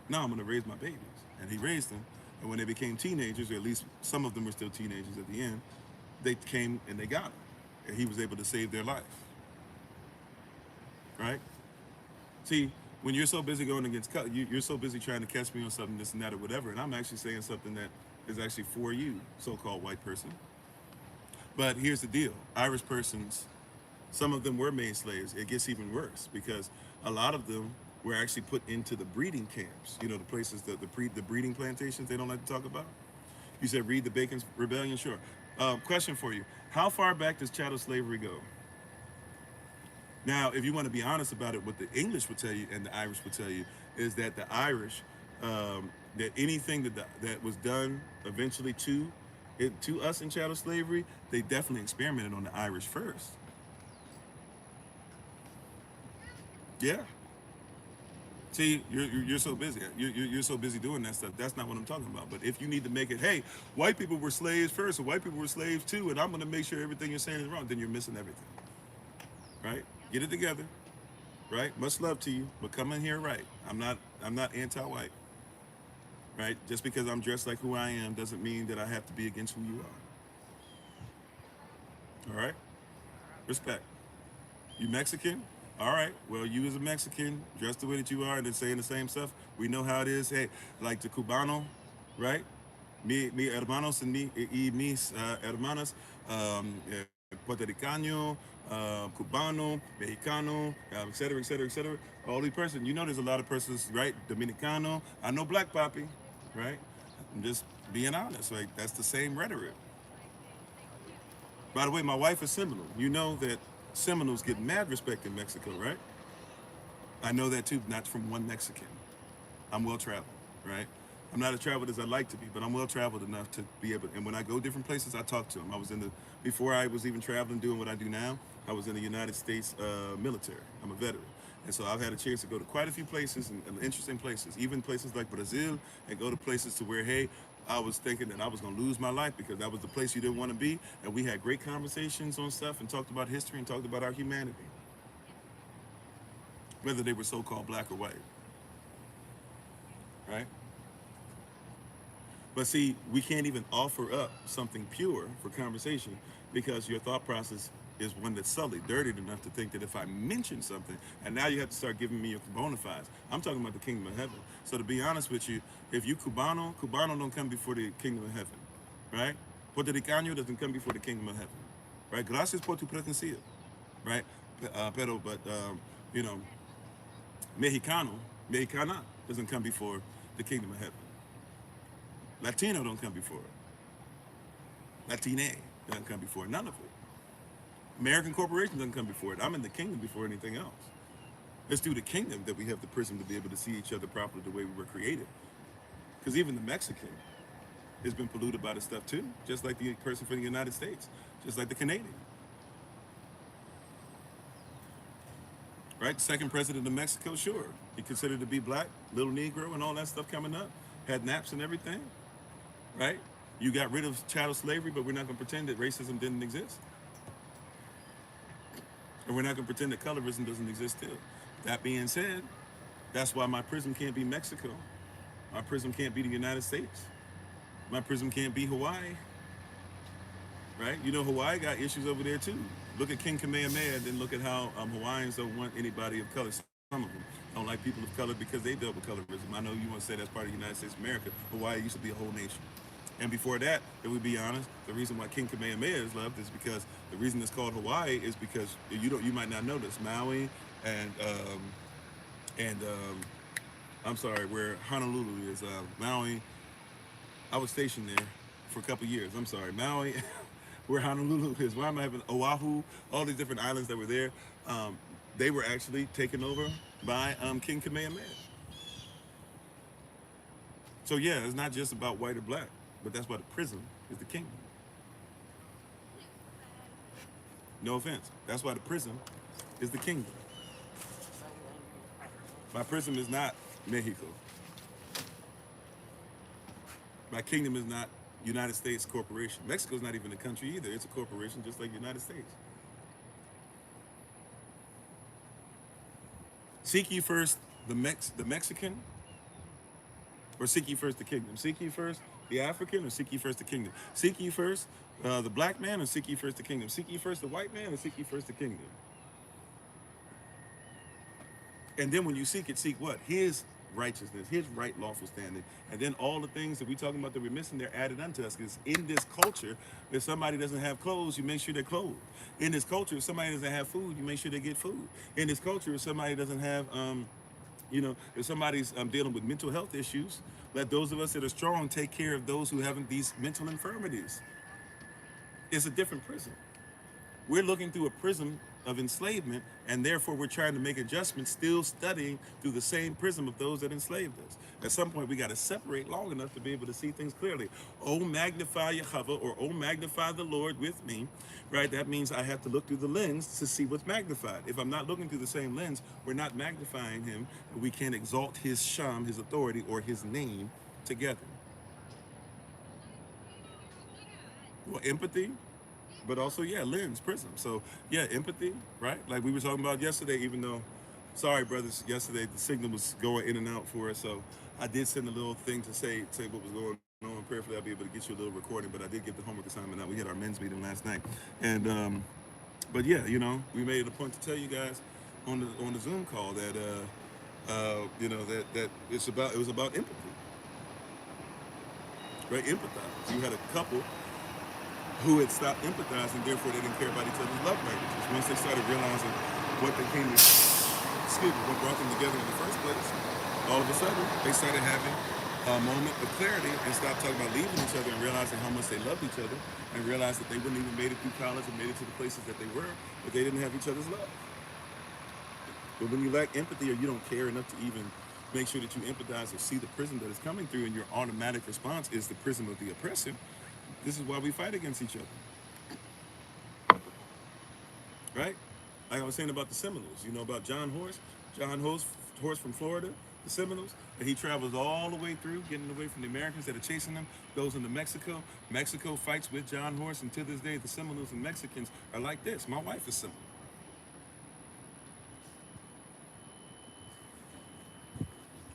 no, I'm going to raise my babies. And he raised them. And when they became teenagers, or at least some of them were still teenagers at the end, they came and they got him. And he was able to save their life. Right? See, when you're so busy going against, you're so busy trying to catch me on something, this and that, or whatever, and I'm actually saying something that is actually for you, so-called white person. But here's the deal. Irish persons, some of them were made slaves. It gets even worse because a lot of them were actually put into the breeding camps. The places, the breeding plantations they don't like to talk about. You said read the Bacon's Rebellion? Sure. Question for you. How far back does chattel slavery go? Now, if you want to be honest about it, what the English would tell you and the Irish would tell you is that the Irish, that anything that was done eventually to us in chattel slavery, they definitely experimented on the Irish first. Yeah. See, you're so busy. You're so busy doing that stuff. That's not what I'm talking about. But if you need to make it, hey, white people were slaves first, or white people were slaves too, and I'm going to make sure everything you're saying is wrong, then you're missing everything. Right? Get it together. Right? Much love to you, but come in here right. I'm not anti-white. Right? Just because I'm dressed like who I am doesn't mean that I have to be against who you are. All right? Respect. You Mexican? All right. Well, you as a Mexican, dressed the way that you are, and then saying the same stuff. We know how it is. Hey, like the Cubano, right? Mi hermanos y mis hermanas, Puerto Ricano, Cubano, Mexicano, et cetera, et cetera, et cetera. All these persons. There's a lot of persons, right? Dominicano. I know Black Poppy, right? I'm just being honest. Like, that's the same rhetoric. By the way, my wife is Seminole. You know that Seminoles get mad respect in Mexico, right? I know that too, not from one Mexican. I'm well traveled, right? I'm not as traveled as I'd like to be, but I'm well traveled enough to be able, and when I go different places, I talk to them. Before I was even traveling, doing what I do now, I was in the United States military. I'm a veteran. And so I've had a chance to go to quite a few places and interesting places, even places like Brazil, and go to places to where, hey, I was thinking that I was going to lose my life because that was the place you didn't want to be. And we had great conversations on stuff and talked about history and talked about our humanity, whether they were so-called black or white. Right? But see, we can't even offer up something pure for conversation because your thought process is one that's sullied, dirtied enough to think that if I mention something, and now you have to start giving me your bona fides. I'm talking about the kingdom of heaven. So to be honest with you, if you Cubano don't come before the kingdom of heaven, right? Puerto Ricano doesn't come before the kingdom of heaven, right? Gracias por tu presencia, right? Mexicana doesn't come before the kingdom of heaven. Latino don't come before it. Latine doesn't come before it. None of it. American corporation doesn't come before it. I'm in the kingdom before anything else. It's through the kingdom that we have the prism to be able to see each other properly the way we were created. Because even the Mexican has been polluted by this stuff too, just like the person from the United States, just like the Canadian. right? Second president of Mexico, sure. He considered to be black, little Negro and all that stuff coming up. Had naps and everything, right? You got rid of chattel slavery, but we're not going to pretend that racism didn't exist. And we're not going to pretend that colorism doesn't exist still. That being said, that's why my prism can't be Mexico. My prism can't be the United States. My prism can't be Hawaii, right? You know, Hawaii got issues over there too. Look at King Kamehameha, then look at how Hawaiians don't want anybody of color. Some of them don't like people of color because they dealt with colorism. I know you want to say that's part of the United States of America. Hawaii used to be a whole nation. And before that, if we be honest, the reason why King Kamehameha is loved is because the reason it's called Hawaii is because you might not know this. Maui and I'm sorry, where Honolulu is, Maui. I was stationed there for a couple years. I'm sorry, Maui, where Honolulu is. Why am I having Oahu? All these different islands that were there, they were actually taken over by King Kamehameha. So yeah, it's not just about white or black, but that's why the prism is the kingdom. No offense. That's why the prism is the kingdom. My prism is not Mexico. My kingdom is not United States Corporation. Mexico's not even a country either. It's a corporation just like the United States. Seek ye first the Mexican, or seek ye first the kingdom? Seek ye first the African, or seek ye first the kingdom? Seek ye first the black man, or seek ye first the kingdom? Seek ye first the white man, or seek ye first the kingdom? And then when you seek it, seek what? His righteousness, his right lawful standing. And then all the things that we're talking about that we're missing, they're added unto us. Because in this culture, if somebody doesn't have clothes, you make sure they're clothed. In this culture, if somebody doesn't have food, you make sure they get food. In this culture, if somebody doesn't have, if somebody's dealing with mental health issues, let those of us that are strong take care of those who have these mental infirmities. It's a different prism. We're looking through a prism of enslavement, and therefore we're trying to make adjustments, still studying through the same prism of those that enslaved us. At some point, we got to separate long enough to be able to see things clearly. Oh, magnify Yehovah, or oh, magnify the Lord with me, right? That means I have to look through the lens to see what's magnified. If I'm not looking through the same lens, we're not magnifying him, and we can't exalt his sham, his authority, or his name together. Well, empathy, but also, yeah, lens, prism. So, yeah, empathy, right? Like we were talking about yesterday, even though, sorry, brothers, yesterday the signal was going in and out for us. So I did send a little thing to say what was going on. Prayerfully, I'll be able to get you a little recording, but I did get the homework assignment out. We had our men's meeting last night. And, but yeah, we made it a point to tell you guys on the Zoom call that, that it was about empathy, right? Empathize. You had a couple who had stopped empathizing, therefore they didn't care about each other's love languages. Once they started realizing what they came to, what brought them together in the first place, all of a sudden they started having a moment of clarity and stopped talking about leaving each other and realizing how much they loved each other, and realized that they wouldn't even made it through college and made it to the places that they were, but they didn't have each other's love. But when you lack empathy, or you don't care enough to even make sure that you empathize or see the prism that is coming through, and your automatic response is the prism of the oppressor, this is why we fight against each other, right? Like I was saying about the Seminoles, about John Horse from Florida, the Seminoles, and he travels all the way through, getting away from the Americans that are chasing him, goes into Mexico. Mexico fights with John Horse, and to this day, the Seminoles and Mexicans are like this. My wife is Seminole.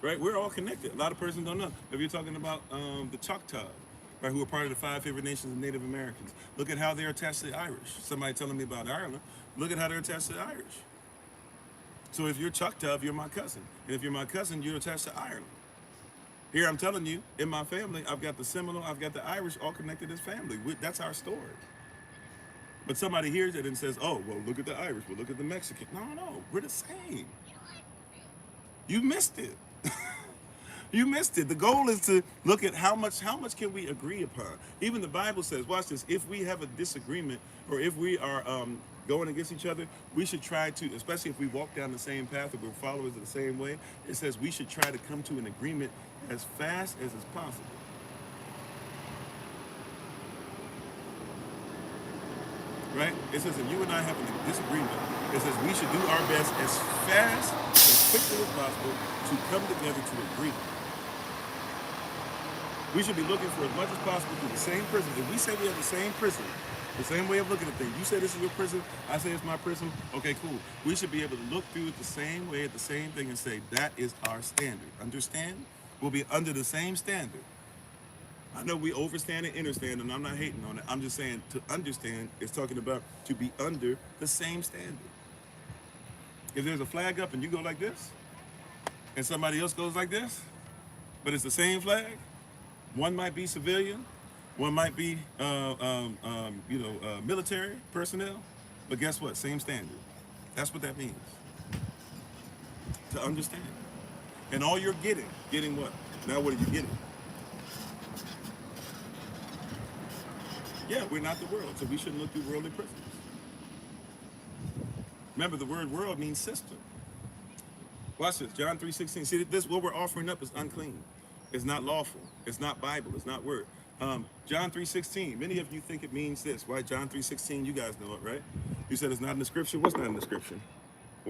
Right? We're all connected. A lot of persons don't know. If you're talking about the Choctaw, right, who are part of the 5 favorite nations of Native Americans. Look at how they're attached to the Irish. Somebody telling me about Ireland, look at how they're attached to the Irish. So if you're Choctaw, you're my cousin. And if you're my cousin, you're attached to Ireland. Here I'm telling you, in my family, I've got the Seminole, I've got the Irish, all connected as family. That's our story. But somebody hears it and says, oh, well, look at the Irish, well, look at the Mexican. No, we're the same. You missed it. You missed it. The goal is to look at how much can we agree upon. Even the Bible says, watch this, if we have a disagreement, or if we are going against each other, we should try to, especially if we walk down the same path or we're followers of the same way, it says we should try to come to an agreement as fast as is possible. right? It says if you and I have a disagreement, it says we should do our best as fast, as quickly as possible to come together to agree. We should be looking for as much as possible through the same prism. If we say we have the same prism, the same way of looking at things, you say this is your prism, I say it's my prism, okay, cool. We should be able to look through it the same way at the same thing and say that is our standard. Understand? We'll be under the same standard. I know we overstand and understand, and I'm not hating on it. I'm just saying to understand is talking about to be under the same standard. If there's a flag up and you go like this, and somebody else goes like this, but it's the same flag, one might be civilian, one might be, military personnel, but guess what? Same standard. That's what that means. To understand. And all you're getting what? Now what are you getting? Yeah, we're not the world, so we shouldn't look through worldly prisms. Remember, the word world means system. Watch this, John 3:16. See, this what we're offering up is unclean. It's not lawful. It's not Bible. It's not word. John 3:16. Many of you think it means this, right? John 3:16. You guys know it, right? You said it's not in the scripture. What's not in the scripture?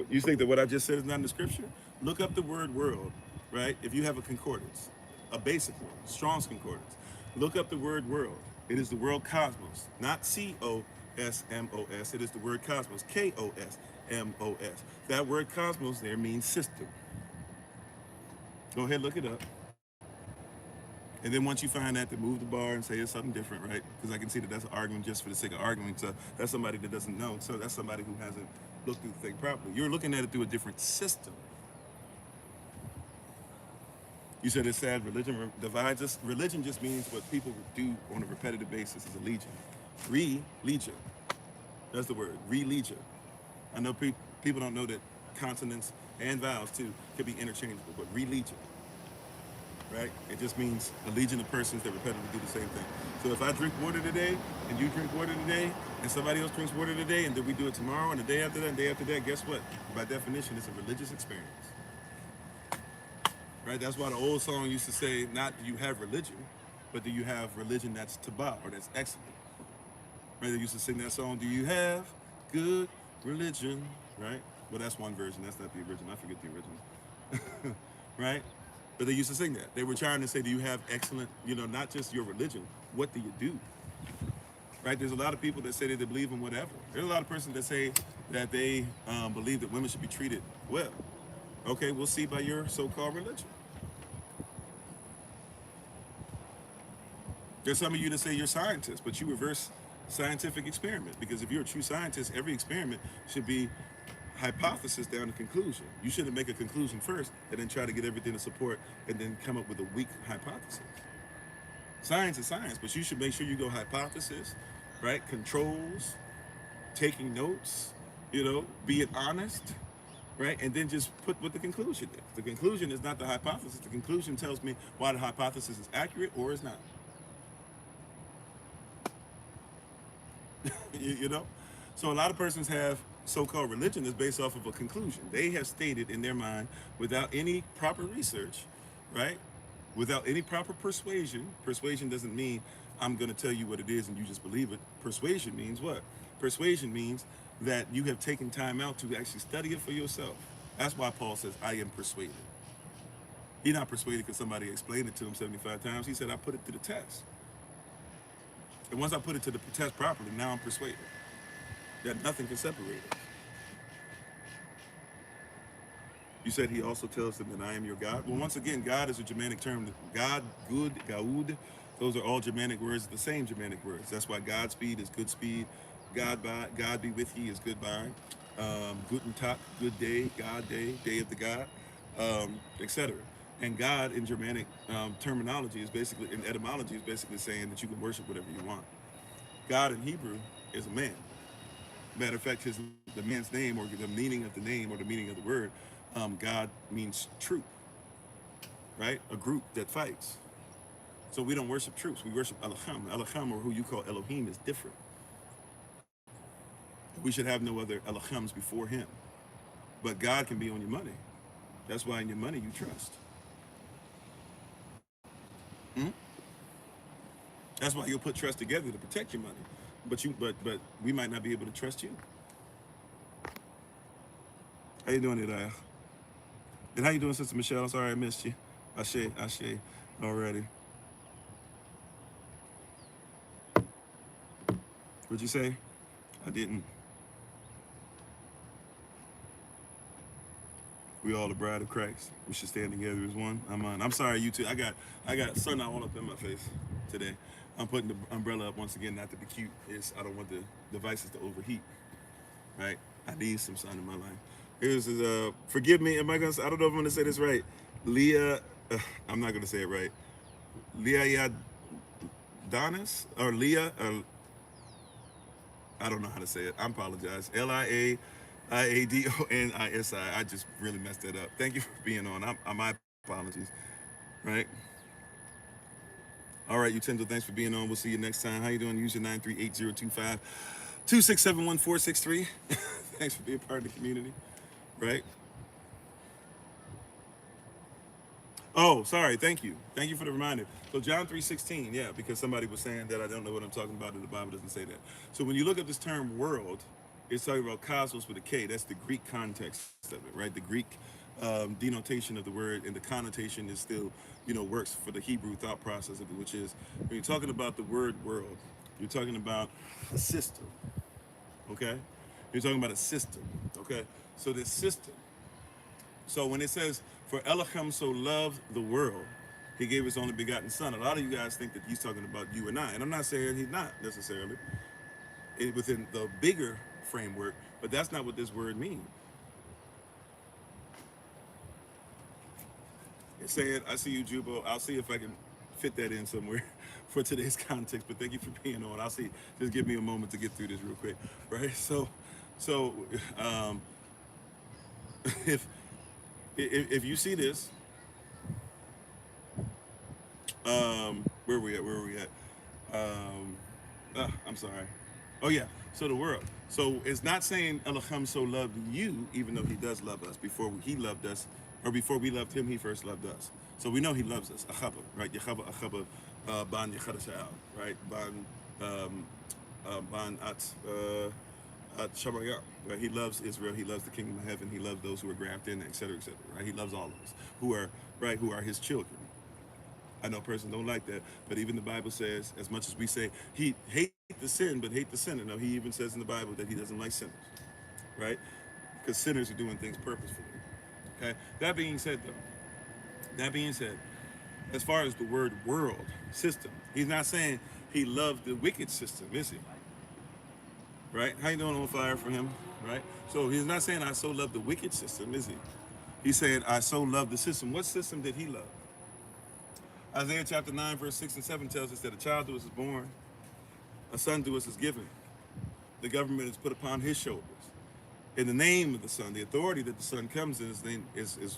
You think that what I just said is not in the scripture? Look up the word world, right? If you have a concordance, a basic one, Strong's concordance. Look up the word world. It is the word cosmos, not C-O-S-M-O-S. It is the word cosmos, K-O-S-M-O-S. That word cosmos there means system. Go ahead, look it up. And then once you find that, to move the bar and say it's something different, right? Because I can see that that's an argument just for the sake of arguing. So that's somebody that doesn't know. So that's somebody who hasn't looked through the thing properly. You're looking at it through a different system. You said it's sad religion divides us. Religion just means what people do on a repetitive basis is a legion. Religion. That's the word, religion. I know people don't know that consonants and vowels too could be interchangeable, but religion, right? It just means a legion of persons that repetitively do the same thing. So if I drink water today and you drink water today and somebody else drinks water today and then we do it tomorrow and the day after that and the day after that, guess what? By definition, it's a religious experience. Right? That's why the old song used to say, not do you have religion, but do you have religion that's tabah, or that's excellent. Right? They used to sing that song, do you have good religion? Right? Well, that's one version. That's not the original. I forget the original. Right? But they used to sing that. They were trying to say, do you have excellent, not just your religion, what do you do? Right? There's a lot of people that say that they believe in whatever. There's a lot of persons that say that they believe that women should be treated well. Okay, we'll see by your so-called religion. There's some of you that say you're scientists, but you reverse scientific experiment. Because if you're a true scientist, every experiment should be hypothesis down to conclusion. You shouldn't make a conclusion first and then try to get everything to support and then come up with a weak hypothesis. Science is science, but you should make sure you go hypothesis, right? Controls, taking notes, being honest. Right? And then just put what the conclusion is. The conclusion is not the hypothesis. The conclusion tells me why the hypothesis is accurate or is not. So a lot of persons have so-called religion is based off of a conclusion. They have stated in their mind without any proper research, right? Without any proper persuasion. Persuasion doesn't mean I'm going to tell you what it is and you just believe it. Persuasion means what? Persuasion means that you have taken time out to actually study it for yourself. That's why Paul says, I am persuaded. He's not persuaded because somebody explained it to him 75 times. He said, I put it to the test. And once I put it to the test properly, now I'm persuaded that nothing can separate us. You said he also tells them that I am your God. Well, once again, God is a Germanic term. God, good, gaud, those are all Germanic words, the same Germanic words. That's why Godspeed is good speed. God be with ye is goodbye. Guten Tag, good day, God day, day of the God, etc. And God in Germanic terminology is basically, in etymology, is basically saying that you can worship whatever you want. God in Hebrew is a man. Matter of fact, the man's name, or the meaning of the name, or the meaning of the word, God means troop, right? A group that fights. So we don't worship troops, we worship Elohim. Elohim, or who you call Elohim, is different. We should have no other Elohims before him. But God can be on your money. That's why in your money you trust. That's why you'll put trust together to protect your money. but we might not be able to trust you. How you doing today? And how you doing, Sister Michelle? Sorry I missed you. Ashe, already. What'd you say? I didn't. We all the bride of Christ. We should stand together as one. I'm sorry, you two. I got sun all up in my face today. I'm putting the umbrella up once again, not to be cute. I don't want the devices to overheat. Right? I need some sun in my life. Here's forgive me. I don't know if I'm gonna say this right. Leah, I'm not gonna say it right. Leah Yadonis or Leah. I don't know how to say it. I apologize. Liaadonisi. I just really messed that up. Thank you for being on. My apologies. Right. All right, Utendo, thanks for being on. We'll see you next time. How you doing? Use your 938-025-267-1463. Thanks for being part of the community. Right. Oh, sorry. Thank you. Thank you for the reminder. So John 3:16, yeah, because somebody was saying that I don't know what I'm talking about and the Bible doesn't say that. So when you look at this term world, it's talking about cosmos with a K. That's the Greek context of it, right? The Greek denotation of the word, and the connotation is still, works for the Hebrew thought process of it, which is when you're talking about the word world, you're talking about a system, okay? You're talking about a system, okay? So this system. So when it says, for Elohim so loved the world, he gave his only begotten son. A lot of you guys think that he's talking about you and I. And I'm not saying he's not necessarily within the bigger framework, but that's not what this word means. It's saying, I see you, Jubo. I'll see if I can fit that in somewhere for today's context, but thank you for being on. I'll see. Just give me a moment to get through this real quick, right? So if you see this, where are we at? I'm sorry. Oh yeah. So the world. So it's not saying Elohim so loved you, even though he does love us. Before he loved us, or before we loved him, he first loved us. So we know he loves us. Achaba, right? Yechava achaba ban yechadasha'al, right? Ban at Shamayah, right? He loves Israel. He loves the kingdom of heaven. He loves those who are grafted in, et cetera, right? He loves all of us who are his children. I know a person don't like that, but even the Bible says, as much as we say he hate the sin, but hate the sinner. No, he even says in the Bible that he doesn't like sinners, right? Because sinners are doing things purposefully. Okay. That being said, as far as the word world system, he's not saying he loved the wicked system, is he? Right? How you doing, on fire for him? Right? So he's not saying I so love the wicked system, is he? He said I so love the system. What system did he love? Isaiah chapter 9, verse 6 and 7 tells us that a child to us is born, a son to us is given. The government is put upon his shoulders. In the name of the Son, the authority that the Son comes in is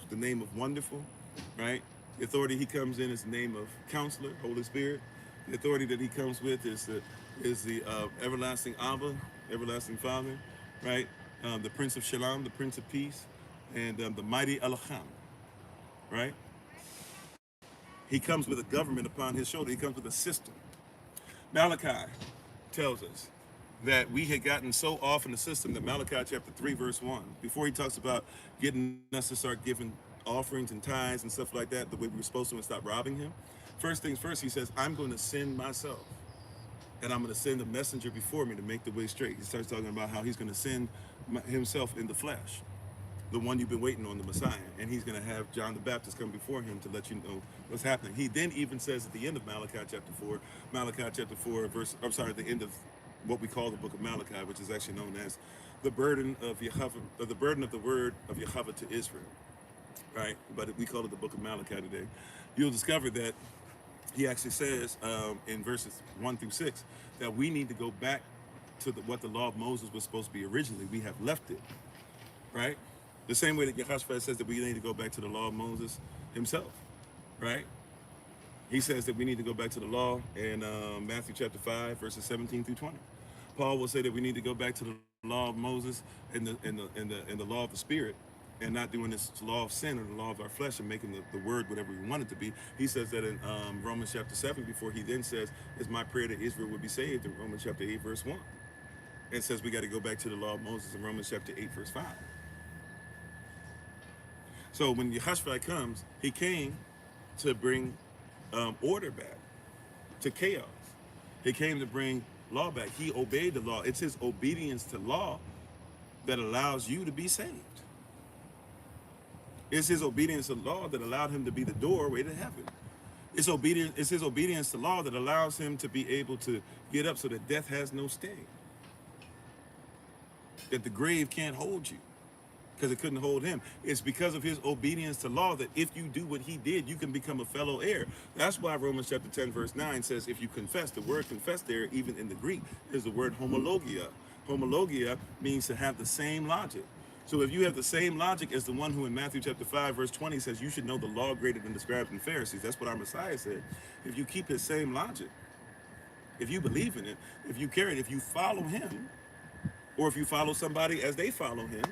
the name of Wonderful, right? The authority he comes in is the name of Counselor, Holy Spirit. The authority that he comes with is the everlasting Abba, everlasting Father, right? The Prince of Shalom, the Prince of Peace, and the mighty Elohim, right? He comes with a government upon his shoulder. He comes with a system. Malachi tells us that we had gotten so off in the system that Malachi chapter 3, verse 1, before he talks about getting us to start giving offerings and tithes and stuff like that, the way we were supposed to, and stop robbing him. First things first, he says, I'm going to send myself, and I'm going to send a messenger before me to make the way straight. He starts talking about how he's going to send himself in the flesh, the one you've been waiting on, the Messiah, and he's going to have John the Baptist come before him to let you know what's happening. He then even says at the end of Malachi chapter 4, the end of what we call the book of Malachi, which is actually known as the burden of Yahweh, or the burden of the word of Yahweh to Israel, right? But we call it the book of Malachi today. You'll discover that he actually says in verses 1 through 6 that we need to go back to what the law of Moses was supposed to be originally. We have left it, right? The same way that Yehoshaphat says that we need to go back to the law of Moses himself, right? He says that we need to go back to the law in Matthew chapter 5, verses 17 through 20. Paul will say that we need to go back to the law of Moses and the law of the Spirit and not doing this law of sin or the law of our flesh and making the word whatever we want it to be. He says that in Romans chapter 7 before he then says, it's my prayer that Israel would be saved in Romans chapter 8 verse 1. And says we got to go back to the law of Moses in Romans chapter 8 verse 5. So when Yehoshua comes, he came to bring order back to chaos. He came to bring law back. He obeyed the law. It's his obedience to law that allows you to be saved. It's his obedience to law that allowed him to be the doorway to heaven. It's his obedience to law that allows him to be able to get up so that death has no sting. That the grave can't hold you because it couldn't hold him. It's because of his obedience to law that if you do what he did, you can become a fellow heir. That's why Romans chapter 10 verse 9 says if you confess, the word confess there, even in the Greek, is the word homologia. Homologia means to have the same logic. So if you have the same logic as the one who in Matthew chapter 5 verse 20 says you should know the law greater than the scribes and Pharisees, that's what our Messiah said. If you keep his same logic, if you believe in it, if you carry it, if you follow him, or if you follow somebody as they follow him,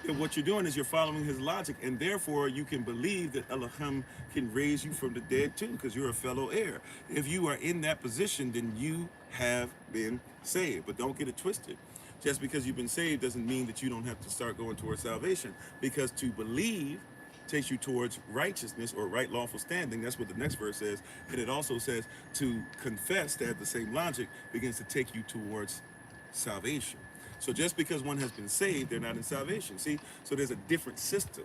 then what you're doing is you're following his logic, and therefore you can believe that Elohim can raise you from the dead too, because you're a fellow heir. If you are in that position, then you have been saved. But don't get it twisted. Just because you've been saved doesn't mean that you don't have to start going towards salvation, because to believe takes you towards righteousness or right lawful standing. That's what the next verse says. And it also says to confess, to have the same logic, begins to take you towards salvation. So just because one has been saved, they're not in salvation. See, so there's a different system.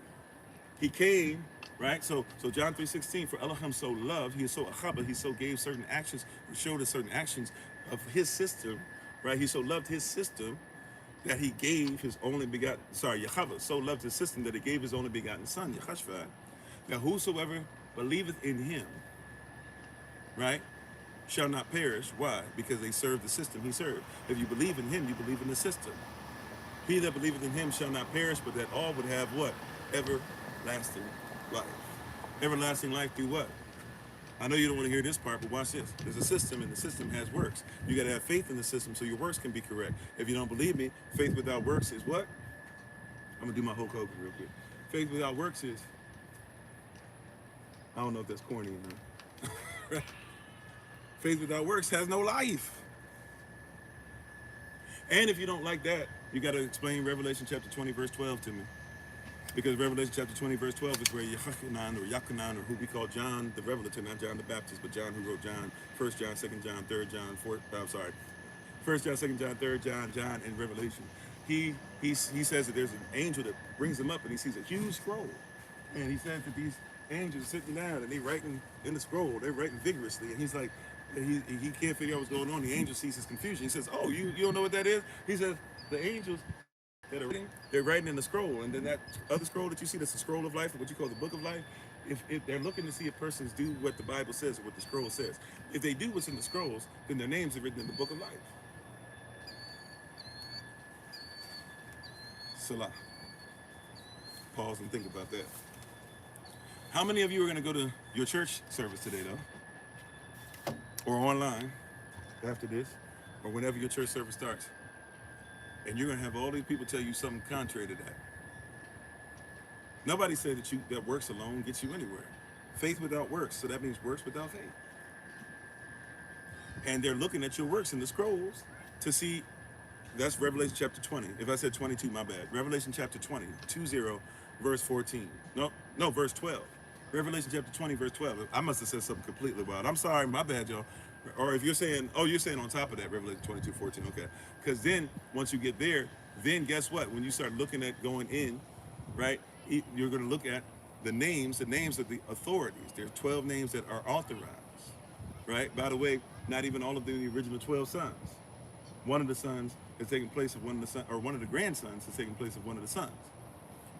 He came, right? So John 3:16, for Elohim so loved, he is so achaba, he so gave certain actions, or showed us certain actions of his system, right? He so loved his system that he gave his only begotten, Yahweh so loved his system that he gave his only begotten son, Yehoshua. Now whosoever believeth in him, right, shall not perish. Why? Because they serve the system he served. If you believe in him, you believe in the system. He that believeth in him shall not perish, but that all would have what? Everlasting life. Everlasting life through what? I know you don't want to hear this part, but watch this. There's a system, and the system has works. You got to have faith in the system so your works can be correct. If you don't believe me, faith without works is what? I'm going to do my Hulk Hogan real quick. Faith without works is, I don't know if that's corny or not. Faith without works has no life. And if you don't like that, you got to explain Revelation chapter 20, verse 12 to me. Because Revelation chapter 20, verse 12 is where Yachanan, or who we call John the Revelator, not John the Baptist, but John who wrote John, 1 John, 2 John, 3 John, 1 John, 2 John, 3 John, John, and Revelation. He says that there's an angel that brings him up and he sees a huge scroll. And he says that these angels are sitting down and they're writing in the scroll, they're writing vigorously. And he's like, he can't figure out what's going on. The angel sees his confusion. He says, oh, you don't know what that is? He says, the angels that are writing, they're writing in the scroll. And then that other scroll that you see, that's the scroll of life, or what you call the book of life, if they're looking to see if persons do what the Bible says or what the scroll says. If they do what's in the scrolls, then their names are written in the book of life. Salah. Pause and think about that. How many of you are going to go to your church service today, though? Or online after this, or whenever your church service starts, and you're going to have all these people tell you something contrary to that. Nobody said that works alone gets you anywhere. Faith without works, so that means works without faith. And they're looking at your works in the scrolls to see. That's Revelation chapter 20. If I said 22, my bad. Revelation chapter 20, 20, verse 14. No, verse 12. Revelation chapter 20, verse 12. I must have said something completely wild. I'm sorry, my bad, y'all. Or if you're saying, oh, you're saying on top of that, Revelation 22, 14, okay. Because then, once you get there, then guess what? When you start looking at going in, right, you're going to look at the names of the authorities. There are 12 names that are authorized, right? By the way, not even all of the original 12 sons. One of the sons is taking place of one of the sons, or one of the grandsons is taking place of one of the sons,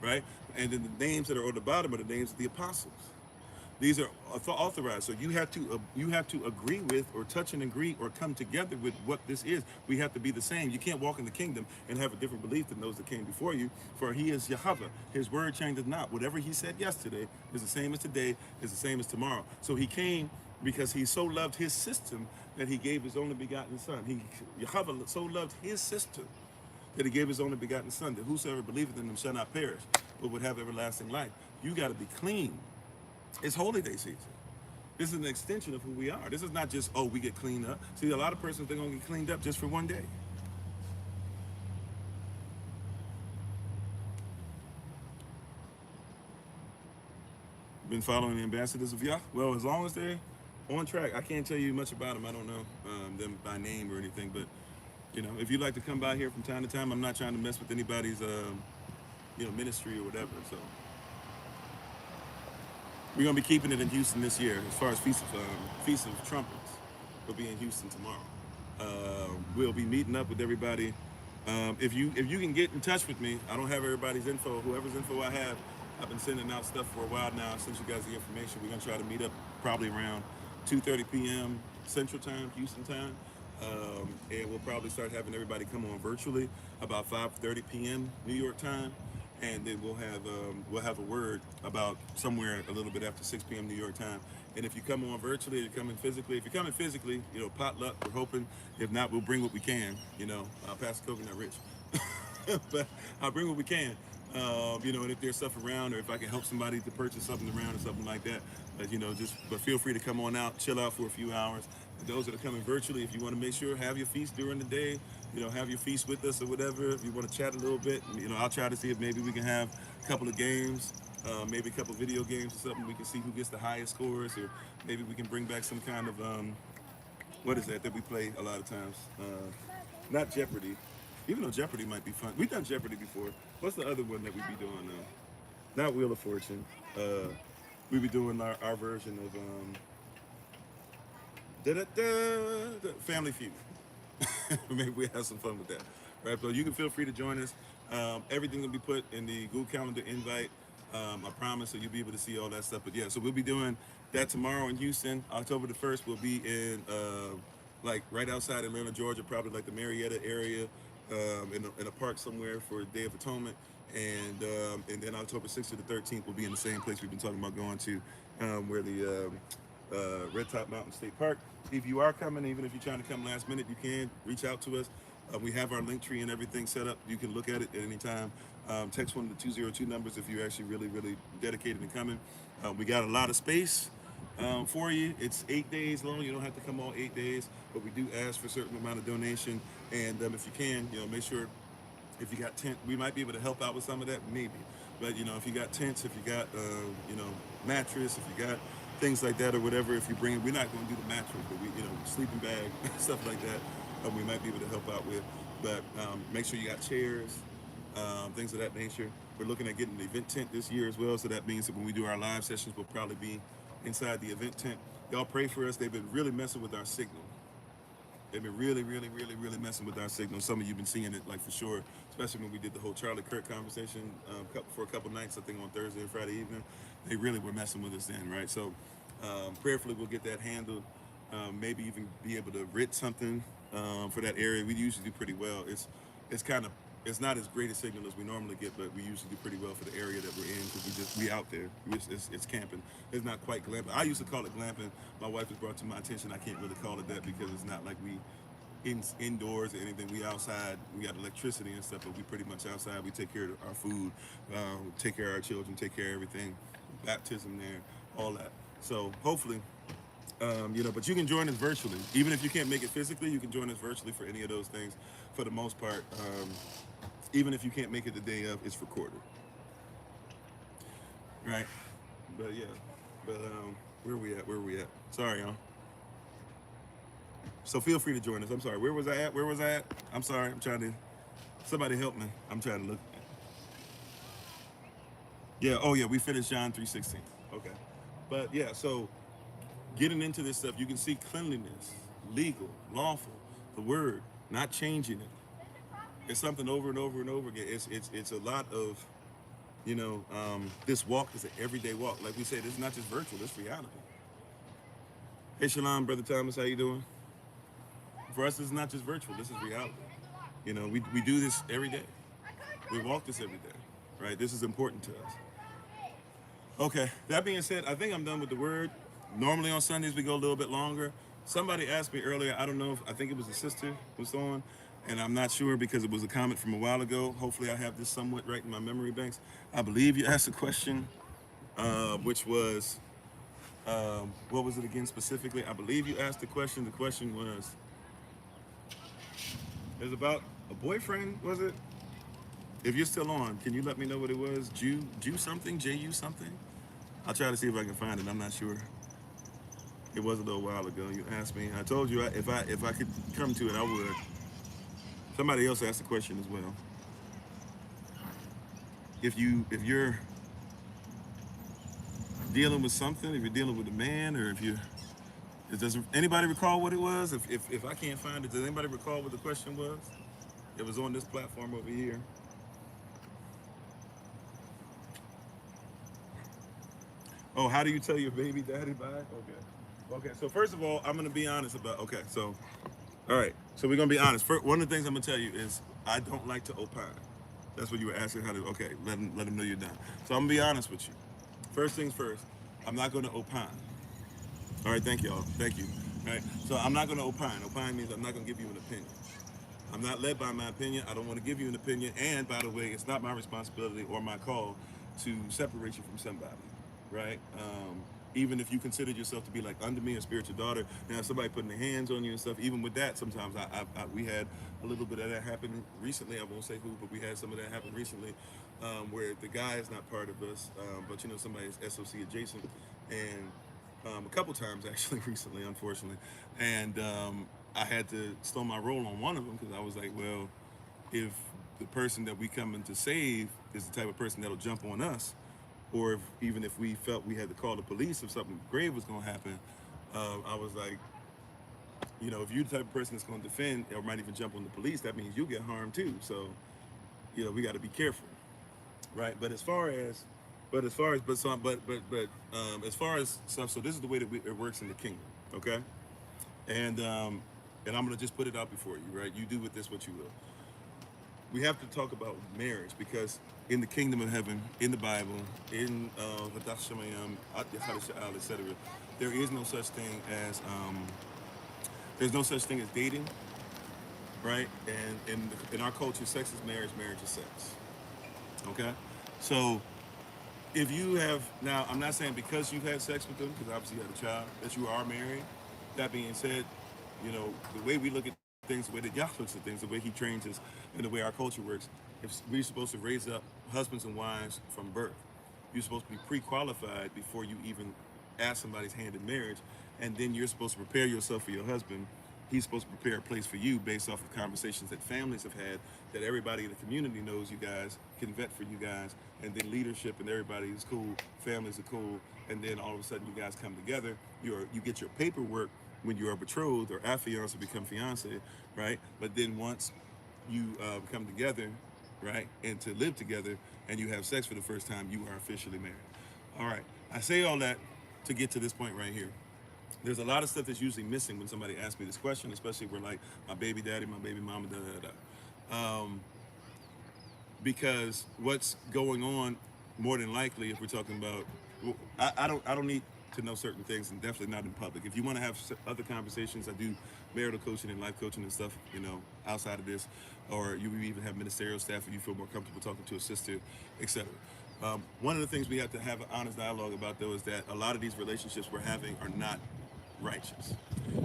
right? And then the names that are on the bottom are the names of the apostles. These are authorized, so you have to agree with, or touch and agree, or come together with what this is. We have to be the same. You can't walk in the kingdom and have a different belief than those that came before you. For he is Yahweh. His word changes not. Whatever he said yesterday is the same as today, is the same as tomorrow. So he came because he so loved his system that he gave his only begotten son. Yahweh so loved his system that he gave his only begotten son, that whosoever believeth in him shall not perish, but would have everlasting life. You got to be clean. It's holy day season. This is an extension of who we are. This is not just, oh, we get cleaned up. See, a lot of persons, they're going to get cleaned up just for one day. Been following the ambassadors of Yah? Well, as long as they're on track, I can't tell you much about them. I don't know them by name or anything, but you know, if you'd like to come by here from time to time, I'm not trying to mess with anybody's ministry or whatever. So we're gonna be keeping it in Houston this year. As far as Feast of Trumpets, we'll be in Houston tomorrow. We'll be meeting up with everybody. If you can get in touch with me, I don't have everybody's info. Whoever's info I have, I've been sending out stuff for a while now. I sent you guys the information. We're gonna try to meet up probably around 2:30 p.m. Central Time, Houston time, and we'll probably start having everybody come on virtually about 5:30 p.m. New York time, and then we'll have a word about somewhere a little bit after 6 p.m. New York time. And if you come on virtually, you're coming physically. If you're coming physically, you know, potluck. We're hoping. If not, we'll bring what we can. You know, Pastor Kofi not rich, but I'll bring what we can. You know, and if there's stuff around, or if I can help somebody to purchase something around or something like that, you know, but feel free to come on out, chill out for a few hours. For those that are coming virtually, if you want to make sure, have your feast during the day, you know, have your feast with us or whatever. If you want to chat a little bit, you know, I'll try to see if maybe we can have a couple of games, maybe a couple of video games or something. We can see who gets the highest scores, or maybe we can bring back some kind of, what is that we play a lot of times? Not Jeopardy. Even though Jeopardy might be fun. We've done Jeopardy before. What's the other one that we be doing now? Not Wheel of Fortune. We be doing our version of Family Feud. Maybe we have some fun with that. Right? So you can feel free to join us. Everything will be put in the Google Calendar invite. I promise, so you'll be able to see all that stuff. But yeah, so we'll be doing that tomorrow in Houston. October the 1st, we'll be in like right outside Atlanta, Georgia, probably like the Marietta area. In a park somewhere for Day of Atonement, and then October 6th to the 13th we'll be in the same place we've been talking about going to, where the Red Top Mountain State Park. If you are coming, even if you're trying to come last minute, you can reach out to us. We have our link tree and everything set up. You can look at it at any time. Text one of the 202 numbers if you're actually really dedicated and coming. We got a lot of space for you. It's 8 days long. You don't have to come all 8 days, but we do ask for a certain amount of donation. And if you can, you know, make sure if you got tent, we might be able to help out with some of that, maybe. But you know, if you got tents, if you got you know, mattress, if you got things like that or whatever, if you bring, we're not going to do the mattress, but we, you know, sleeping bag, stuff like that, we might be able to help out with. But make sure you got chairs, things of that nature. We're looking at getting an event tent this year as well, so that means that when we do our live sessions, we'll probably be inside the event tent. Y'all pray for us. They've been really messing with our signal. They've been really messing with our signal. Some of you have been seeing it, like, for sure, especially when we did the whole Charlie Kirk conversation for a couple nights, I think on Thursday and Friday evening. They really were messing with us then, right? So prayerfully we'll get that handled. Maybe even be able to rent something for that area. We usually do pretty well. It's not as great a signal as we normally get, but we usually do pretty well for the area that we're in, because we out there. It's camping. It's not quite glamping. I used to call it glamping. My wife has brought to my attention I can't really call it that, because it's not like we indoors or anything. We outside. We got electricity and stuff, but we pretty much outside. We take care of our food, take care of our children, take care of everything. Baptism there, all that. So hopefully, you know, but you can join us virtually. Even if you can't make it physically, you can join us virtually for any of those things. For the most part, even if you can't make it the day of, it's recorded. Right? But yeah, where are we at? Sorry, y'all. So feel free to join us. I'm sorry. Where was I at? I'm sorry. I'm trying to, somebody help me. I'm trying to look. Yeah, oh yeah, we finished John 3:16. Okay. But yeah, so getting into this stuff, you can see cleanliness, legal, lawful, the word, not changing it. It's something over and over and over again. It's a lot of, you know, this walk is an everyday walk. Like we said, it's not just virtual, it's reality. Hey, Shalom, Brother Thomas, how you doing? For us, it's not just virtual, this is reality. You know, we do this every day. We walk this every day, right? This is important to us. Okay, that being said, I think I'm done with the word. Normally on Sundays, we go a little bit longer. Somebody asked me earlier, I don't know if, I think it was a sister was on, and I'm not sure because it was a comment from a while ago. Hopefully, I have this somewhat right in my memory banks. I believe you asked a question, which was, what was it again specifically? I believe you asked the question. The question was, it was about a boyfriend, was it? If you're still on, can you let me know what it was? Jew something, Ju something. I'll try to see if I can find it. I'm not sure. It was a little while ago. You asked me. I told you if I could come to it, I would. Somebody else asked the question as well. If you're dealing with something, if you're dealing with a man, or if you, does anybody recall what it was? If I can't find it, does anybody recall what the question was? It was on this platform over here. Oh, how do you tell your baby daddy bye? Okay. Okay, so first of all, I'm gonna be honest about. Okay, so all right, so we're gonna be honest. One of the things I'm gonna tell you is I don't like to opine. That's what you were asking. How to? Okay, let him know you're done. So I'm gonna be honest with you. First things first, I'm not gonna opine. All right, thank y'all. Thank you. All right, so I'm not gonna opine. Opine means I'm not gonna give you an opinion. I'm not led by my opinion. I don't want to give you an opinion. And by the way, it's not my responsibility or my call to separate you from somebody, right? Even if you considered yourself to be like under me, a spiritual daughter, now somebody putting their hands on you and stuff, even with that, sometimes we had a little bit of that happen recently. I won't say who, but we had some of that happen recently, where the guy is not part of us, but somebody's SOC adjacent, and a couple times actually recently, unfortunately, and I had to slow my roll on one of them because I was like, well, if the person that we coming to save is the type of person that'll jump on us, or even if we felt we had to call the police if something grave was going to happen, I was like, if you're the type of person that's going to defend or might even jump on the police, that means you'll get harmed too. So, we got to be careful, right? But as far as as far as stuff, so this is the way that it works in the kingdom, okay? And I'm gonna just put it out before you, right? You do with this what you will. We have to talk about marriage because in the kingdom of heaven, in the Bible, in etc., there is no such thing as dating, right? And in our culture, sex is marriage, marriage is sex. Okay, so if you have now, I'm not saying because you've had sex with them, because obviously you had a child, that you are married. That being said, the way we look at things, the way that Yah looks at things, the way He trains us, and the way our culture works, if we're supposed to raise up husbands and wives from birth, you're supposed to be pre-qualified before you even ask somebody's hand in marriage, and then you're supposed to prepare yourself for your husband. He's supposed to prepare a place for you based off of conversations that families have had, that everybody in the community knows you guys, can vet for you guys, and then leadership and everybody is cool, families are cool, and then all of a sudden you guys come together. You get your paperwork when you are betrothed or affianced or become fiance, right? But then once you come together, right, and to live together, and you have sex for the first time, you are officially married. All right, I say all that to get to this point right here. There's a lot of stuff that's usually missing when somebody asks me this question, especially where like my baby daddy, my baby mama, da da da. Because what's going on, more than likely, if we're talking about, well, I don't need to know certain things, and definitely not in public. If you want to have other conversations, I do marital coaching and life coaching and stuff, outside of this, or you even have ministerial staff if you feel more comfortable talking to a sister, etc. One of the things we have to have an honest dialogue about, though, is that a lot of these relationships we're having are not righteous.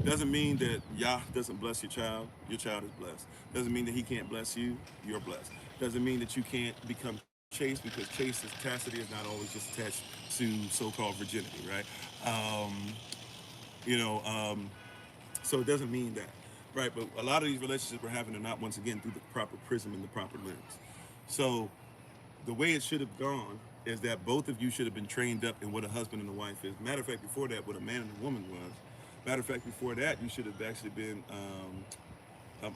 Doesn't mean that Yah doesn't bless your child is blessed. Doesn't mean that He can't bless you, you're blessed. Doesn't mean that you can't become chaste, because chastity is not always just attached to so-called virginity, right? You know, so it doesn't mean that, right? But a lot of these relationships we're having are not, once again, through the proper prism and the proper lens. So the way it should have gone is that both of you should have been trained up in what a husband and a wife is. Matter of fact, before that, what a man and a woman was. Matter of fact, before that, you should have actually been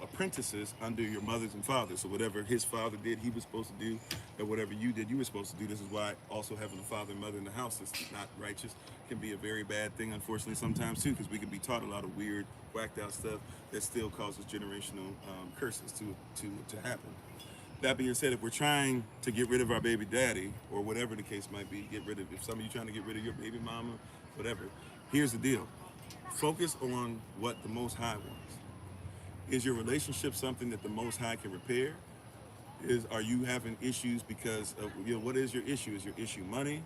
apprentices under your mothers and fathers. So whatever his father did, he was supposed to do, and whatever you did, you were supposed to do. This is why also having a father and mother in the house that's not righteous can be a very bad thing, unfortunately, sometimes too, because we can be taught a lot of weird, whacked out stuff that still causes generational curses to happen. That being said, if we're trying to get rid of our baby daddy, or whatever the case might be, if some of you trying to get rid of your baby mama, whatever, here's the deal. Focus on what the Most High wants. Is your relationship something that the Most High can repair? Are you having issues because of, what is your issue? Is your issue money,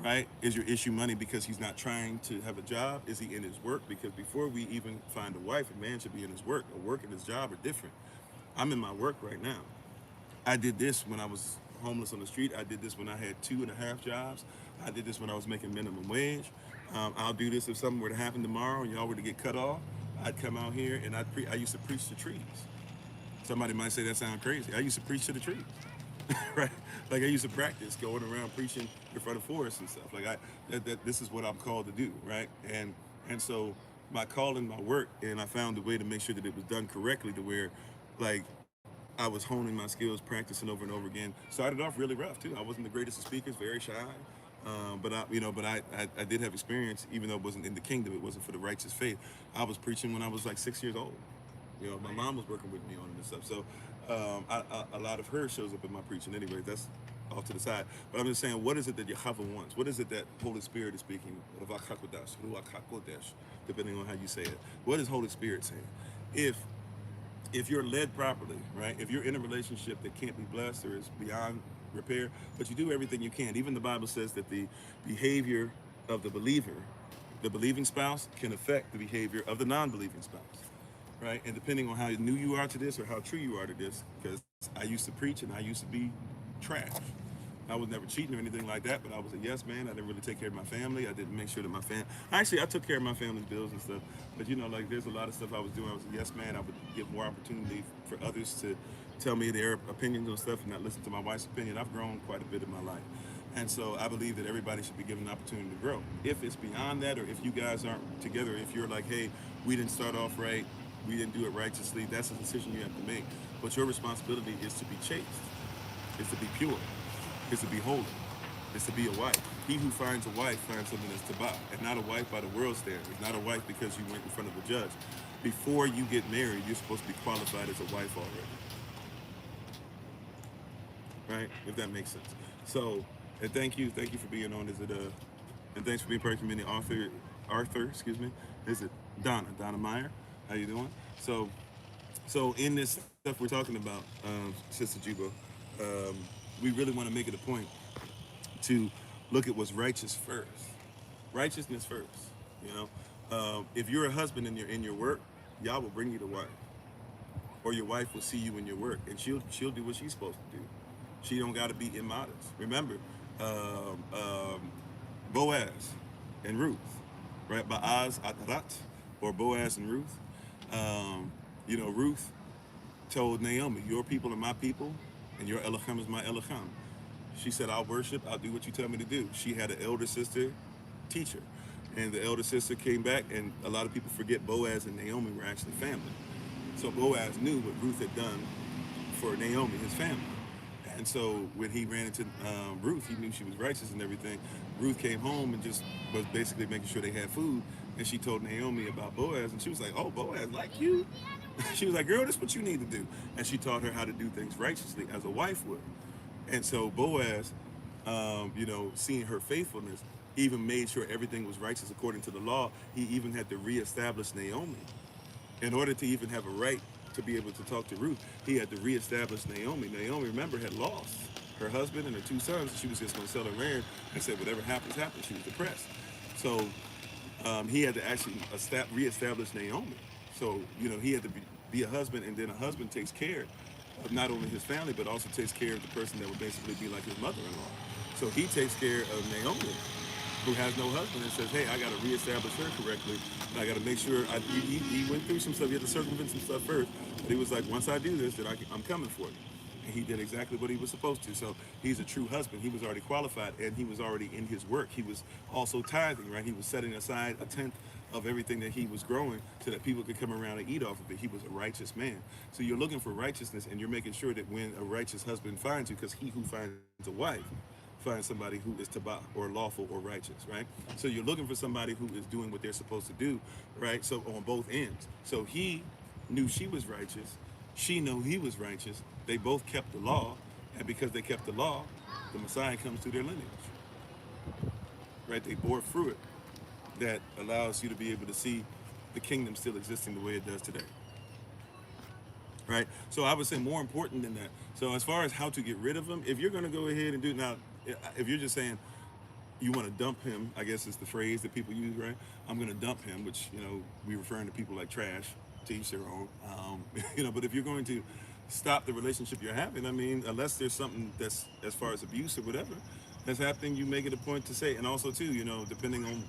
right? Is your issue money because he's not trying to have a job? Is he in his work? Because before we even find a wife, a man should be in his work. A work and his job are different. I'm in my work right now. I did this when I was homeless on the street. I did this when I had 2.5 jobs. I did this when I was making minimum wage. I'll do this if something were to happen tomorrow and y'all were to get cut off. I'd come out here and I used to preach to trees. Somebody might say that sounds crazy. I used to preach to the trees, right? Like I used to practice going around preaching in front of forests and stuff. Like this is what I'm called to do, right? And so my calling, my work, and I found a way to make sure that it was done correctly to where, like, I was honing my skills, practicing over and over again. Started off really rough too. I wasn't the greatest of speakers, very shy, but I did have experience, even though it wasn't in the kingdom. It wasn't for the righteous faith. I was preaching when I was like 6 years old. My mom was working with me on it and stuff. So a lot of her shows up in my preaching anyway. That's off to the side. But I'm just saying, what is it that Yahweh wants? What is it that Holy Spirit is speaking? Depending on how you say it. What is Holy Spirit saying? If you're led properly, right? If you're in a relationship that can't be blessed or is beyond repair, but you do everything you can. Even the Bible says that the behavior of the believer, the believing spouse, can affect the behavior of the non-believing spouse, right? And depending on how new you are to this or how true you are to this, because I used to preach and I used to be trash. I was never cheating or anything like that, but I was a yes man. I didn't really take care of my family. I didn't make sure that I took care of my family's bills and stuff. But like there's a lot of stuff I was doing. I was a yes man. I would give more opportunity for others to tell me their opinions on stuff and not listen to my wife's opinion. I've grown quite a bit in my life. And so I believe that everybody should be given an opportunity to grow. If it's beyond that, or if you guys aren't together, if you're like, hey, we didn't start off right, we didn't do it righteously, that's a decision you have to make. But your responsibility is to be chaste, is to be pure, is to be holy, is to be a wife. He who finds a wife finds something that's tabah, and not a wife by the world standard. Not a wife because you went in front of a judge. Before you get married, you're supposed to be qualified as a wife already. Right? If that makes sense. So, and thank you for being on. And thanks for being part of the community. Arthur, is it Donna Meyer? How you doing? So in this stuff we're talking about, Sister Jibo, we really want to make it a point to look at what's righteous first. Righteousness first. If you're a husband and you're in your work, Yah will bring you the wife, or your wife will see you in your work, and she'll do what she's supposed to do. She don't got to be immodest. Remember, Boaz and Ruth, right? Baaz Atarat, or Boaz and Ruth. Ruth told Naomi, your people are my people, and your Elohim is my Elohim. She said, I'll worship, I'll do what you tell me to do. She had an elder sister teacher, and the elder sister came back, and a lot of people forget Boaz and Naomi were actually family. So Boaz knew what Ruth had done for Naomi, his family. And so when he ran into Ruth, he knew she was righteous and everything. Ruth came home and just was basically making sure they had food. And she told Naomi about Boaz, and she was like, oh, Boaz like you? She was like, girl, this is what you need to do. And she taught her how to do things righteously as a wife would. And so Boaz, seeing her faithfulness, even made sure everything was righteous according to the law. He even had to reestablish Naomi. In order to even have a right to be able to talk to Ruth, he had to reestablish Naomi. Naomi, remember, had lost her husband and her 2 sons. She was just going to sell her land and said, whatever happens, happens. She was depressed. So he had to actually reestablish Naomi. So, he had to be a husband, and then a husband takes care of not only his family, but also takes care of the person that would basically be like his mother-in-law. So he takes care of Naomi, who has no husband, and says, hey, I got to reestablish her correctly, and I got to make sure, he went through some stuff, he had to circumvent some stuff first, but he was like, once I do this, then I'm coming for you. And he did exactly what he was supposed to. So he's a true husband. He was already qualified, and he was already in his work. He was also tithing, right? He was setting aside 1/10 of everything that he was growing so that people could come around and eat off of it. He was a righteous man. So you're looking for righteousness, and you're making sure that when a righteous husband finds you, because he who finds a wife finds somebody who is tabah, or lawful, or righteous, right? So you're looking for somebody who is doing what they're supposed to do, right? So on both ends. So he knew she was righteous. She knew he was righteous. They both kept the law, and because they kept the law, the Messiah comes through their lineage, right? They bore fruit that allows you to be able to see the kingdom still existing the way it does today. right? So I would say more important than that. So as far as how to get rid of them, if you're going to go ahead and do now, if you're just saying you want to dump him, I guess is the phrase that people use, right? I'm going to dump him, which, we referring to people like trash, to each their own. But if you're going to stop the relationship you're having, I mean, unless there's something that's as far as abuse or whatever that's happening, you make it a point to say. And also too, depending on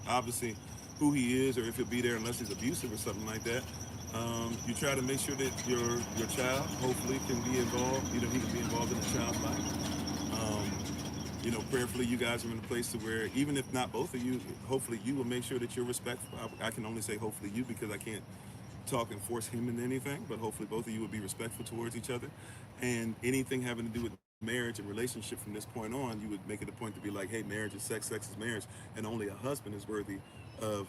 obviously who he is or if he'll be there, unless he's abusive or something like that, you try to make sure that your child hopefully can be involved. He can be involved in the child's life. Prayerfully, you guys are in a place to where, even if not both of you, hopefully you will make sure that you're respectful. I can only say hopefully you, because I can't talk and force him into anything, but hopefully both of you will be respectful towards each other. And anything having to do with marriage and relationship from this point on, you would make it a point to be like, hey, marriage is sex, sex is marriage, and only a husband is worthy of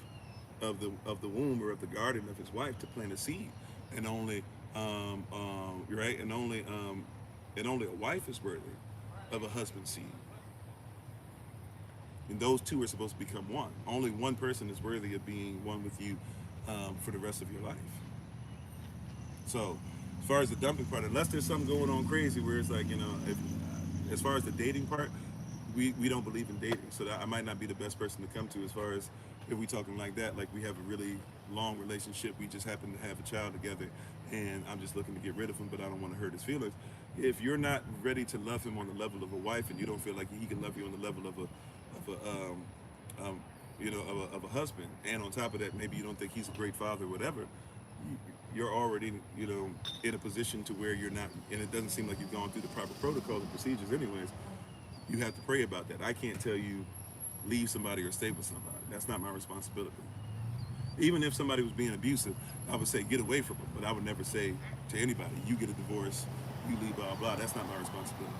the womb or of the garden of his wife to plant a seed, and only right, and only a wife is worthy of a husband's seed. And those two are supposed to become one. Only one person is worthy of being one with you for the rest of your life. So, as far as the dumping part, unless there's something going on crazy where it's like, as far as the dating part, we don't believe in dating. So that I might not be the best person to come to as far as if we talking like that, like we have a really long relationship, we just happen to have a child together, and I'm just looking to get rid of him, but I don't want to hurt his feelings. If you're not ready to love him on the level of a wife, and you don't feel like he can love you on the level of a husband, and on top of that, maybe you don't think he's a great father or whatever, you're already, in a position to where you're not, and it doesn't seem like you've gone through the proper protocol and procedures anyways. You have to pray about that. I can't tell you leave somebody or stay with somebody. That's not my responsibility. Even if somebody was being abusive, I would say get away from them, but I would never say to anybody, you get a divorce, you leave, blah, blah. That's not my responsibility,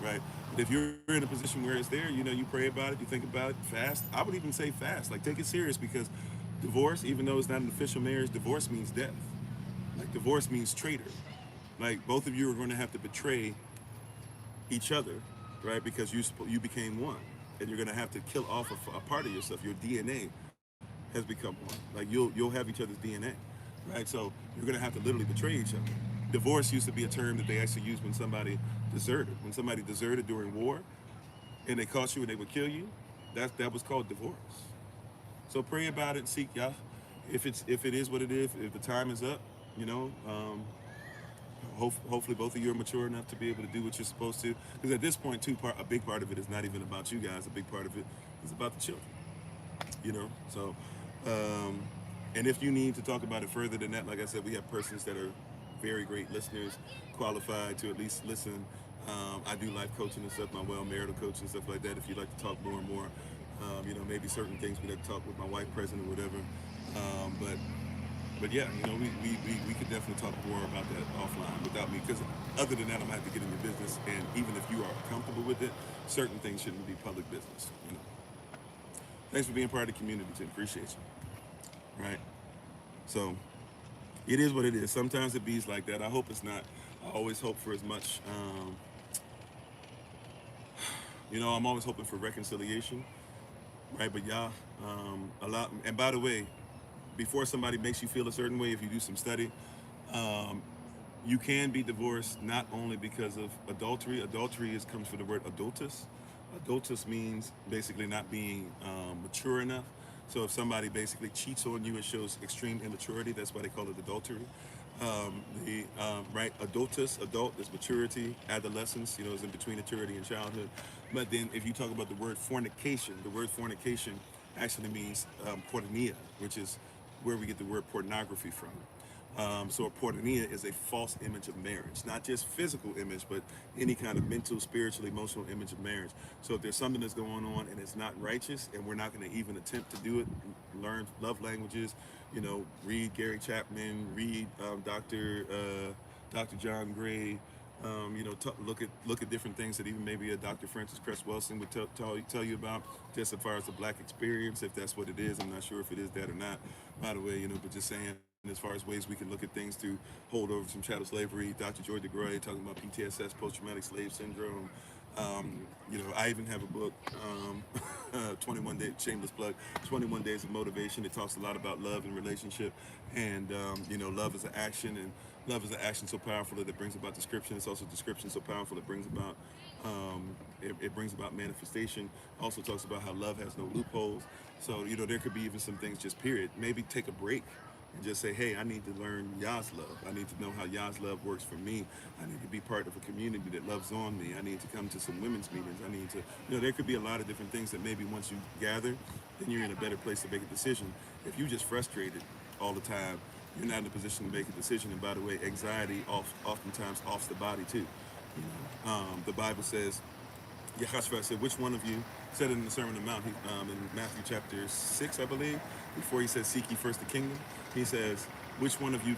right? But if you're in a position where it's there, you pray about it, you think about it, fast. I would even say fast, like take it serious, because divorce, even though it's not an official marriage, divorce means death. Like divorce means traitor. Like both of you are going to have to betray each other, right? Because you became one, and you're going to have to kill off a part of yourself. Your DNA has become one. Like you'll have each other's DNA, right? So you're going to have to literally betray each other. Divorce used to be a term that they actually used when somebody deserted. When somebody deserted during war, and they caught you and they would kill you, that was called divorce. So pray about it, seek Yah. If it is what it is, if the time is up, hopefully both of you are mature enough to be able to do what you're supposed to. Because at this point, a big part of it is not even about you guys. A big part of it is about the children. So, and if you need to talk about it further than that, like I said, we have persons that are very great listeners, qualified to at least listen. I do life coaching and stuff, my marital coaching and stuff like that. If you'd like to talk more and more, maybe certain things we'd have to talk with my wife present or whatever. But yeah, we could definitely talk more about that offline without me, because other than that, I'm gonna have to get in your business, and even if you are comfortable with it, certain things shouldn't be public business. Thanks for being part of the community, Tim. Appreciate you. Right. So it is what it is. Sometimes it bees like that. I hope it's not. I always hope for as much. I'm always hoping for reconciliation, right? But yeah, a lot. And by the way, before somebody makes you feel a certain way, if you do some study, you can be divorced not only because of adultery. Adultery comes from the word adultus. Adultus means basically not being mature enough. So if somebody basically cheats on you, it shows extreme immaturity. That's why they call it adultery. Right, adultus, adult is maturity. Adolescence, is in between maturity and childhood. But then if you talk about the word fornication, the word fornication actually means porneia, which is where we get the word pornography from. So a porneia is a false image of marriage, not just physical image, but any kind of mental, spiritual, emotional image of marriage. So if there's something that's going on and it's not righteous, and we're not going to even attempt to do it, learn love languages, read Gary Chapman, read Dr. John Gray, look at different things that even maybe a Dr. Francis Cress Wilson would tell you about, just as far as the black experience, if that's what it is. I'm not sure if it is that or not, by the way, but just saying, as far as ways we can look at things to hold over some chattel slavery. Dr. Joy DeGroy talking about PTSS, post-traumatic slave syndrome. I even have a book, 21 Days, shameless plug, 21 Days of Motivation. It talks a lot about love and relationship, and love is an action, and Love is an action so powerful that it brings about description. It's also description so powerful it brings about it brings about manifestation. Also talks about how love has no loopholes. So there could be even some things just period. Maybe take a break and just say, hey, I need to learn Yah's love. I need to know how Yah's love works for me. I need to be part of a community that loves on me. I need to come to some women's meetings. I need to, there could be a lot of different things that maybe once you gather, then you're in a better place to make a decision. If you just frustrated all the time, you're not in a position to make a decision. And by the way, anxiety oftentimes offs the body too. The Bible says, Yahashua said, which one of you, said it in the Sermon on the Mount, in Matthew chapter 6, I believe, before he says, seek ye first the kingdom, he says, which one of you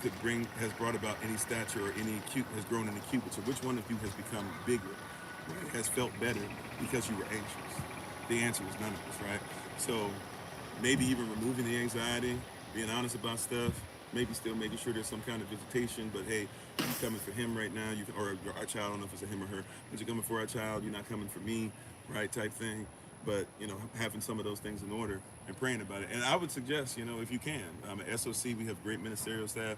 has brought about any stature or has grown any cubits, or which one of you has become bigger, right, has felt better because you were anxious? The answer is none of us, right? So maybe even removing the anxiety, being honest about stuff, maybe still making sure there's some kind of visitation, but hey, you're coming for him right now, or our child, I don't know if it's a him or her, but you're coming for our child, you're not coming for me, right, type thing. But, having some of those things in order and praying about it. And I would suggest, if you can, at SOC, we have great ministerial staff.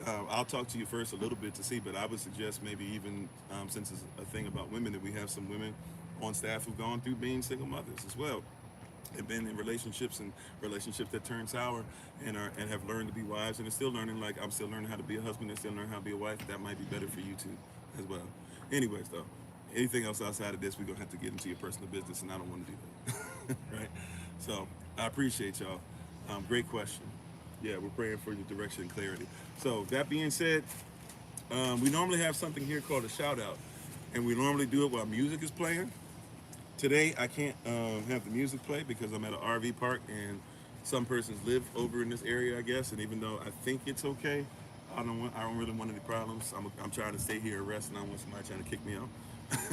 I'll talk to you first a little bit to see, but I would suggest maybe even, since it's a thing about women, that we have some women on staff who've gone through being single mothers as well. Have been in relationships that turn sour and have learned to be wives and are still learning, like I'm still learning how to be a husband and still learning how to be a wife. That might be better for you too as well. Anyways though, anything else outside of this, we're gonna have to get into your personal business, and I don't want to do that. Right? So I appreciate y'all. Great question. Yeah, we're praying for your direction and clarity. So that being said, we normally have something here called a shout out, and we normally do it while music is playing. Today I can't have the music play because I'm at an RV park and some persons live over in this area, I guess. And even though I think it's okay, I don't really want any problems. I'm trying to stay here and rest, and I don't want somebody trying to kick me out.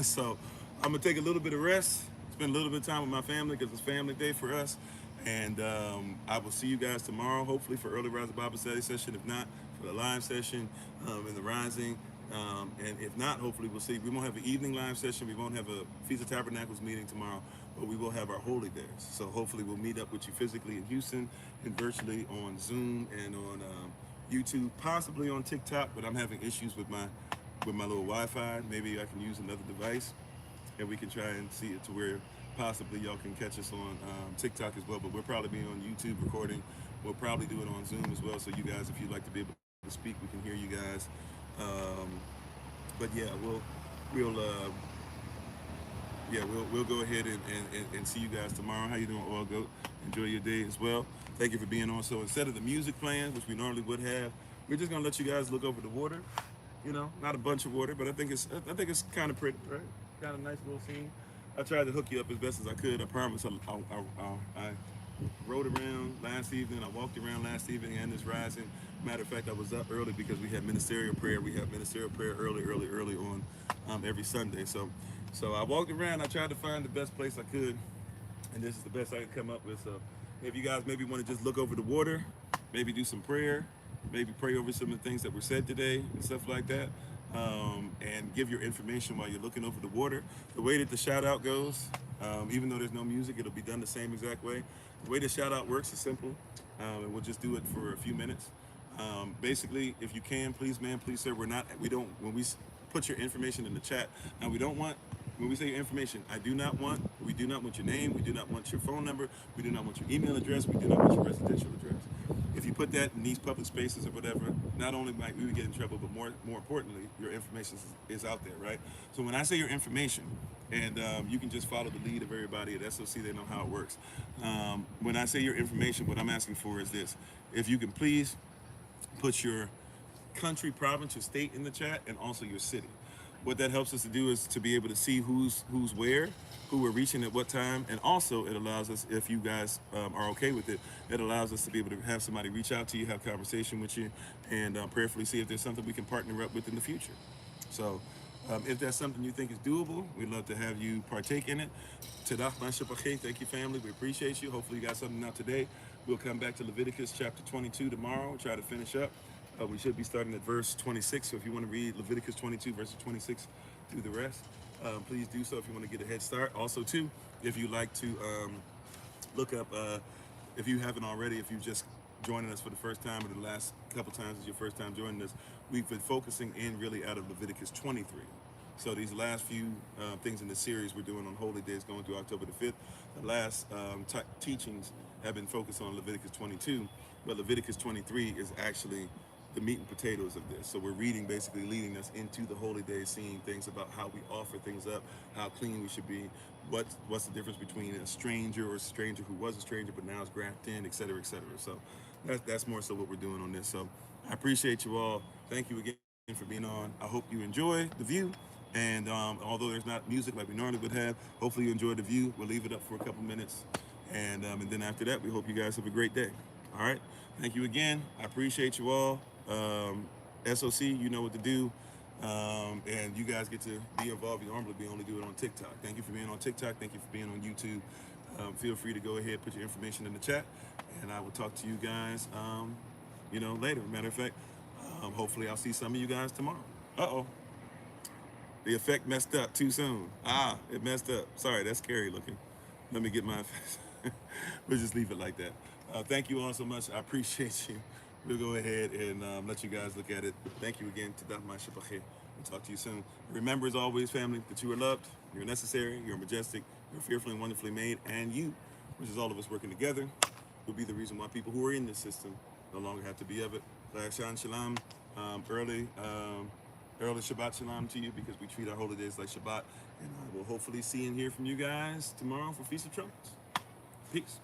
So I'm gonna take a little bit of rest, spend a little bit of time with my family because it's family day for us. And I will see you guys tomorrow, hopefully for early Rising Bible Study session. If not, for the live session in the Rising. And if not, hopefully we'll see. We won't have an evening live session. We won't have a Feast of Tabernacles meeting tomorrow, but we will have our holy days. So hopefully we'll meet up with you physically in Houston and virtually on Zoom and on YouTube, possibly on TikTok. But I'm having issues with my little Wi-Fi. Maybe I can use another device, and we can try and see it to where possibly y'all can catch us on TikTok as well. But we'll probably be on YouTube recording. We'll probably do it on Zoom as well. So you guys, if you'd like to be able to speak, we can hear you guys. But yeah, we'll go ahead and see you guys tomorrow. How you doing, Oil Goat? Enjoy your day as well. Thank you for being on. So instead of the music playing, which we normally would have, we're just gonna let you guys look over the water. Not a bunch of water, but I think it's kind of pretty, right? Kind of nice little scene. I tried to hook you up as best as I could. I promise. I rode around last evening. I walked around last evening and this rising. Matter of fact, I was up early because we had ministerial prayer. We have ministerial prayer early on every Sunday. So I walked around. I tried to find the best place I could, and this is the best I could come up with. So if you guys maybe want to just look over the water, maybe do some prayer, maybe pray over some of the things that were said today and stuff like that, and give your information while you're looking over the water. The way that the shout out goes, even though there's no music, it'll be done the same exact way. The way the shout out works is simple, and we'll just do it for a few minutes. Basically, if you can, please, man, please, sir, when we put your information in the chat, now when we say your information, we do not want your name, we do not want your phone number, we do not want your email address, we do not want your residential address. If you put that in these public spaces or whatever, not only might we get in trouble, but more importantly, your information is out there, right? So when I say your information, and you can just follow the lead of everybody at SOC, they know how it works. When I say your information, what I'm asking for is this. If you can please put your country, province, your state in the chat, and also your city. What that helps us to do is to be able to see who's where, who we're reaching at what time, and also it allows us, if you guys are okay with it, it allows us to be able to have somebody reach out to you, have conversation with you, and prayerfully see if there's something we can partner up with in the future. So if that's something you think is doable, we'd love to have you partake in it. Thank you, family. We appreciate you. Hopefully you got something out today. We'll come back to Leviticus chapter 22 tomorrow, try to finish up. We should be starting at verse 26, so if you want to read Leviticus 22, verses 26 through the rest, please do so if you want to get a head start. Also, too, if you like to look up, if you haven't already, if you just joining us for the first time, or the last couple times is your first time joining us, we've been focusing in really out of Leviticus 23. So these last few things in the series we're doing on holy days going through October the 5th, the last teachings have been focused on Leviticus 22, but Leviticus 23 is actually the meat and potatoes of this. So we're reading, basically leading us into the holy days, seeing things about how we offer things up, how clean we should be, what's the difference between a stranger or a stranger who was a stranger but now is grafted in, et cetera, et cetera. So that's more so what we're doing on this. So I appreciate you all. Thank you again for being on. I hope you enjoy the view. And although there's not music like we normally would have, hopefully you enjoy the view. We'll leave it up for a couple minutes. And then after that, we hope you guys have a great day. All right. Thank you again. I appreciate you all. SOC, you know what to do. And you guys get to be involved. You normally only do it on TikTok. Thank you for being on TikTok. Thank you for being on YouTube. Feel free to go ahead, put your information in the chat. And I will talk to you guys, later. Matter of fact, hopefully I'll see some of you guys tomorrow. Uh-oh. The effect messed up too soon. It messed up. Sorry, that's scary looking. Let me get my effects. We'll just leave it like that. Thank you all so much. I appreciate you. We'll go ahead and let you guys look at it. Thank you again. We'll talk to you soon. Remember, as always, family, that you are loved, you're necessary, you're majestic, you're fearfully and wonderfully made, and you, which is all of us working together, will be the reason why people who are in this system no longer have to be of it. Shalom. Early Shabbat Shalom to you, because we treat our holy days like Shabbat. And I will hopefully see and hear from you guys tomorrow for Feast of Trumpets. Peace.